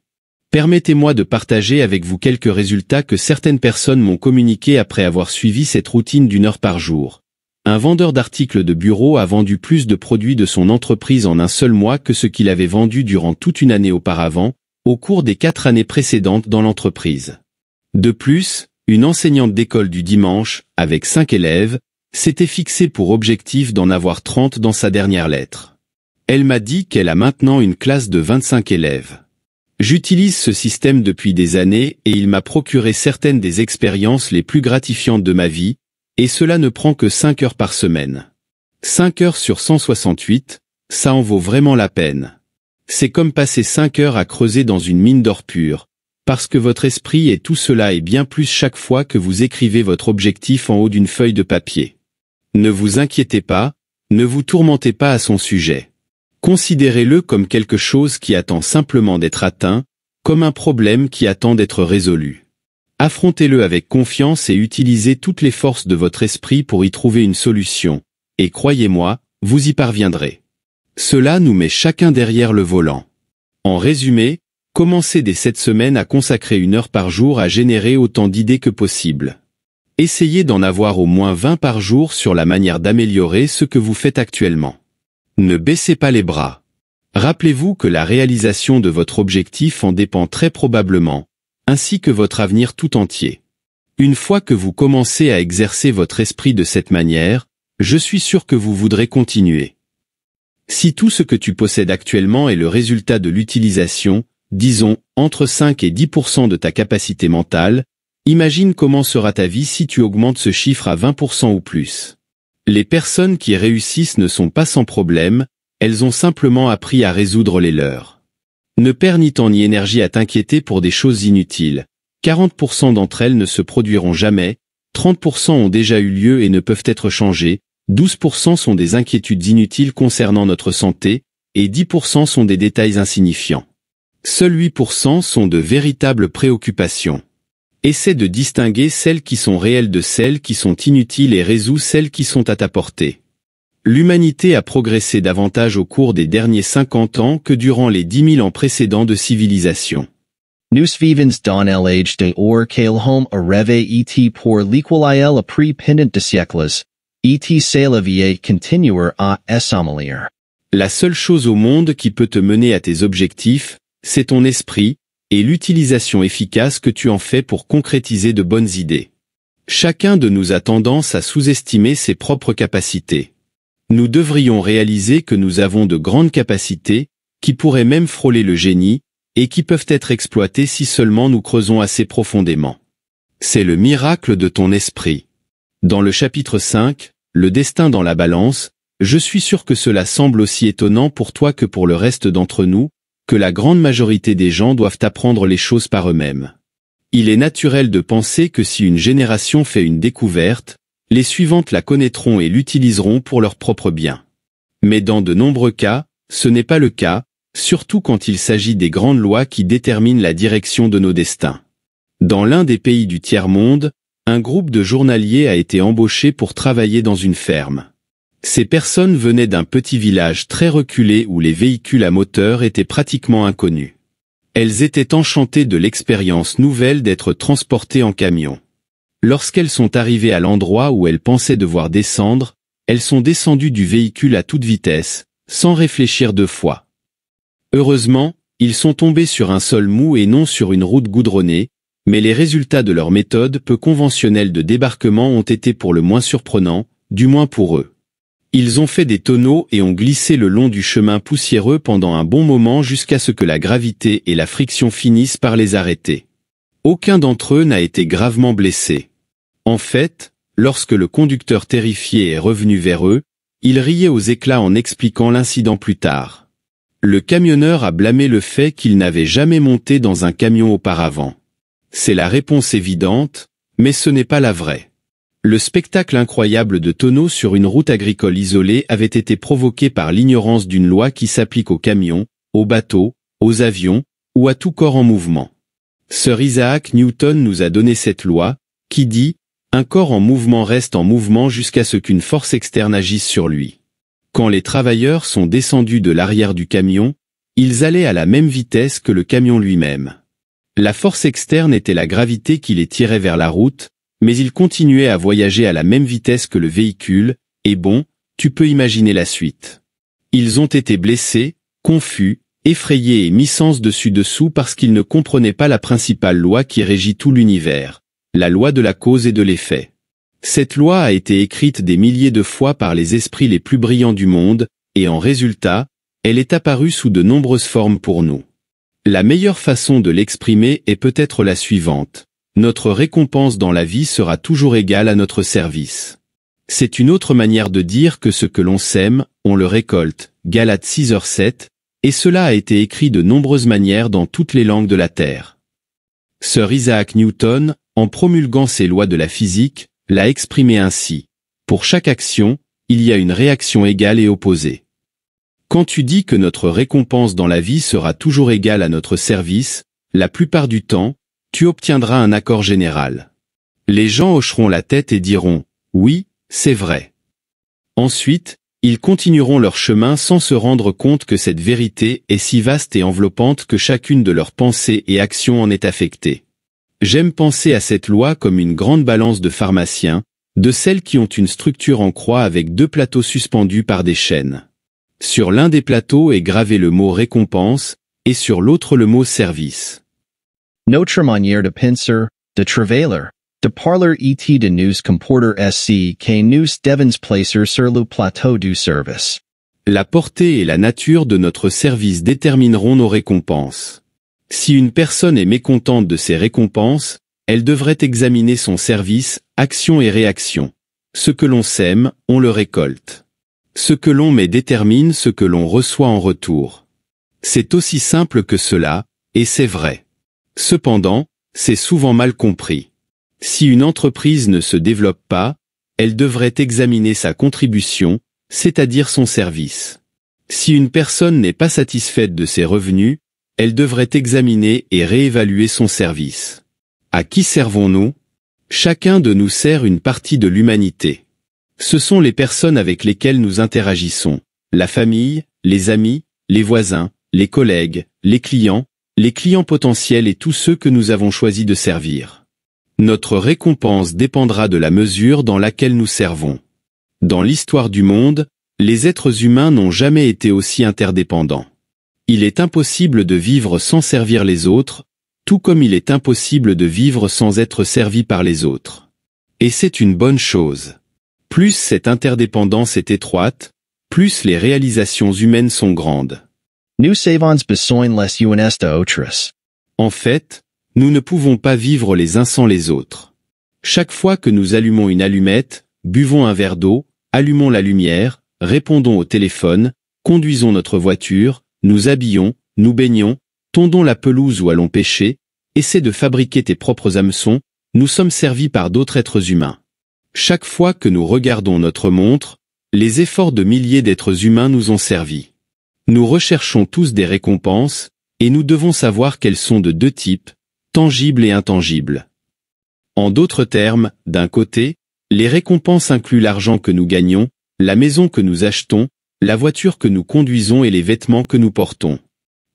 Permettez-moi de partager avec vous quelques résultats que certaines personnes m'ont communiqués après avoir suivi cette routine d'1 heure par jour. Un vendeur d'articles de bureau a vendu plus de produits de son entreprise en un seul mois que ce qu'il avait vendu durant toute une année auparavant, au cours des 4 années précédentes dans l'entreprise. De plus, une enseignante d'école du dimanche, avec 5 élèves, s'était fixé pour objectif d'en avoir 30 dans sa dernière lettre. Elle m'a dit qu'elle a maintenant une classe de 25 élèves. J'utilise ce système depuis des années et il m'a procuré certaines des expériences les plus gratifiantes de ma vie, et cela ne prend que 5 heures par semaine. 5 heures sur 168, ça en vaut vraiment la peine. C'est comme passer 5 heures à creuser dans une mine d'or pur, parce que votre esprit et tout cela est bien plus chaque fois que vous écrivez votre objectif en haut d'une feuille de papier. Ne vous inquiétez pas, ne vous tourmentez pas à son sujet. Considérez-le comme quelque chose qui attend simplement d'être atteint, comme un problème qui attend d'être résolu. Affrontez-le avec confiance et utilisez toutes les forces de votre esprit pour y trouver une solution, et croyez-moi, vous y parviendrez. Cela nous met chacun derrière le volant. En résumé, commencez dès cette semaine à consacrer 1 heure par jour à générer autant d'idées que possible. Essayez d'en avoir au moins 20 par jour sur la manière d'améliorer ce que vous faites actuellement. Ne baissez pas les bras. Rappelez-vous que la réalisation de votre objectif en dépend très probablement, ainsi que votre avenir tout entier. Une fois que vous commencez à exercer votre esprit de cette manière, je suis sûr que vous voudrez continuer. Si tout ce que tu possèdes actuellement est le résultat de l'utilisation, disons, entre 5 et 10% de ta capacité mentale, imagine comment sera ta vie si tu augmentes ce chiffre à 20% ou plus. Les personnes qui réussissent ne sont pas sans problème, elles ont simplement appris à résoudre les leurs. Ne perds ni temps ni énergie à t'inquiéter pour des choses inutiles. 40% d'entre elles ne se produiront jamais, 30% ont déjà eu lieu et ne peuvent être changées, 12% sont des inquiétudes inutiles concernant notre santé, et 10% sont des détails insignifiants. Seuls 8% sont de véritables préoccupations. Essaie de distinguer celles qui sont réelles de celles qui sont inutiles et résous celles qui sont à ta portée. L'humanité a progressé davantage au cours des derniers 50 ans que durant les 10 000 ans précédents de civilisation. Nous vivons dans l'âge d'or qu'elhom a rêvé et pour l'équilier a pris pendant des siècles, et c'est la vie continuer à s'améliorer. La seule chose au monde qui peut te mener à tes objectifs, c'est ton esprit, et l'utilisation efficace que tu en fais pour concrétiser de bonnes idées. Chacun de nous a tendance à sous-estimer ses propres capacités. Nous devrions réaliser que nous avons de grandes capacités, qui pourraient même frôler le génie, et qui peuvent être exploitées si seulement nous creusons assez profondément. C'est le miracle de ton esprit. Dans le chapitre 5, le destin dans la balance, je suis sûr que cela semble aussi étonnant pour toi que pour le reste d'entre nous, que la grande majorité des gens doivent apprendre les choses par eux-mêmes. Il est naturel de penser que si une génération fait une découverte, les suivantes la connaîtront et l'utiliseront pour leur propre bien. Mais dans de nombreux cas, ce n'est pas le cas, surtout quand il s'agit des grandes lois qui déterminent la direction de nos destins. Dans l'un des pays du tiers-monde, un groupe de journaliers a été embauché pour travailler dans une ferme. Ces personnes venaient d'un petit village très reculé où les véhicules à moteur étaient pratiquement inconnus. Elles étaient enchantées de l'expérience nouvelle d'être transportées en camion. Lorsqu'elles sont arrivées à l'endroit où elles pensaient devoir descendre, elles sont descendues du véhicule à toute vitesse, sans réfléchir 2 fois. Heureusement, ils sont tombés sur un sol mou et non sur une route goudronnée, mais les résultats de leur méthode peu conventionnelle de débarquement ont été pour le moins surprenants, du moins pour eux. Ils ont fait des tonneaux et ont glissé le long du chemin poussiéreux pendant un bon moment jusqu'à ce que la gravité et la friction finissent par les arrêter. Aucun d'entre eux n'a été gravement blessé. En fait, lorsque le conducteur terrifié est revenu vers eux, il riait aux éclats en expliquant l'incident plus tard. Le camionneur a blâmé le fait qu'il n'avait jamais monté dans un camion auparavant. C'est la réponse évidente, mais ce n'est pas la vraie. Le spectacle incroyable de tonneaux sur une route agricole isolée avait été provoqué par l'ignorance d'une loi qui s'applique aux camions, aux bateaux, aux avions, ou à tout corps en mouvement. Sir Isaac Newton nous a donné cette loi, qui dit « Un corps en mouvement reste en mouvement jusqu'à ce qu'une force externe agisse sur lui ». Quand les travailleurs sont descendus de l'arrière du camion, ils allaient à la même vitesse que le camion lui-même. La force externe était la gravité qui les tirait vers la route, mais ils continuaient à voyager à la même vitesse que le véhicule, et bon, tu peux imaginer la suite. Ils ont été blessés, confus, effrayés et mis sens dessus-dessous parce qu'ils ne comprenaient pas la principale loi qui régit tout l'univers, la loi de la cause et de l'effet. Cette loi a été écrite des milliers de fois par les esprits les plus brillants du monde, et en résultat, elle est apparue sous de nombreuses formes pour nous. La meilleure façon de l'exprimer est peut-être la suivante. Notre récompense dans la vie sera toujours égale à notre service. C'est une autre manière de dire que ce que l'on sème, on le récolte, Galates 6h7, et cela a été écrit de nombreuses manières dans toutes les langues de la Terre. Sir Isaac Newton, en promulguant ses lois de la physique, l'a exprimé ainsi. Pour chaque action, il y a une réaction égale et opposée. Quand tu dis que notre récompense dans la vie sera toujours égale à notre service, la plupart du temps, tu obtiendras un accord général. Les gens hocheront la tête et diront « Oui, c'est vrai ». Ensuite, ils continueront leur chemin sans se rendre compte que cette vérité est si vaste et enveloppante que chacune de leurs pensées et actions en est affectée. J'aime penser à cette loi comme une grande balance de pharmaciens, de celles qui ont une structure en croix avec deux plateaux suspendus par des chaînes. Sur l'un des plateaux est gravé le mot récompense, et sur l'autre le mot service. Notre manière de penser, de travailler, de parler et de nous comporter ainsi que nous devons placer sur le plateau du service. La portée et la nature de notre service détermineront nos récompenses. Si une personne est mécontente de ses récompenses, elle devrait examiner son service, action et réaction. Ce que l'on sème, on le récolte. Ce que l'on met détermine ce que l'on reçoit en retour. C'est aussi simple que cela, et c'est vrai. Cependant, c'est souvent mal compris. Si une entreprise ne se développe pas, elle devrait examiner sa contribution, c'est-à-dire son service. Si une personne n'est pas satisfaite de ses revenus, elle devrait examiner et réévaluer son service. À qui servons-nous? Chacun de nous sert une partie de l'humanité. Ce sont les personnes avec lesquelles nous interagissons, la famille, les amis, les voisins, les collègues, les clients potentiels et tous ceux que nous avons choisi de servir. Notre récompense dépendra de la mesure dans laquelle nous servons. Dans l'histoire du monde, les êtres humains n'ont jamais été aussi interdépendants. Il est impossible de vivre sans servir les autres, tout comme il est impossible de vivre sans être servi par les autres. Et c'est une bonne chose. Plus cette interdépendance est étroite, plus les réalisations humaines sont grandes. Nous savons besoin les uns des autres. En fait, nous ne pouvons pas vivre les uns sans les autres. Chaque fois que nous allumons une allumette, buvons un verre d'eau, allumons la lumière, répondons au téléphone, conduisons notre voiture, nous habillons, nous baignons, tondons la pelouse ou allons pêcher, essaie de fabriquer tes propres hameçons, nous sommes servis par d'autres êtres humains. Chaque fois que nous regardons notre montre, les efforts de milliers d'êtres humains nous ont servi. Nous recherchons tous des récompenses, et nous devons savoir qu'elles sont de deux types, tangibles et intangibles. En d'autres termes, d'un côté, les récompenses incluent l'argent que nous gagnons, la maison que nous achetons, la voiture que nous conduisons et les vêtements que nous portons.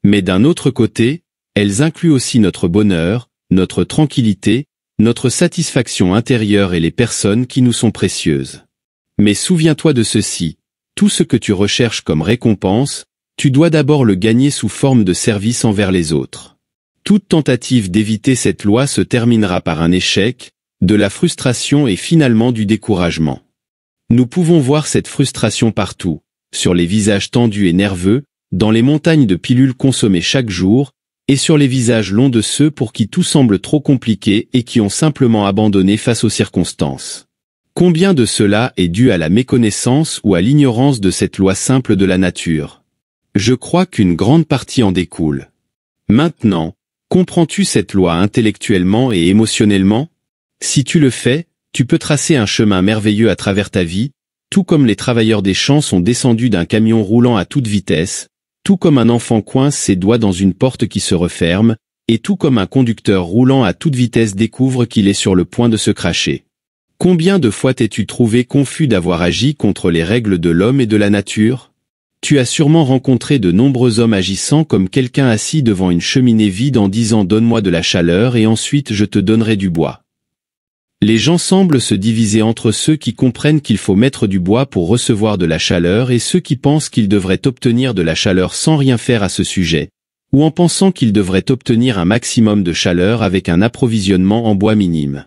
Mais d'un autre côté, elles incluent aussi notre bonheur, notre tranquillité, notre satisfaction intérieure et les personnes qui nous sont précieuses. Mais souviens-toi de ceci, tout ce que tu recherches comme récompense, tu dois d'abord le gagner sous forme de service envers les autres. Toute tentative d'éviter cette loi se terminera par un échec, de la frustration et finalement du découragement. Nous pouvons voir cette frustration partout, sur les visages tendus et nerveux, dans les montagnes de pilules consommées chaque jour, et sur les visages longs de ceux pour qui tout semble trop compliqué et qui ont simplement abandonné face aux circonstances. Combien de cela est dû à la méconnaissance ou à l'ignorance de cette loi simple de la nature? Je crois qu'une grande partie en découle. Maintenant, comprends-tu cette loi intellectuellement et émotionnellement? Si tu le fais, tu peux tracer un chemin merveilleux à travers ta vie, tout comme les travailleurs des champs sont descendus d'un camion roulant à toute vitesse, tout comme un enfant coince ses doigts dans une porte qui se referme, et tout comme un conducteur roulant à toute vitesse découvre qu'il est sur le point de se cracher. Combien de fois t'es-tu trouvé confus d'avoir agi contre les règles de l'homme et de la nature? Tu as sûrement rencontré de nombreux hommes agissant comme quelqu'un assis devant une cheminée vide en disant « Donne-moi de la chaleur et ensuite je te donnerai du bois ». Les gens semblent se diviser entre ceux qui comprennent qu'il faut mettre du bois pour recevoir de la chaleur et ceux qui pensent qu'ils devraient obtenir de la chaleur sans rien faire à ce sujet, ou en pensant qu'ils devraient obtenir un maximum de chaleur avec un approvisionnement en bois minime.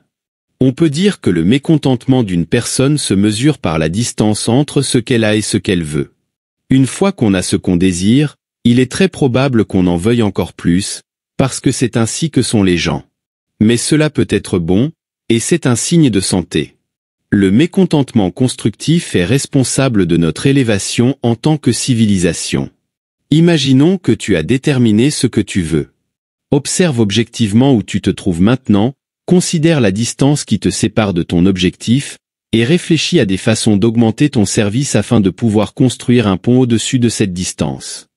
On peut dire que le mécontentement d'une personne se mesure par la distance entre ce qu'elle a et ce qu'elle veut. Une fois qu'on a ce qu'on désire, il est très probable qu'on en veuille encore plus, parce que c'est ainsi que sont les gens. Mais cela peut être bon, et c'est un signe de santé. Le mécontentement constructif est responsable de notre élévation en tant que civilisation. Imaginons que tu as déterminé ce que tu veux. Observe objectivement où tu te trouves maintenant, considère la distance qui te sépare de ton objectif, et réfléchis à des façons d'augmenter ton service afin de pouvoir construire un pont au-dessus de cette distance.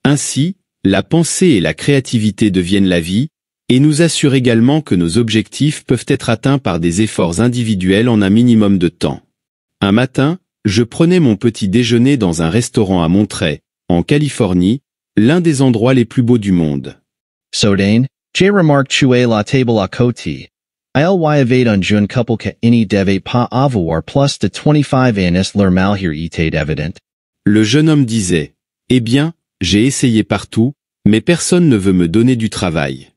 Ainsi, la pensée et la créativité deviennent la vie, et nous assurent également que nos objectifs peuvent être atteints par des efforts individuels en un minimum de temps. Un matin, je prenais mon petit déjeuner dans un restaurant à Monterey, en Californie, l'un des endroits les plus beaux du monde. Sodain, J remark chue la table à côté. Il y avait un jeune couple qui n'y devait pas avoir plus de 25 ans leur malheur était évident. Le jeune homme disait, « Eh bien, j'ai essayé partout, mais personne ne veut me donner du travail.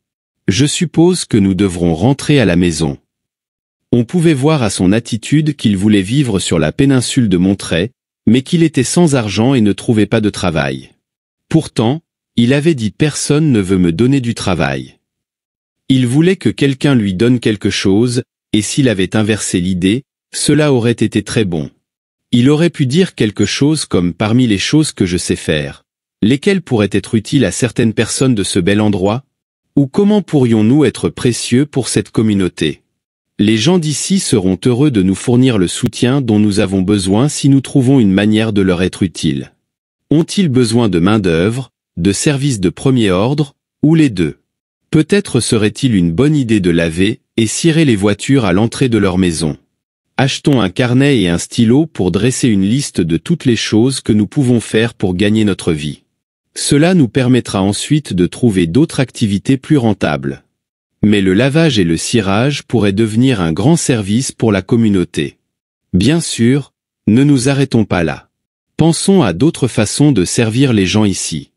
Je suppose que nous devrons rentrer à la maison. » On pouvait voir à son attitude qu'il voulait vivre sur la péninsule de Monterey, mais qu'il était sans argent et ne trouvait pas de travail. Pourtant, il avait dit « Personne ne veut me donner du travail ». Il voulait que quelqu'un lui donne quelque chose, et s'il avait inversé l'idée, cela aurait été très bon. Il aurait pu dire quelque chose comme « Parmi les choses que je sais faire, lesquelles pourraient être utiles à certaines personnes de ce bel endroit ? Ou comment pourrions-nous être précieux pour cette communauté ? Les gens d'ici seront heureux de nous fournir le soutien dont nous avons besoin si nous trouvons une manière de leur être utiles. Ont-ils besoin de main-d'œuvre, de services de premier ordre, ou les deux ? Peut-être serait-il une bonne idée de laver et cirer les voitures à l'entrée de leur maison. Achetons un carnet et un stylo pour dresser une liste de toutes les choses que nous pouvons faire pour gagner notre vie. Cela nous permettra ensuite de trouver d'autres activités plus rentables. Mais le lavage et le cirage pourraient devenir un grand service pour la communauté. Bien sûr, ne nous arrêtons pas là. Pensons à d'autres façons de servir les gens ici.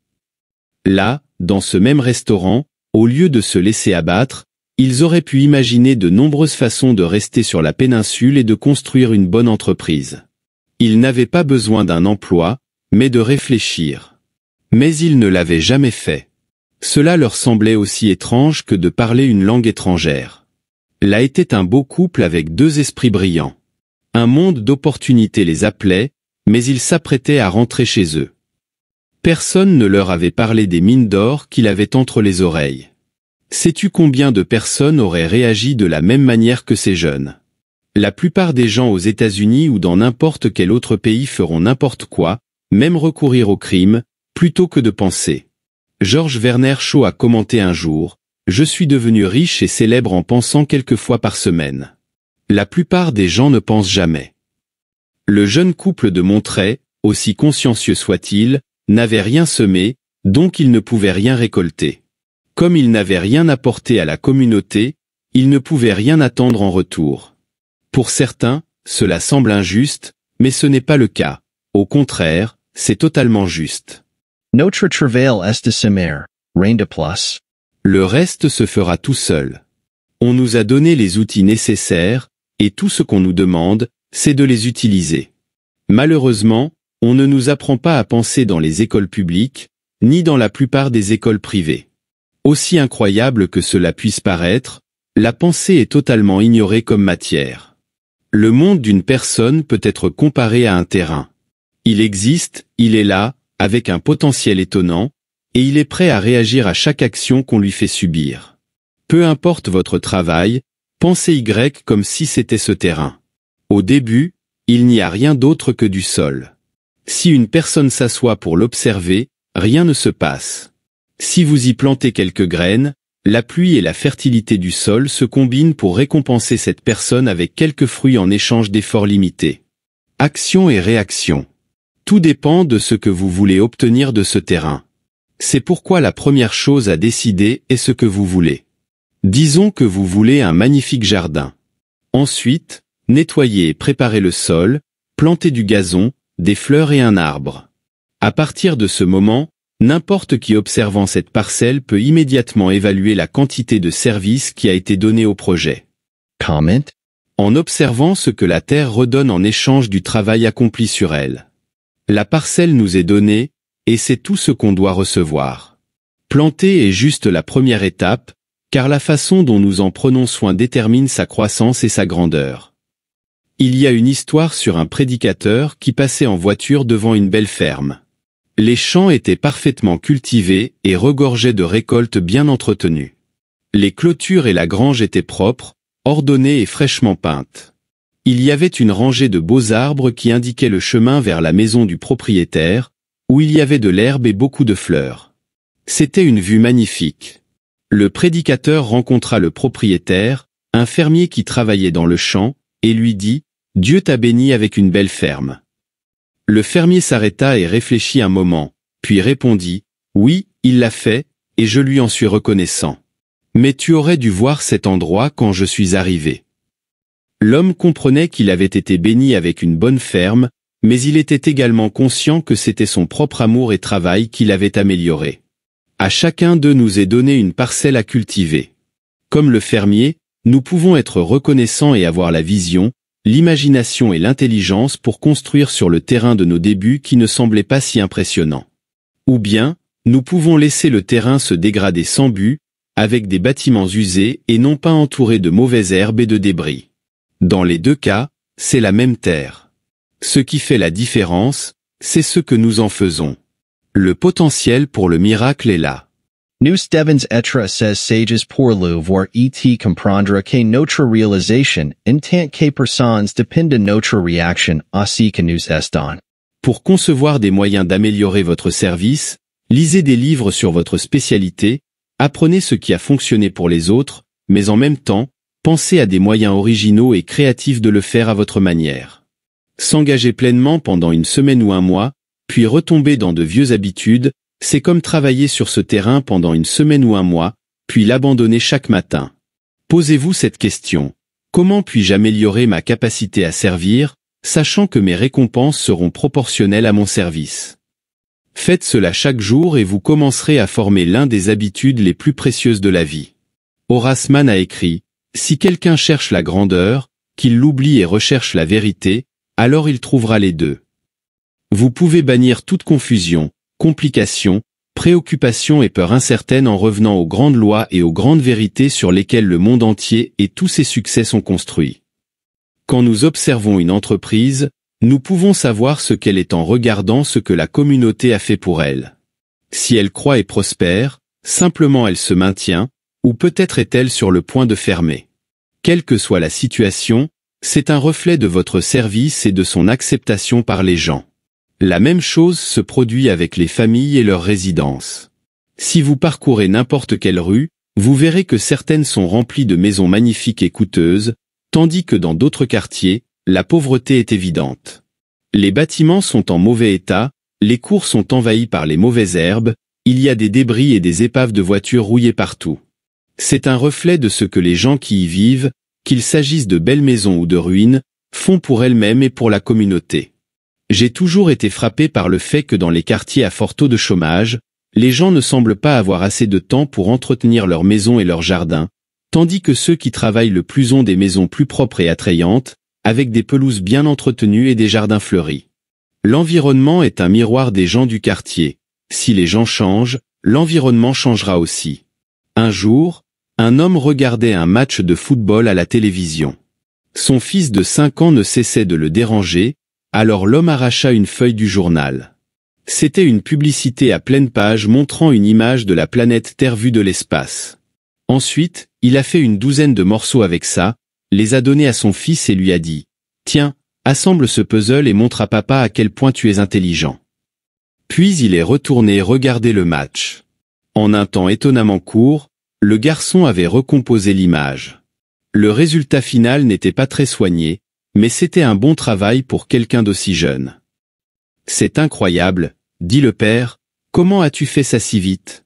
Là, dans ce même restaurant, au lieu de se laisser abattre, ils auraient pu imaginer de nombreuses façons de rester sur la péninsule et de construire une bonne entreprise. Ils n'avaient pas besoin d'un emploi, mais de réfléchir. Mais ils ne l'avaient jamais fait. Cela leur semblait aussi étrange que de parler une langue étrangère. Là était un beau couple avec deux esprits brillants. Un monde d'opportunités les appelait, mais ils s'apprêtaient à rentrer chez eux. Personne ne leur avait parlé des mines d'or qu'il avait entre les oreilles. Sais-tu combien de personnes auraient réagi de la même manière que ces jeunes ? La plupart des gens aux États-Unis ou dans n'importe quel autre pays feront n'importe quoi, même recourir au crime, plutôt que de penser. George Werner Shaw a commenté un jour, « Je suis devenu riche et célèbre en pensant quelques fois par semaine. » La plupart des gens ne pensent jamais. Le jeune couple de Monterey, aussi consciencieux soit-il, n'avait rien semé, donc il ne pouvait rien récolter. Comme il n'avait rien apporté à la communauté, il ne pouvait rien attendre en retour. Pour certains, cela semble injuste, mais ce n'est pas le cas. Au contraire, c'est totalement juste. Notre travail est de semer, rien de plus. Le reste se fera tout seul. On nous a donné les outils nécessaires, et tout ce qu'on nous demande, c'est de les utiliser. Malheureusement, on ne nous apprend pas à penser dans les écoles publiques, ni dans la plupart des écoles privées. Aussi incroyable que cela puisse paraître, la pensée est totalement ignorée comme matière. Le monde d'une personne peut être comparé à un terrain. Il existe, il est là, avec un potentiel étonnant, et il est prêt à réagir à chaque action qu'on lui fait subir. Peu importe votre travail, pensez Y comme si c'était ce terrain. Au début, il n'y a rien d'autre que du sol. Si une personne s'assoit pour l'observer, rien ne se passe. Si vous y plantez quelques graines, la pluie et la fertilité du sol se combinent pour récompenser cette personne avec quelques fruits en échange d'efforts limités. Action et réaction. Tout dépend de ce que vous voulez obtenir de ce terrain. C'est pourquoi la première chose à décider est ce que vous voulez. Disons que vous voulez un magnifique jardin. Ensuite, nettoyez et préparez le sol, plantez du gazon, des fleurs et un arbre. À partir de ce moment, n'importe qui observant cette parcelle peut immédiatement évaluer la quantité de service qui a été donnée au projet. Comment? En observant ce que la terre redonne en échange du travail accompli sur elle. La parcelle nous est donnée, et c'est tout ce qu'on doit recevoir. Planter est juste la première étape, car la façon dont nous en prenons soin détermine sa croissance et sa grandeur. Il y a une histoire sur un prédicateur qui passait en voiture devant une belle ferme. Les champs étaient parfaitement cultivés et regorgeaient de récoltes bien entretenues. Les clôtures et la grange étaient propres, ordonnées et fraîchement peintes. Il y avait une rangée de beaux arbres qui indiquaient le chemin vers la maison du propriétaire, où il y avait de l'herbe et beaucoup de fleurs. C'était une vue magnifique. Le prédicateur rencontra le propriétaire, un fermier qui travaillait dans le champ, et lui dit « Dieu t'a béni avec une belle ferme ». Le fermier s'arrêta et réfléchit un moment, puis répondit « Oui, il l'a fait, et je lui en suis reconnaissant. Mais tu aurais dû voir cet endroit quand je suis arrivé. » L'homme comprenait qu'il avait été béni avec une bonne ferme, mais il était également conscient que c'était son propre amour et travail qui l'avait amélioré. À chacun d'eux nous est donné une parcelle à cultiver. Comme le fermier, nous pouvons être reconnaissants et avoir la vision, l'imagination et l'intelligence pour construire sur le terrain de nos débuts qui ne semblait pas si impressionnant. Ou bien, nous pouvons laisser le terrain se dégrader sans but, avec des bâtiments usés et non pas entourés de mauvaises herbes et de débris. Dans les deux cas, c'est la même terre. Ce qui fait la différence, c'est ce que nous en faisons. Le potentiel pour le miracle est là. New Stevens etra says sages pourlu voir et comprendre que notre réalisation en tant que personnes dépend de notre réaction à ce que nous estons. Pour concevoir des moyens d'améliorer votre service, lisez des livres sur votre spécialité, apprenez ce qui a fonctionné pour les autres, mais en même temps, pensez à des moyens originaux et créatifs de le faire à votre manière. S'engager pleinement pendant une semaine ou un mois, puis retomber dans de vieux habitudes, c'est comme travailler sur ce terrain pendant une semaine ou un mois, puis l'abandonner chaque matin. Posez-vous cette question. Comment puis-je améliorer ma capacité à servir, sachant que mes récompenses seront proportionnelles à mon service? Faites cela chaque jour et vous commencerez à former l'un des habitudes les plus précieuses de la vie. Horace Mann a écrit « Si quelqu'un cherche la grandeur, qu'il l'oublie et recherche la vérité, alors il trouvera les deux. » Vous pouvez bannir toute confusion, complication, préoccupation et peur incertaine en revenant aux grandes lois et aux grandes vérités sur lesquelles le monde entier et tous ses succès sont construits. Quand nous observons une entreprise, nous pouvons savoir ce qu'elle est en regardant ce que la communauté a fait pour elle. Si elle croît et prospère, simplement elle se maintient, ou peut-être est-elle sur le point de fermer. Quelle que soit la situation, c'est un reflet de votre service et de son acceptation par les gens. La même chose se produit avec les familles et leurs résidences. Si vous parcourez n'importe quelle rue, vous verrez que certaines sont remplies de maisons magnifiques et coûteuses, tandis que dans d'autres quartiers, la pauvreté est évidente. Les bâtiments sont en mauvais état, les cours sont envahis par les mauvaises herbes, il y a des débris et des épaves de voitures rouillées partout. C'est un reflet de ce que les gens qui y vivent, qu'il s'agisse de belles maisons ou de ruines, font pour elles-mêmes et pour la communauté. J'ai toujours été frappé par le fait que dans les quartiers à fort taux de chômage, les gens ne semblent pas avoir assez de temps pour entretenir leurs maisons et leurs jardins, tandis que ceux qui travaillent le plus ont des maisons plus propres et attrayantes, avec des pelouses bien entretenues et des jardins fleuris. L'environnement est un miroir des gens du quartier. Si les gens changent, l'environnement changera aussi. Un jour, un homme regardait un match de football à la télévision. Son fils de 5 ans ne cessait de le déranger, alors l'homme arracha une feuille du journal. C'était une publicité à pleine page montrant une image de la planète Terre vue de l'espace. Ensuite, il a fait une douzaine de morceaux avec ça, les a donnés à son fils et lui a dit « Tiens, assemble ce puzzle et montre à papa à quel point tu es intelligent. » Puis il est retourné regarder le match. En un temps étonnamment court, le garçon avait recomposé l'image. Le résultat final n'était pas très soigné, mais c'était un bon travail pour quelqu'un d'aussi jeune. « C'est incroyable, » dit le père, « comment as-tu fait ça si vite ?»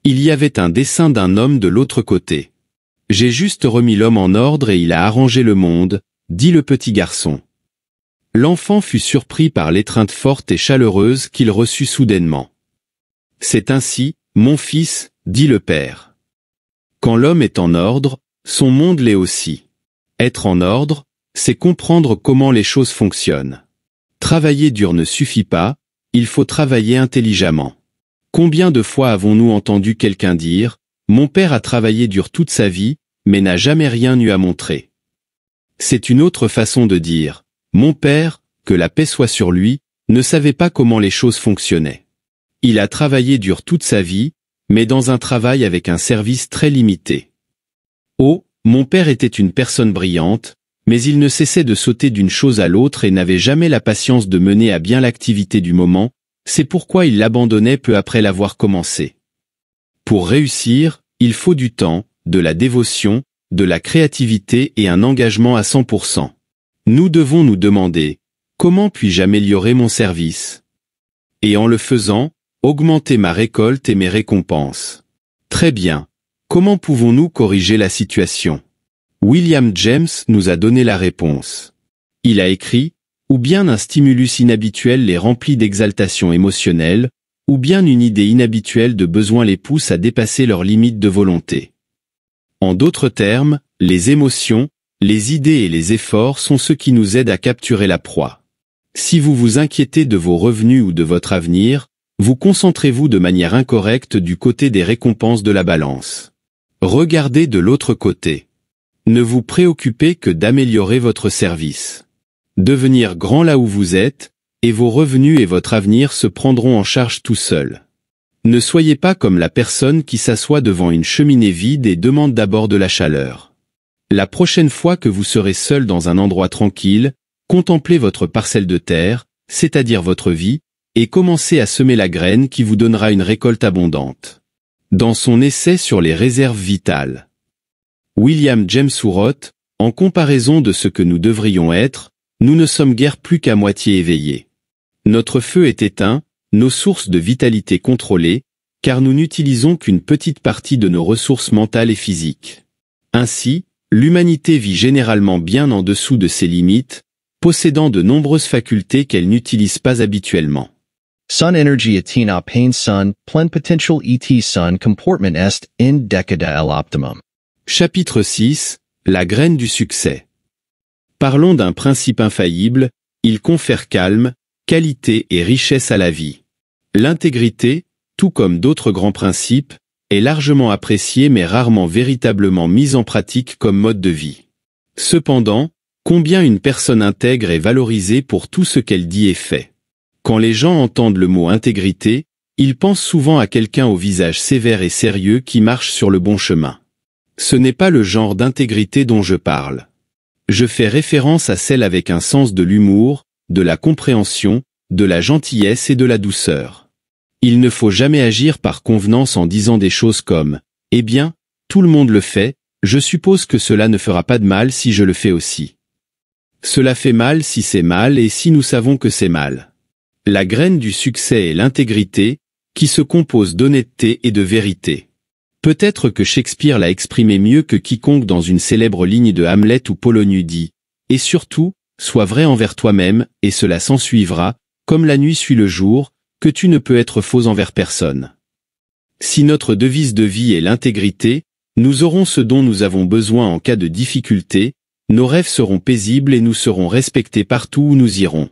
Il y avait un dessin d'un homme de l'autre côté. « J'ai juste remis l'homme en ordre et il a arrangé le monde, » dit le petit garçon. L'enfant fut surpris par l'étreinte forte et chaleureuse qu'il reçut soudainement. « C'est ainsi, mon fils, » dit le père. Quand l'homme est en ordre, son monde l'est aussi. Être en ordre, c'est comprendre comment les choses fonctionnent. Travailler dur ne suffit pas, il faut travailler intelligemment. Combien de fois avons-nous entendu quelqu'un dire « Mon père a travaillé dur toute sa vie, mais n'a jamais rien eu à montrer ». C'est une autre façon de dire « Mon père, que la paix soit sur lui, ne savait pas comment les choses fonctionnaient. Il a travaillé dur toute sa vie, mais dans un travail avec un service très limité. Oh, mon père était une personne brillante, mais il ne cessait de sauter d'une chose à l'autre et n'avait jamais la patience de mener à bien l'activité du moment, c'est pourquoi il l'abandonnait peu après l'avoir commencé. Pour réussir, il faut du temps, de la dévotion, de la créativité et un engagement à 100%. Nous devons nous demander, comment puis-je améliorer mon service? Et en le faisant, augmenter ma récolte et mes récompenses. Très bien. Comment pouvons-nous corriger la situation? William James nous a donné la réponse. Il a écrit, ou bien un stimulus inhabituel les remplit d'exaltation émotionnelle, ou bien une idée inhabituelle de besoin les pousse à dépasser leurs limites de volonté. En d'autres termes, les émotions, les idées et les efforts sont ceux qui nous aident à capturer la proie. Si vous vous inquiétez de vos revenus ou de votre avenir, vous concentrez-vous de manière incorrecte du côté des récompenses de la balance. Regardez de l'autre côté. Ne vous préoccupez que d'améliorer votre service. Devenir grand là où vous êtes, et vos revenus et votre avenir se prendront en charge tout seuls. Ne soyez pas comme la personne qui s'assoit devant une cheminée vide et demande d'abord de la chaleur. La prochaine fois que vous serez seul dans un endroit tranquille, contemplez votre parcelle de terre, c'est-à-dire votre vie, et commencez à semer la graine qui vous donnera une récolte abondante. Dans son essai sur les réserves vitales, William James Surratt, en comparaison de ce que nous devrions être, nous ne sommes guère plus qu'à moitié éveillés. Notre feu est éteint, nos sources de vitalité contrôlées, car nous n'utilisons qu'une petite partie de nos ressources mentales et physiques. Ainsi, l'humanité vit généralement bien en dessous de ses limites, possédant de nombreuses facultés qu'elle n'utilise pas habituellement. Sun energy atina pain sun, plenipotential et sun comportment est in decada al optimum. Chapitre 6, la graine du succès. Parlons d'un principe infaillible, il confère calme, qualité et richesse à la vie. L'intégrité, tout comme d'autres grands principes, est largement appréciée mais rarement véritablement mise en pratique comme mode de vie. Cependant, combien une personne intègre est valorisée pour tout ce qu'elle dit et fait. Quand les gens entendent le mot intégrité, ils pensent souvent à quelqu'un au visage sévère et sérieux qui marche sur le bon chemin. Ce n'est pas le genre d'intégrité dont je parle. Je fais référence à celle avec un sens de l'humour, de la compréhension, de la gentillesse et de la douceur. Il ne faut jamais agir par convenance en disant des choses comme « Eh bien, tout le monde le fait, je suppose que cela ne fera pas de mal si je le fais aussi. » Cela fait mal si c'est mal et si nous savons que c'est mal. La graine du succès est l'intégrité, qui se compose d'honnêteté et de vérité. Peut-être que Shakespeare l'a exprimé mieux que quiconque dans une célèbre ligne de Hamlet où Polonius dit « Et surtout, sois vrai envers toi-même, et cela s'ensuivra, comme la nuit suit le jour, que tu ne peux être faux envers personne. » Si notre devise de vie est l'intégrité, nous aurons ce dont nous avons besoin en cas de difficulté, nos rêves seront paisibles et nous serons respectés partout où nous irons.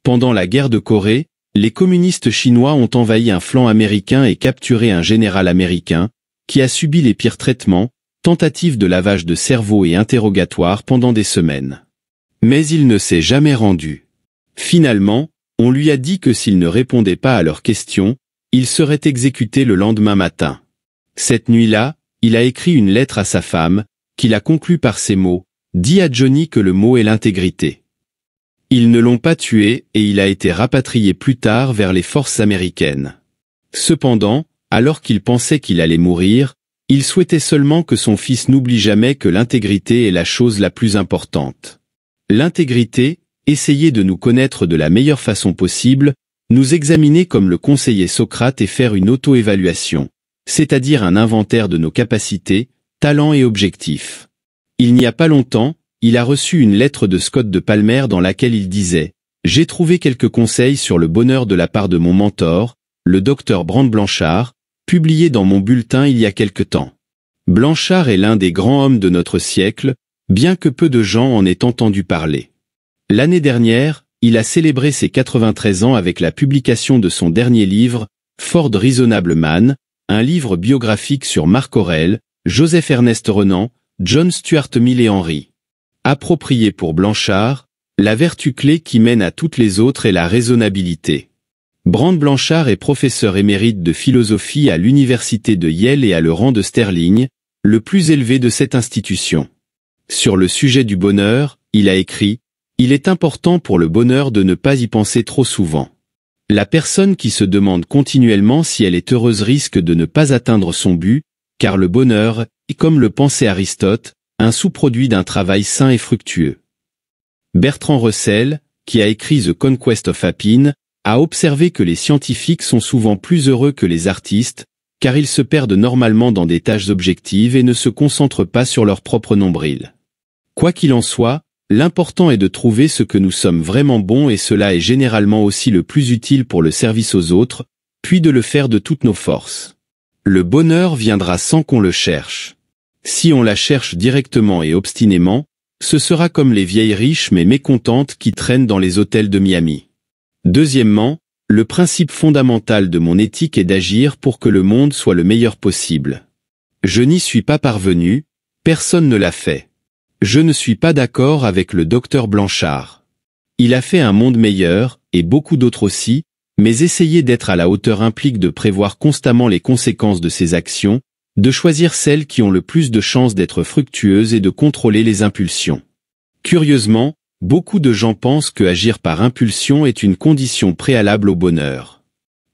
Pendant la guerre de Corée, les communistes chinois ont envahi un flanc américain et capturé un général américain, qui a subi les pires traitements, tentatives de lavage de cerveau et interrogatoires pendant des semaines. Mais il ne s'est jamais rendu. Finalement, on lui a dit que s'il ne répondait pas à leurs questions, il serait exécuté le lendemain matin. Cette nuit-là, il a écrit une lettre à sa femme, qu'il a conclue par ces mots « Dis à Johnny que le mot est l'intégrité ». Ils ne l'ont pas tué et il a été rapatrié plus tard vers les forces américaines. Cependant, alors qu'il pensait qu'il allait mourir, il souhaitait seulement que son fils n'oublie jamais que l'intégrité est la chose la plus importante. L'intégrité, essayer de nous connaître de la meilleure façon possible, nous examiner comme le conseillait Socrate et faire une auto-évaluation, c'est-à-dire un inventaire de nos capacités, talents et objectifs. Il n'y a pas longtemps, il a reçu une lettre de Scott de Palmer dans laquelle il disait « J'ai trouvé quelques conseils sur le bonheur de la part de mon mentor, le Dr Brand Blanchard, publié dans mon bulletin il y a quelque temps. Blanchard est l'un des grands hommes de notre siècle, bien que peu de gens en aient entendu parler. L'année dernière, il a célébré ses 93 ans avec la publication de son dernier livre, Ford Reasonable Man, un livre biographique sur Marc Aurèle, Joseph Ernest Renan, John Stuart Mill et Henry. Approprié pour Blanchard, la vertu clé qui mène à toutes les autres est la raisonnabilité. Brand Blanchard est professeur émérite de philosophie à l'université de Yale et a le rang de Sterling, le plus élevé de cette institution. Sur le sujet du bonheur, il a écrit « Il est important pour le bonheur de ne pas y penser trop souvent. La personne qui se demande continuellement si elle est heureuse risque de ne pas atteindre son but, car le bonheur est, comme le pensait Aristote, un sous-produit d'un travail sain et fructueux. » Bertrand Russell, qui a écrit The Conquest of Happiness, a observé que les scientifiques sont souvent plus heureux que les artistes, car ils se perdent normalement dans des tâches objectives et ne se concentrent pas sur leur propre nombril. Quoi qu'il en soit, l'important est de trouver ce que nous sommes vraiment bons et cela est généralement aussi le plus utile pour le service aux autres, puis de le faire de toutes nos forces. Le bonheur viendra sans qu'on le cherche. Si on la cherche directement et obstinément, ce sera comme les vieilles riches mais mécontentes qui traînent dans les hôtels de Miami. Deuxièmement, le principe fondamental de mon éthique est d'agir pour que le monde soit le meilleur possible. Je n'y suis pas parvenu, personne ne l'a fait. Je ne suis pas d'accord avec le docteur Blanchard. Il a fait un monde meilleur, et beaucoup d'autres aussi, mais essayer d'être à la hauteur implique de prévoir constamment les conséquences de ses actions, de choisir celles qui ont le plus de chances d'être fructueuses et de contrôler les impulsions. Curieusement, beaucoup de gens pensent que agir par impulsion est une condition préalable au bonheur.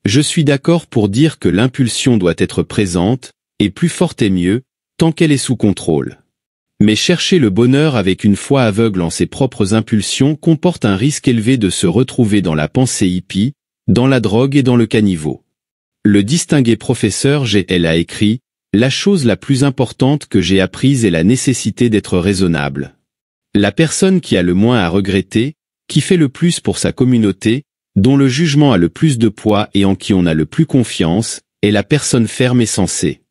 Je suis d'accord pour dire que l'impulsion doit être présente, et plus forte et mieux, tant qu'elle est sous contrôle. Mais chercher le bonheur avec une foi aveugle en ses propres impulsions comporte un risque élevé de se retrouver dans la pensée hippie, dans la drogue et dans le caniveau. Le distingué professeur G.L. a écrit « La chose la plus importante que j'ai apprise est la nécessité d'être raisonnable. La personne qui a le moins à regretter, qui fait le plus pour sa communauté, dont le jugement a le plus de poids et en qui on a le plus confiance, est la personne ferme et sensée.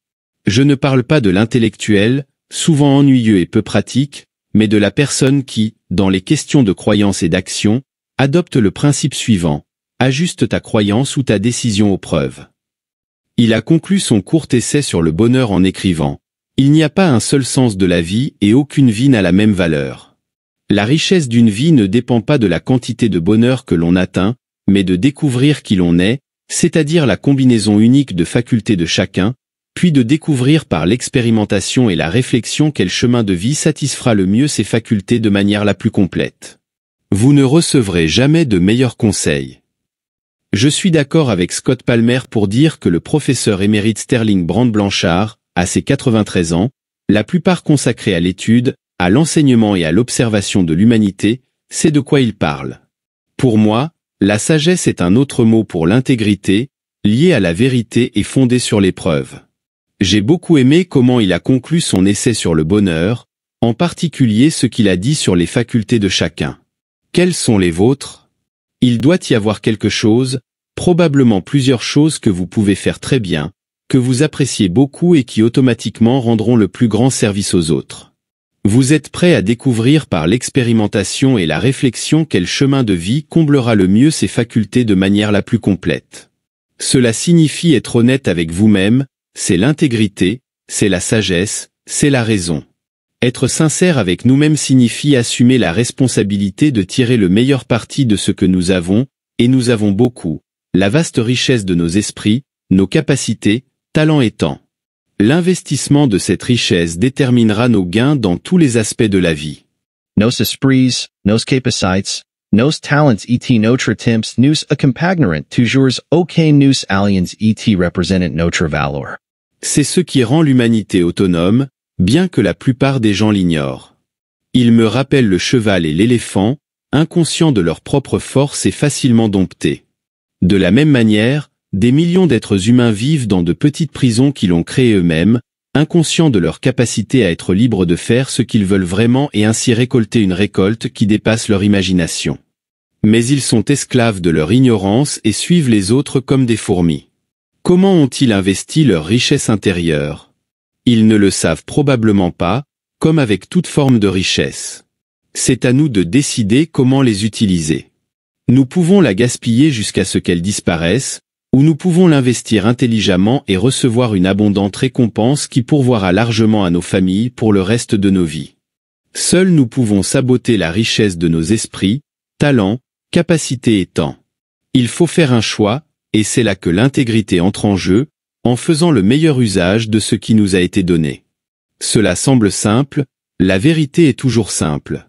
Je ne parle pas de l'intellectuel, souvent ennuyeux et peu pratique, mais de la personne qui, dans les questions de croyance et d'action, adopte le principe suivant, ajuste ta croyance ou ta décision aux preuves. » Il a conclu son court essai sur le bonheur en écrivant « Il n'y a pas un seul sens de la vie et aucune vie n'a la même valeur. La richesse d'une vie ne dépend pas de la quantité de bonheur que l'on atteint, mais de découvrir qui l'on est, c'est-à-dire la combinaison unique de facultés de chacun, puis de découvrir par l'expérimentation et la réflexion quel chemin de vie satisfera le mieux ces facultés de manière la plus complète. Vous ne recevrez jamais de meilleurs conseils. » Je suis d'accord avec Scott Palmer pour dire que le professeur émérite Sterling Brand Blanchard, à ses 93 ans, la plupart consacrés à l'étude, à l'enseignement et à l'observation de l'humanité, c'est de quoi il parle. Pour moi, la sagesse est un autre mot pour l'intégrité, liée à la vérité et fondée sur les preuves. J'ai beaucoup aimé comment il a conclu son essai sur le bonheur, en particulier ce qu'il a dit sur les facultés de chacun. Quelles sont les vôtres ? Il doit y avoir quelque chose, probablement plusieurs choses que vous pouvez faire très bien, que vous appréciez beaucoup et qui automatiquement rendront le plus grand service aux autres. Vous êtes prêt à découvrir par l'expérimentation et la réflexion quel chemin de vie comblera le mieux ces facultés de manière la plus complète. Cela signifie être honnête avec vous-même, c'est l'intégrité, c'est la sagesse, c'est la raison. Être sincère avec nous-mêmes signifie assumer la responsabilité de tirer le meilleur parti de ce que nous avons, et nous avons beaucoup, la vaste richesse de nos esprits, nos capacités, talents et temps. L'investissement de cette richesse déterminera nos gains dans tous les aspects de la vie. Nos esprits, nos capacites, nos talents et notre temps nous accompagneront toujours aucun nous aliens et représentent notre valeur. C'est ce qui rend l'humanité autonome, bien que la plupart des gens l'ignorent. Il me rappelle le cheval et l'éléphant, inconscients de leur propre force et facilement domptés. De la même manière, des millions d'êtres humains vivent dans de petites prisons qu'ils ont créées eux-mêmes, inconscients de leur capacité à être libres de faire ce qu'ils veulent vraiment et ainsi récolter une récolte qui dépasse leur imagination. Mais ils sont esclaves de leur ignorance et suivent les autres comme des fourmis. Comment ont-ils investi leur richesse intérieure ? Ils ne le savent probablement pas, comme avec toute forme de richesse. C'est à nous de décider comment les utiliser. Nous pouvons la gaspiller jusqu'à ce qu'elle disparaisse, ou nous pouvons l'investir intelligemment et recevoir une abondante récompense qui pourvoira largement à nos familles pour le reste de nos vies. Seuls nous pouvons saboter la richesse de nos esprits, talents, capacités et temps. Il faut faire un choix, et c'est là que l'intégrité entre en jeu, en faisant le meilleur usage de ce qui nous a été donné. Cela semble simple, la vérité est toujours simple.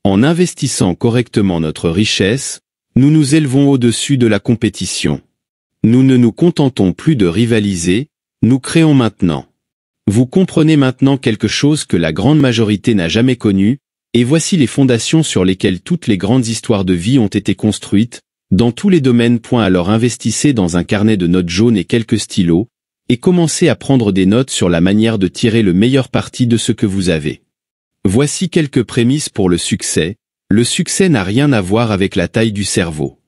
En investissant correctement notre richesse, nous nous élevons au-dessus de la compétition. Nous ne nous contentons plus de rivaliser, nous créons maintenant. Vous comprenez maintenant quelque chose que la grande majorité n'a jamais connu, et voici les fondations sur lesquelles toutes les grandes histoires de vie ont été construites, dans tous les domaines. Alors investissez dans un carnet de notes jaune et quelques stylos, et commencez à prendre des notes sur la manière de tirer le meilleur parti de ce que vous avez. Voici quelques prémices pour le succès. Le succès n'a rien à voir avec la taille du cerveau.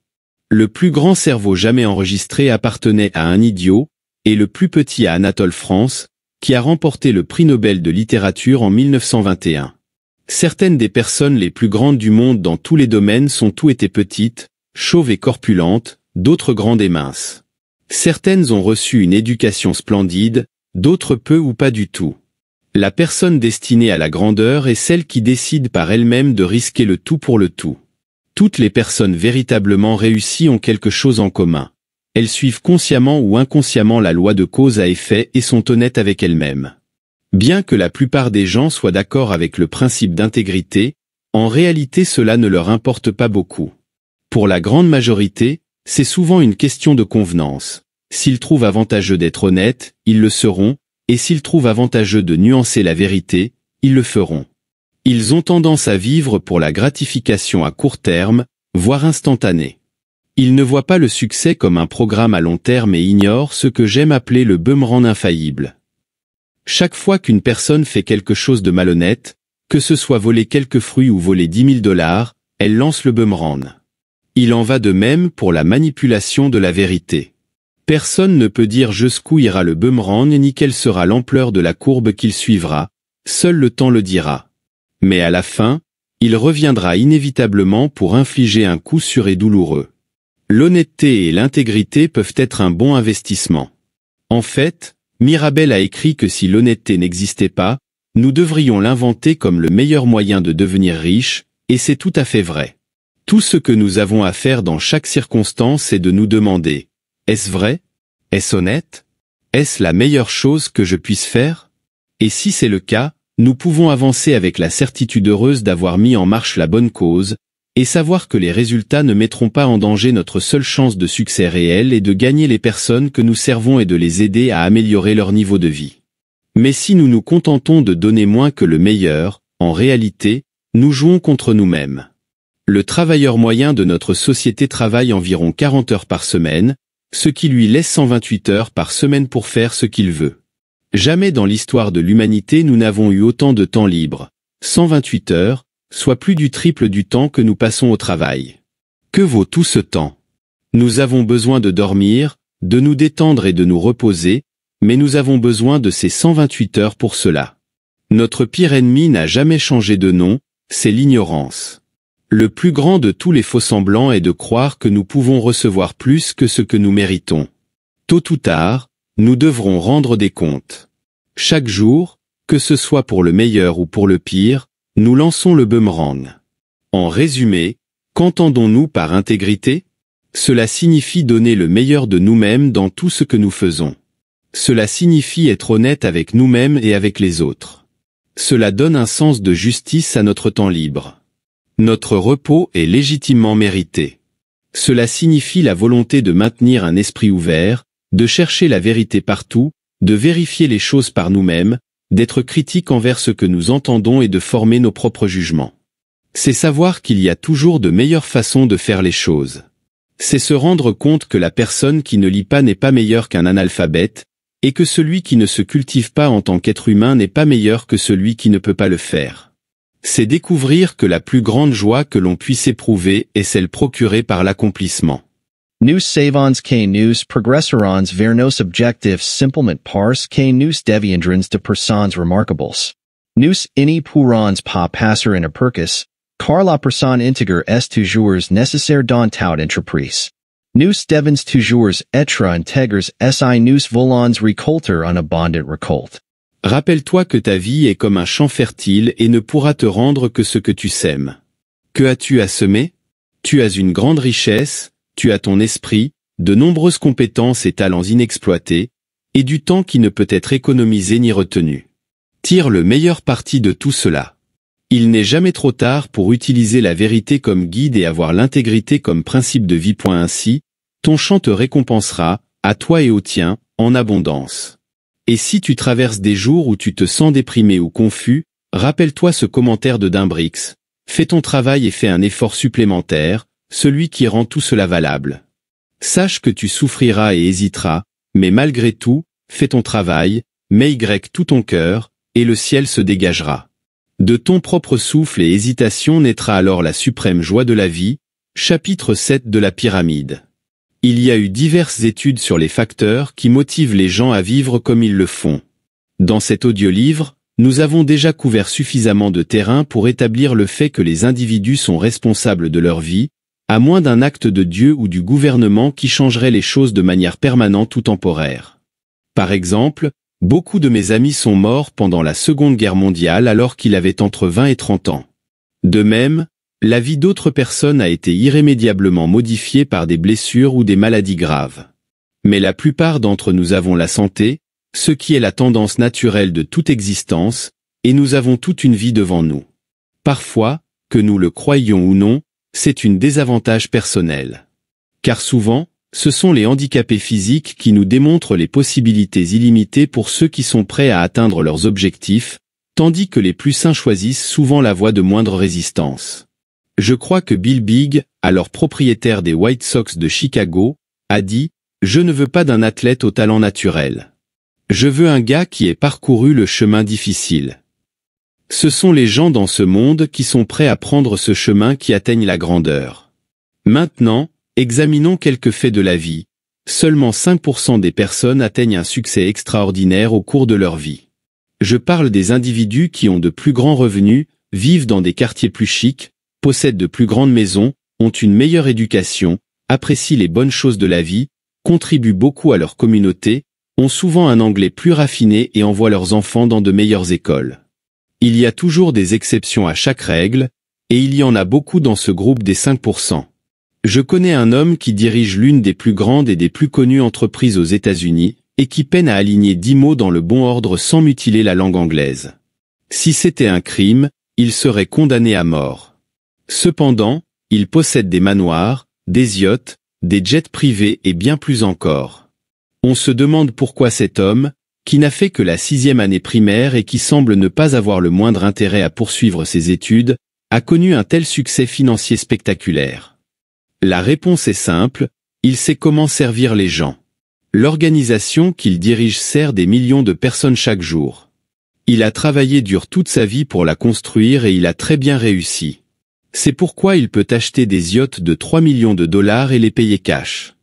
Le plus grand cerveau jamais enregistré appartenait à un idiot, et le plus petit à Anatole France, qui a remporté le prix Nobel de littérature en 1921. Certaines des personnes les plus grandes du monde dans tous les domaines sont tout été petites, chauves et corpulentes, d'autres grandes et minces. Certaines ont reçu une éducation splendide, d'autres peu ou pas du tout. La personne destinée à la grandeur est celle qui décide par elle-même de risquer le tout pour le tout. Toutes les personnes véritablement réussies ont quelque chose en commun. Elles suivent consciemment ou inconsciemment la loi de cause à effet et sont honnêtes avec elles-mêmes. Bien que la plupart des gens soient d'accord avec le principe d'intégrité, en réalité cela ne leur importe pas beaucoup. Pour la grande majorité, c'est souvent une question de convenance. S'ils trouvent avantageux d'être honnêtes, ils le seront, et s'ils trouvent avantageux de nuancer la vérité, ils le feront. Ils ont tendance à vivre pour la gratification à court terme, voire instantanée. Ils ne voient pas le succès comme un programme à long terme et ignorent ce que j'aime appeler le boomerang infaillible. Chaque fois qu'une personne fait quelque chose de malhonnête, que ce soit voler quelques fruits ou voler 10 000 $, elle lance le boomerang. Il en va de même pour la manipulation de la vérité. Personne ne peut dire jusqu'où ira le boomerang ni quelle sera l'ampleur de la courbe qu'il suivra, seul le temps le dira. Mais à la fin, il reviendra inévitablement pour infliger un coup sûr et douloureux. L'honnêteté et l'intégrité peuvent être un bon investissement. En fait, Mirabel a écrit que si l'honnêteté n'existait pas, nous devrions l'inventer comme le meilleur moyen de devenir riche, et c'est tout à fait vrai. Tout ce que nous avons à faire dans chaque circonstance est de nous demander: est-ce vrai? Est-ce honnête? Est-ce la meilleure chose que je puisse faire? Et si c'est le cas, nous pouvons avancer avec la certitude heureuse d'avoir mis en marche la bonne cause, et savoir que les résultats ne mettront pas en danger notre seule chance de succès réel et de gagner les personnes que nous servons et de les aider à améliorer leur niveau de vie. Mais si nous nous contentons de donner moins que le meilleur, en réalité, nous jouons contre nous-mêmes. Le travailleur moyen de notre société travaille environ 40 heures par semaine, ce qui lui laisse 128 heures par semaine pour faire ce qu'il veut. Jamais dans l'histoire de l'humanité nous n'avons eu autant de temps libre. 128 heures, soit plus du triple du temps que nous passons au travail. Que vaut tout ce temps? Nous avons besoin de dormir, de nous détendre et de nous reposer, mais nous avons besoin de ces 128 heures pour cela. Notre pire ennemi n'a jamais changé de nom, c'est l'ignorance. Le plus grand de tous les faux-semblants est de croire que nous pouvons recevoir plus que ce que nous méritons. Tôt ou tard, nous devrons rendre des comptes. Chaque jour, que ce soit pour le meilleur ou pour le pire, nous lançons le boomerang. En résumé, qu'entendons-nous par intégrité? Cela signifie donner le meilleur de nous-mêmes dans tout ce que nous faisons. Cela signifie être honnête avec nous-mêmes et avec les autres. Cela donne un sens de justice à notre temps libre. Notre repos est légitimement mérité. Cela signifie la volonté de maintenir un esprit ouvert, de chercher la vérité partout, de vérifier les choses par nous-mêmes, d'être critique envers ce que nous entendons et de former nos propres jugements. C'est savoir qu'il y a toujours de meilleures façons de faire les choses. C'est se rendre compte que la personne qui ne lit pas n'est pas meilleure qu'un analphabète, et que celui qui ne se cultive pas en tant qu'être humain n'est pas meilleur que celui qui ne peut pas le faire. C'est découvrir que la plus grande joie que l'on puisse éprouver est celle procurée par l'accomplissement. Nous savons que nous progresserons vers nos objectifs simplement parce que nous deviendrons de personnes remarquables. Nous n'y pourrons pas passer une percus, car la personne integre est toujours nécessaire dans tout entreprise. Nous devons toujours être intègres si nous voulons récolter une abondante récolte. Rappelle-toi que ta vie est comme un champ fertile et ne pourra te rendre que ce que tu sèmes. Que as-tu à semer? Tu as une grande richesse, tu as ton esprit, de nombreuses compétences et talents inexploités, et du temps qui ne peut être économisé ni retenu. Tire le meilleur parti de tout cela. Il n'est jamais trop tard pour utiliser la vérité comme guide et avoir l'intégrité comme principe de vie. Ainsi, ton champ te récompensera, à toi et aux tiens, en abondance. Et si tu traverses des jours où tu te sens déprimé ou confus, rappelle-toi ce commentaire de Dimbrix. Fais ton travail et fais un effort supplémentaire, celui qui rend tout cela valable. Sache que tu souffriras et hésiteras, mais malgré tout, fais ton travail, mets tout ton cœur, et le ciel se dégagera. De ton propre souffle et hésitation naîtra alors la suprême joie de la vie. Chapitre 7 de la pyramide. Il y a eu diverses études sur les facteurs qui motivent les gens à vivre comme ils le font. Dans cet audiolivre, nous avons déjà couvert suffisamment de terrain pour établir le fait que les individus sont responsables de leur vie, à moins d'un acte de Dieu ou du gouvernement qui changerait les choses de manière permanente ou temporaire. Par exemple, beaucoup de mes amis sont morts pendant la Seconde Guerre mondiale alors qu'ils avaient entre 20 et 30 ans. De même, la vie d'autres personnes a été irrémédiablement modifiée par des blessures ou des maladies graves. Mais la plupart d'entre nous avons la santé, ce qui est la tendance naturelle de toute existence, et nous avons toute une vie devant nous. Parfois, que nous le croyions ou non, c'est un désavantage personnel. Car souvent, ce sont les handicapés physiques qui nous démontrent les possibilités illimitées pour ceux qui sont prêts à atteindre leurs objectifs, tandis que les plus sains choisissent souvent la voie de moindre résistance. Je crois que Bill Big, alors propriétaire des White Sox de Chicago, a dit « Je ne veux pas d'un athlète au talent naturel. Je veux un gars qui ait parcouru le chemin difficile. » Ce sont les gens dans ce monde qui sont prêts à prendre ce chemin qui atteignent la grandeur. Maintenant, examinons quelques faits de la vie. Seulement 5% des personnes atteignent un succès extraordinaire au cours de leur vie. Je parle des individus qui ont de plus grands revenus, vivent dans des quartiers plus chics, possèdent de plus grandes maisons, ont une meilleure éducation, apprécient les bonnes choses de la vie, contribuent beaucoup à leur communauté, ont souvent un anglais plus raffiné et envoient leurs enfants dans de meilleures écoles. Il y a toujours des exceptions à chaque règle, et il y en a beaucoup dans ce groupe des 5%. Je connais un homme qui dirige l'une des plus grandes et des plus connues entreprises aux États-Unis, et qui peine à aligner 10 mots dans le bon ordre sans mutiler la langue anglaise. Si c'était un crime, il serait condamné à mort. Cependant, il possède des manoirs, des yachts, des jets privés et bien plus encore. On se demande pourquoi cet homme, qui n'a fait que la 6e année primaire et qui semble ne pas avoir le moindre intérêt à poursuivre ses études, a connu un tel succès financier spectaculaire. La réponse est simple, il sait comment servir les gens. L'organisation qu'il dirige sert des millions de personnes chaque jour. Il a travaillé dur toute sa vie pour la construire et il a très bien réussi. C'est pourquoi il peut acheter des yachts de 3 millions de dollars et les payer cash.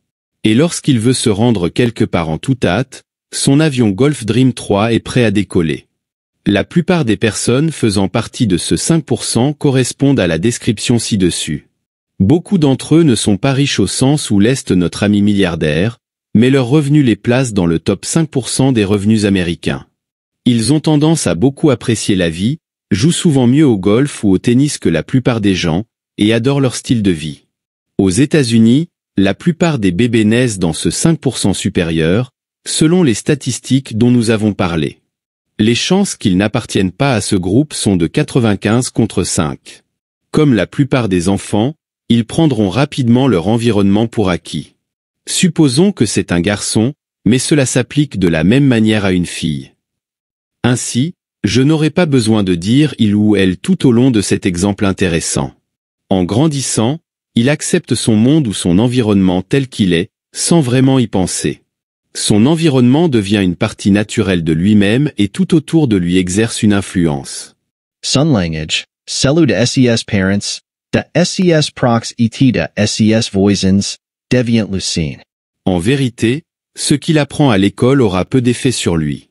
Et lorsqu'il veut se rendre quelque part en toute hâte, son avion Golf Dream 3 est prêt à décoller. La plupart des personnes faisant partie de ce 5% correspondent à la description ci-dessus. Beaucoup d'entre eux ne sont pas riches au sens où l'est notre ami milliardaire, mais leurs revenus les placent dans le top 5% des revenus américains. Ils ont tendance à beaucoup apprécier la vie, jouent souvent mieux au golf ou au tennis que la plupart des gens, et adorent leur style de vie. Aux États-Unis, la plupart des bébés naissent dans ce 5% supérieur, selon les statistiques dont nous avons parlé. Les chances qu'ils n'appartiennent pas à ce groupe sont de 95 contre 5. Comme la plupart des enfants, ils prendront rapidement leur environnement pour acquis. Supposons que c'est un garçon, mais cela s'applique de la même manière à une fille. Ainsi, je n'aurai pas besoin de dire il ou elle tout au long de cet exemple intéressant. En grandissant, il accepte son monde ou son environnement tel qu'il est, sans vraiment y penser. Son environnement devient une partie naturelle de lui-même et tout autour de lui exerce une influence. Sun language, celu de SES parents, de SES prox et de SES voisins, deviant lucine. En vérité, ce qu'il apprend à l'école aura peu d'effet sur lui.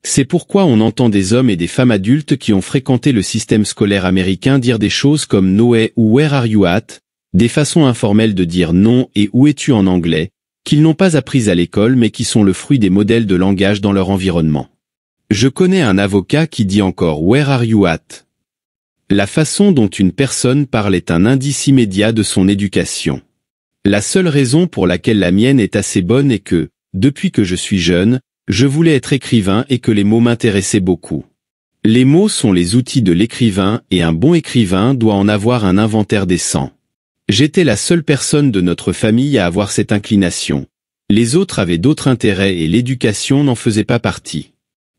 C'est pourquoi on entend des hommes et des femmes adultes qui ont fréquenté le système scolaire américain dire des choses comme No way ou Where are you at, des façons informelles de dire non et où es-tu en anglais, qu'ils n'ont pas apprises à l'école mais qui sont le fruit des modèles de langage dans leur environnement. Je connais un avocat qui dit encore Where are you at? La façon dont une personne parle est un indice immédiat de son éducation. La seule raison pour laquelle la mienne est assez bonne est que, depuis que je suis jeune, je voulais être écrivain et que les mots m'intéressaient beaucoup. Les mots sont les outils de l'écrivain et un bon écrivain doit en avoir un inventaire décent. J'étais la seule personne de notre famille à avoir cette inclination. Les autres avaient d'autres intérêts et l'éducation n'en faisait pas partie.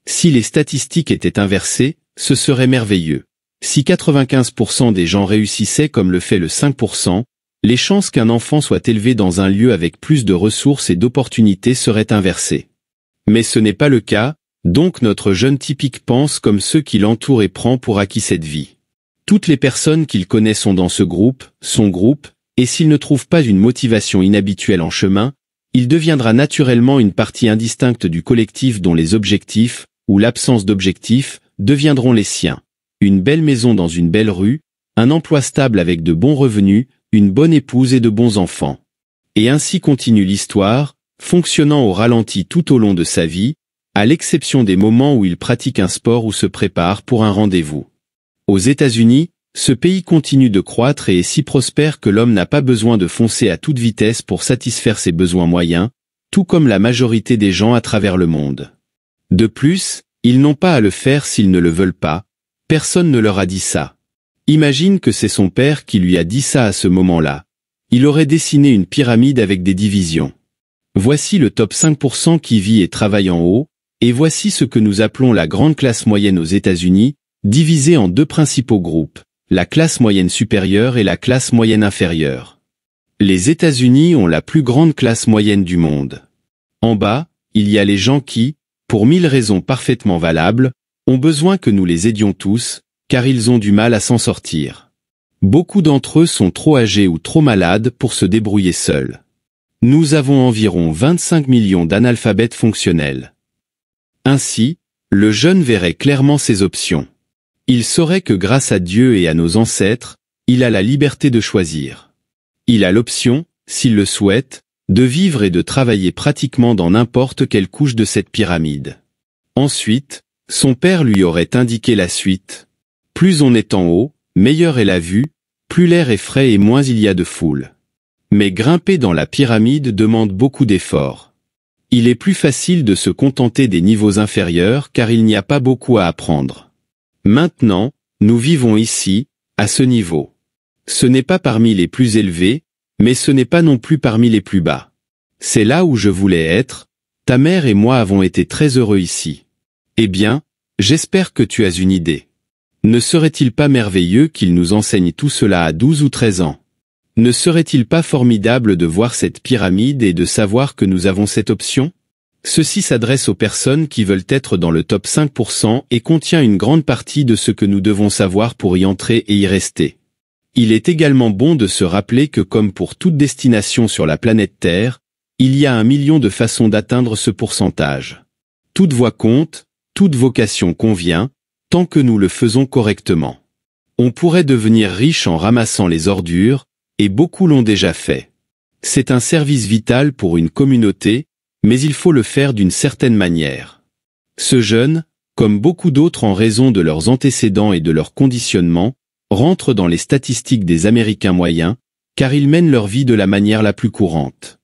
Si les statistiques étaient inversées, ce serait merveilleux. Si 95% des gens réussissaient comme le fait le 5%, les chances qu'un enfant soit élevé dans un lieu avec plus de ressources et d'opportunités seraient inversées. Mais ce n'est pas le cas, donc notre jeune typique pense comme ceux qui l'entourent et prend pour acquis cette vie. Toutes les personnes qu'il connaît sont dans ce groupe, son groupe, et s'il ne trouve pas une motivation inhabituelle en chemin, il deviendra naturellement une partie indistincte du collectif dont les objectifs, ou l'absence d'objectifs, deviendront les siens. Une belle maison dans une belle rue, un emploi stable avec de bons revenus, une bonne épouse et de bons enfants. Et ainsi continue l'histoire, fonctionnant au ralenti tout au long de sa vie, à l'exception des moments où il pratique un sport ou se prépare pour un rendez-vous. Aux États-Unis, ce pays continue de croître et est si prospère que l'homme n'a pas besoin de foncer à toute vitesse pour satisfaire ses besoins moyens, tout comme la majorité des gens à travers le monde. De plus, ils n'ont pas à le faire s'ils ne le veulent pas, personne ne leur a dit ça. Imagine que c'est son père qui lui a dit ça à ce moment-là. Il aurait dessiné une pyramide avec des divisions. Voici le top 5% qui vit et travaille en haut, et voici ce que nous appelons la grande classe moyenne aux États-Unis, divisée en deux principaux groupes, la classe moyenne supérieure et la classe moyenne inférieure. Les États-Unis ont la plus grande classe moyenne du monde. En bas, il y a les gens qui, pour 1000 raisons parfaitement valables, ont besoin que nous les aidions tous, car ils ont du mal à s'en sortir. Beaucoup d'entre eux sont trop âgés ou trop malades pour se débrouiller seuls. Nous avons environ 25 millions d'analphabètes fonctionnels. Ainsi, le jeune verrait clairement ses options. Il saurait que grâce à Dieu et à nos ancêtres, il a la liberté de choisir. Il a l'option, s'il le souhaite, de vivre et de travailler pratiquement dans n'importe quelle couche de cette pyramide. Ensuite, son père lui aurait indiqué la suite. Plus on est en haut, meilleure est la vue, plus l'air est frais et moins il y a de foule. Mais grimper dans la pyramide demande beaucoup d'efforts. Il est plus facile de se contenter des niveaux inférieurs car il n'y a pas beaucoup à apprendre. Maintenant, nous vivons ici, à ce niveau. Ce n'est pas parmi les plus élevés, mais ce n'est pas non plus parmi les plus bas. C'est là où je voulais être, ta mère et moi avons été très heureux ici. Eh bien, j'espère que tu as une idée. Ne serait-il pas merveilleux qu'il nous enseigne tout cela à 12 ou 13 ans? Ne serait-il pas formidable de voir cette pyramide et de savoir que nous avons cette option? Ceci s'adresse aux personnes qui veulent être dans le top 5% et contient une grande partie de ce que nous devons savoir pour y entrer et y rester. Il est également bon de se rappeler que comme pour toute destination sur la planète Terre, il y a 1 million de façons d'atteindre ce pourcentage. Toute voie compte, toute vocation convient, tant que nous le faisons correctement. On pourrait devenir riche en ramassant les ordures, et beaucoup l'ont déjà fait. C'est un service vital pour une communauté, mais il faut le faire d'une certaine manière. Ce jeune, comme beaucoup d'autres en raison de leurs antécédents et de leur conditionnement, rentre dans les statistiques des Américains moyens, car ils mènent leur vie de la manière la plus courante.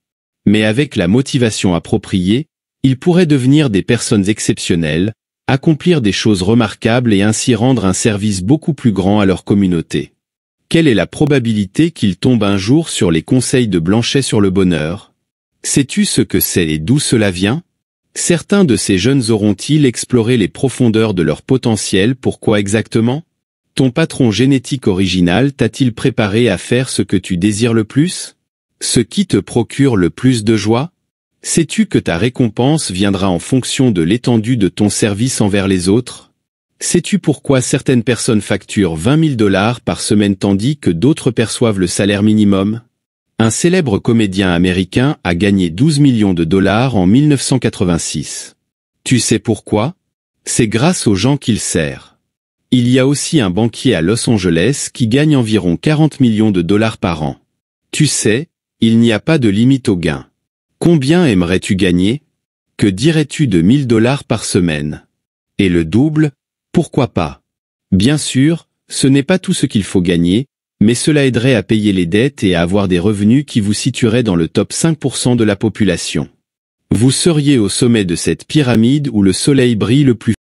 Mais avec la motivation appropriée, ils pourraient devenir des personnes exceptionnelles, accomplir des choses remarquables et ainsi rendre un service beaucoup plus grand à leur communauté. Quelle est la probabilité qu'ils tombent un jour sur les conseils de Blanchet sur le bonheur? Sais-tu ce que c'est et d'où cela vient? Certains de ces jeunes auront-ils exploré les profondeurs de leur potentiel? Pourquoi exactement? Ton patron génétique original t'a-t-il préparé à faire ce que tu désires le plus? Ce qui te procure le plus de joie? Sais-tu que ta récompense viendra en fonction de l'étendue de ton service envers les autres? Sais-tu pourquoi certaines personnes facturent 20 000 $ par semaine tandis que d'autres perçoivent le salaire minimum? Un célèbre comédien américain a gagné 12 millions de dollars en 1986. Tu sais pourquoi? C'est grâce aux gens qu'il sert. Il y a aussi un banquier à Los Angeles qui gagne environ 40 millions de dollars par an. Tu sais, il n'y a pas de limite aux gains. Combien aimerais-tu gagner? Que dirais-tu de 1000 dollars par semaine? Et le double? Pourquoi pas? Bien sûr, ce n'est pas tout ce qu'il faut gagner, mais cela aiderait à payer les dettes et à avoir des revenus qui vous situeraient dans le top 5% de la population. Vous seriez au sommet de cette pyramide où le soleil brille le plus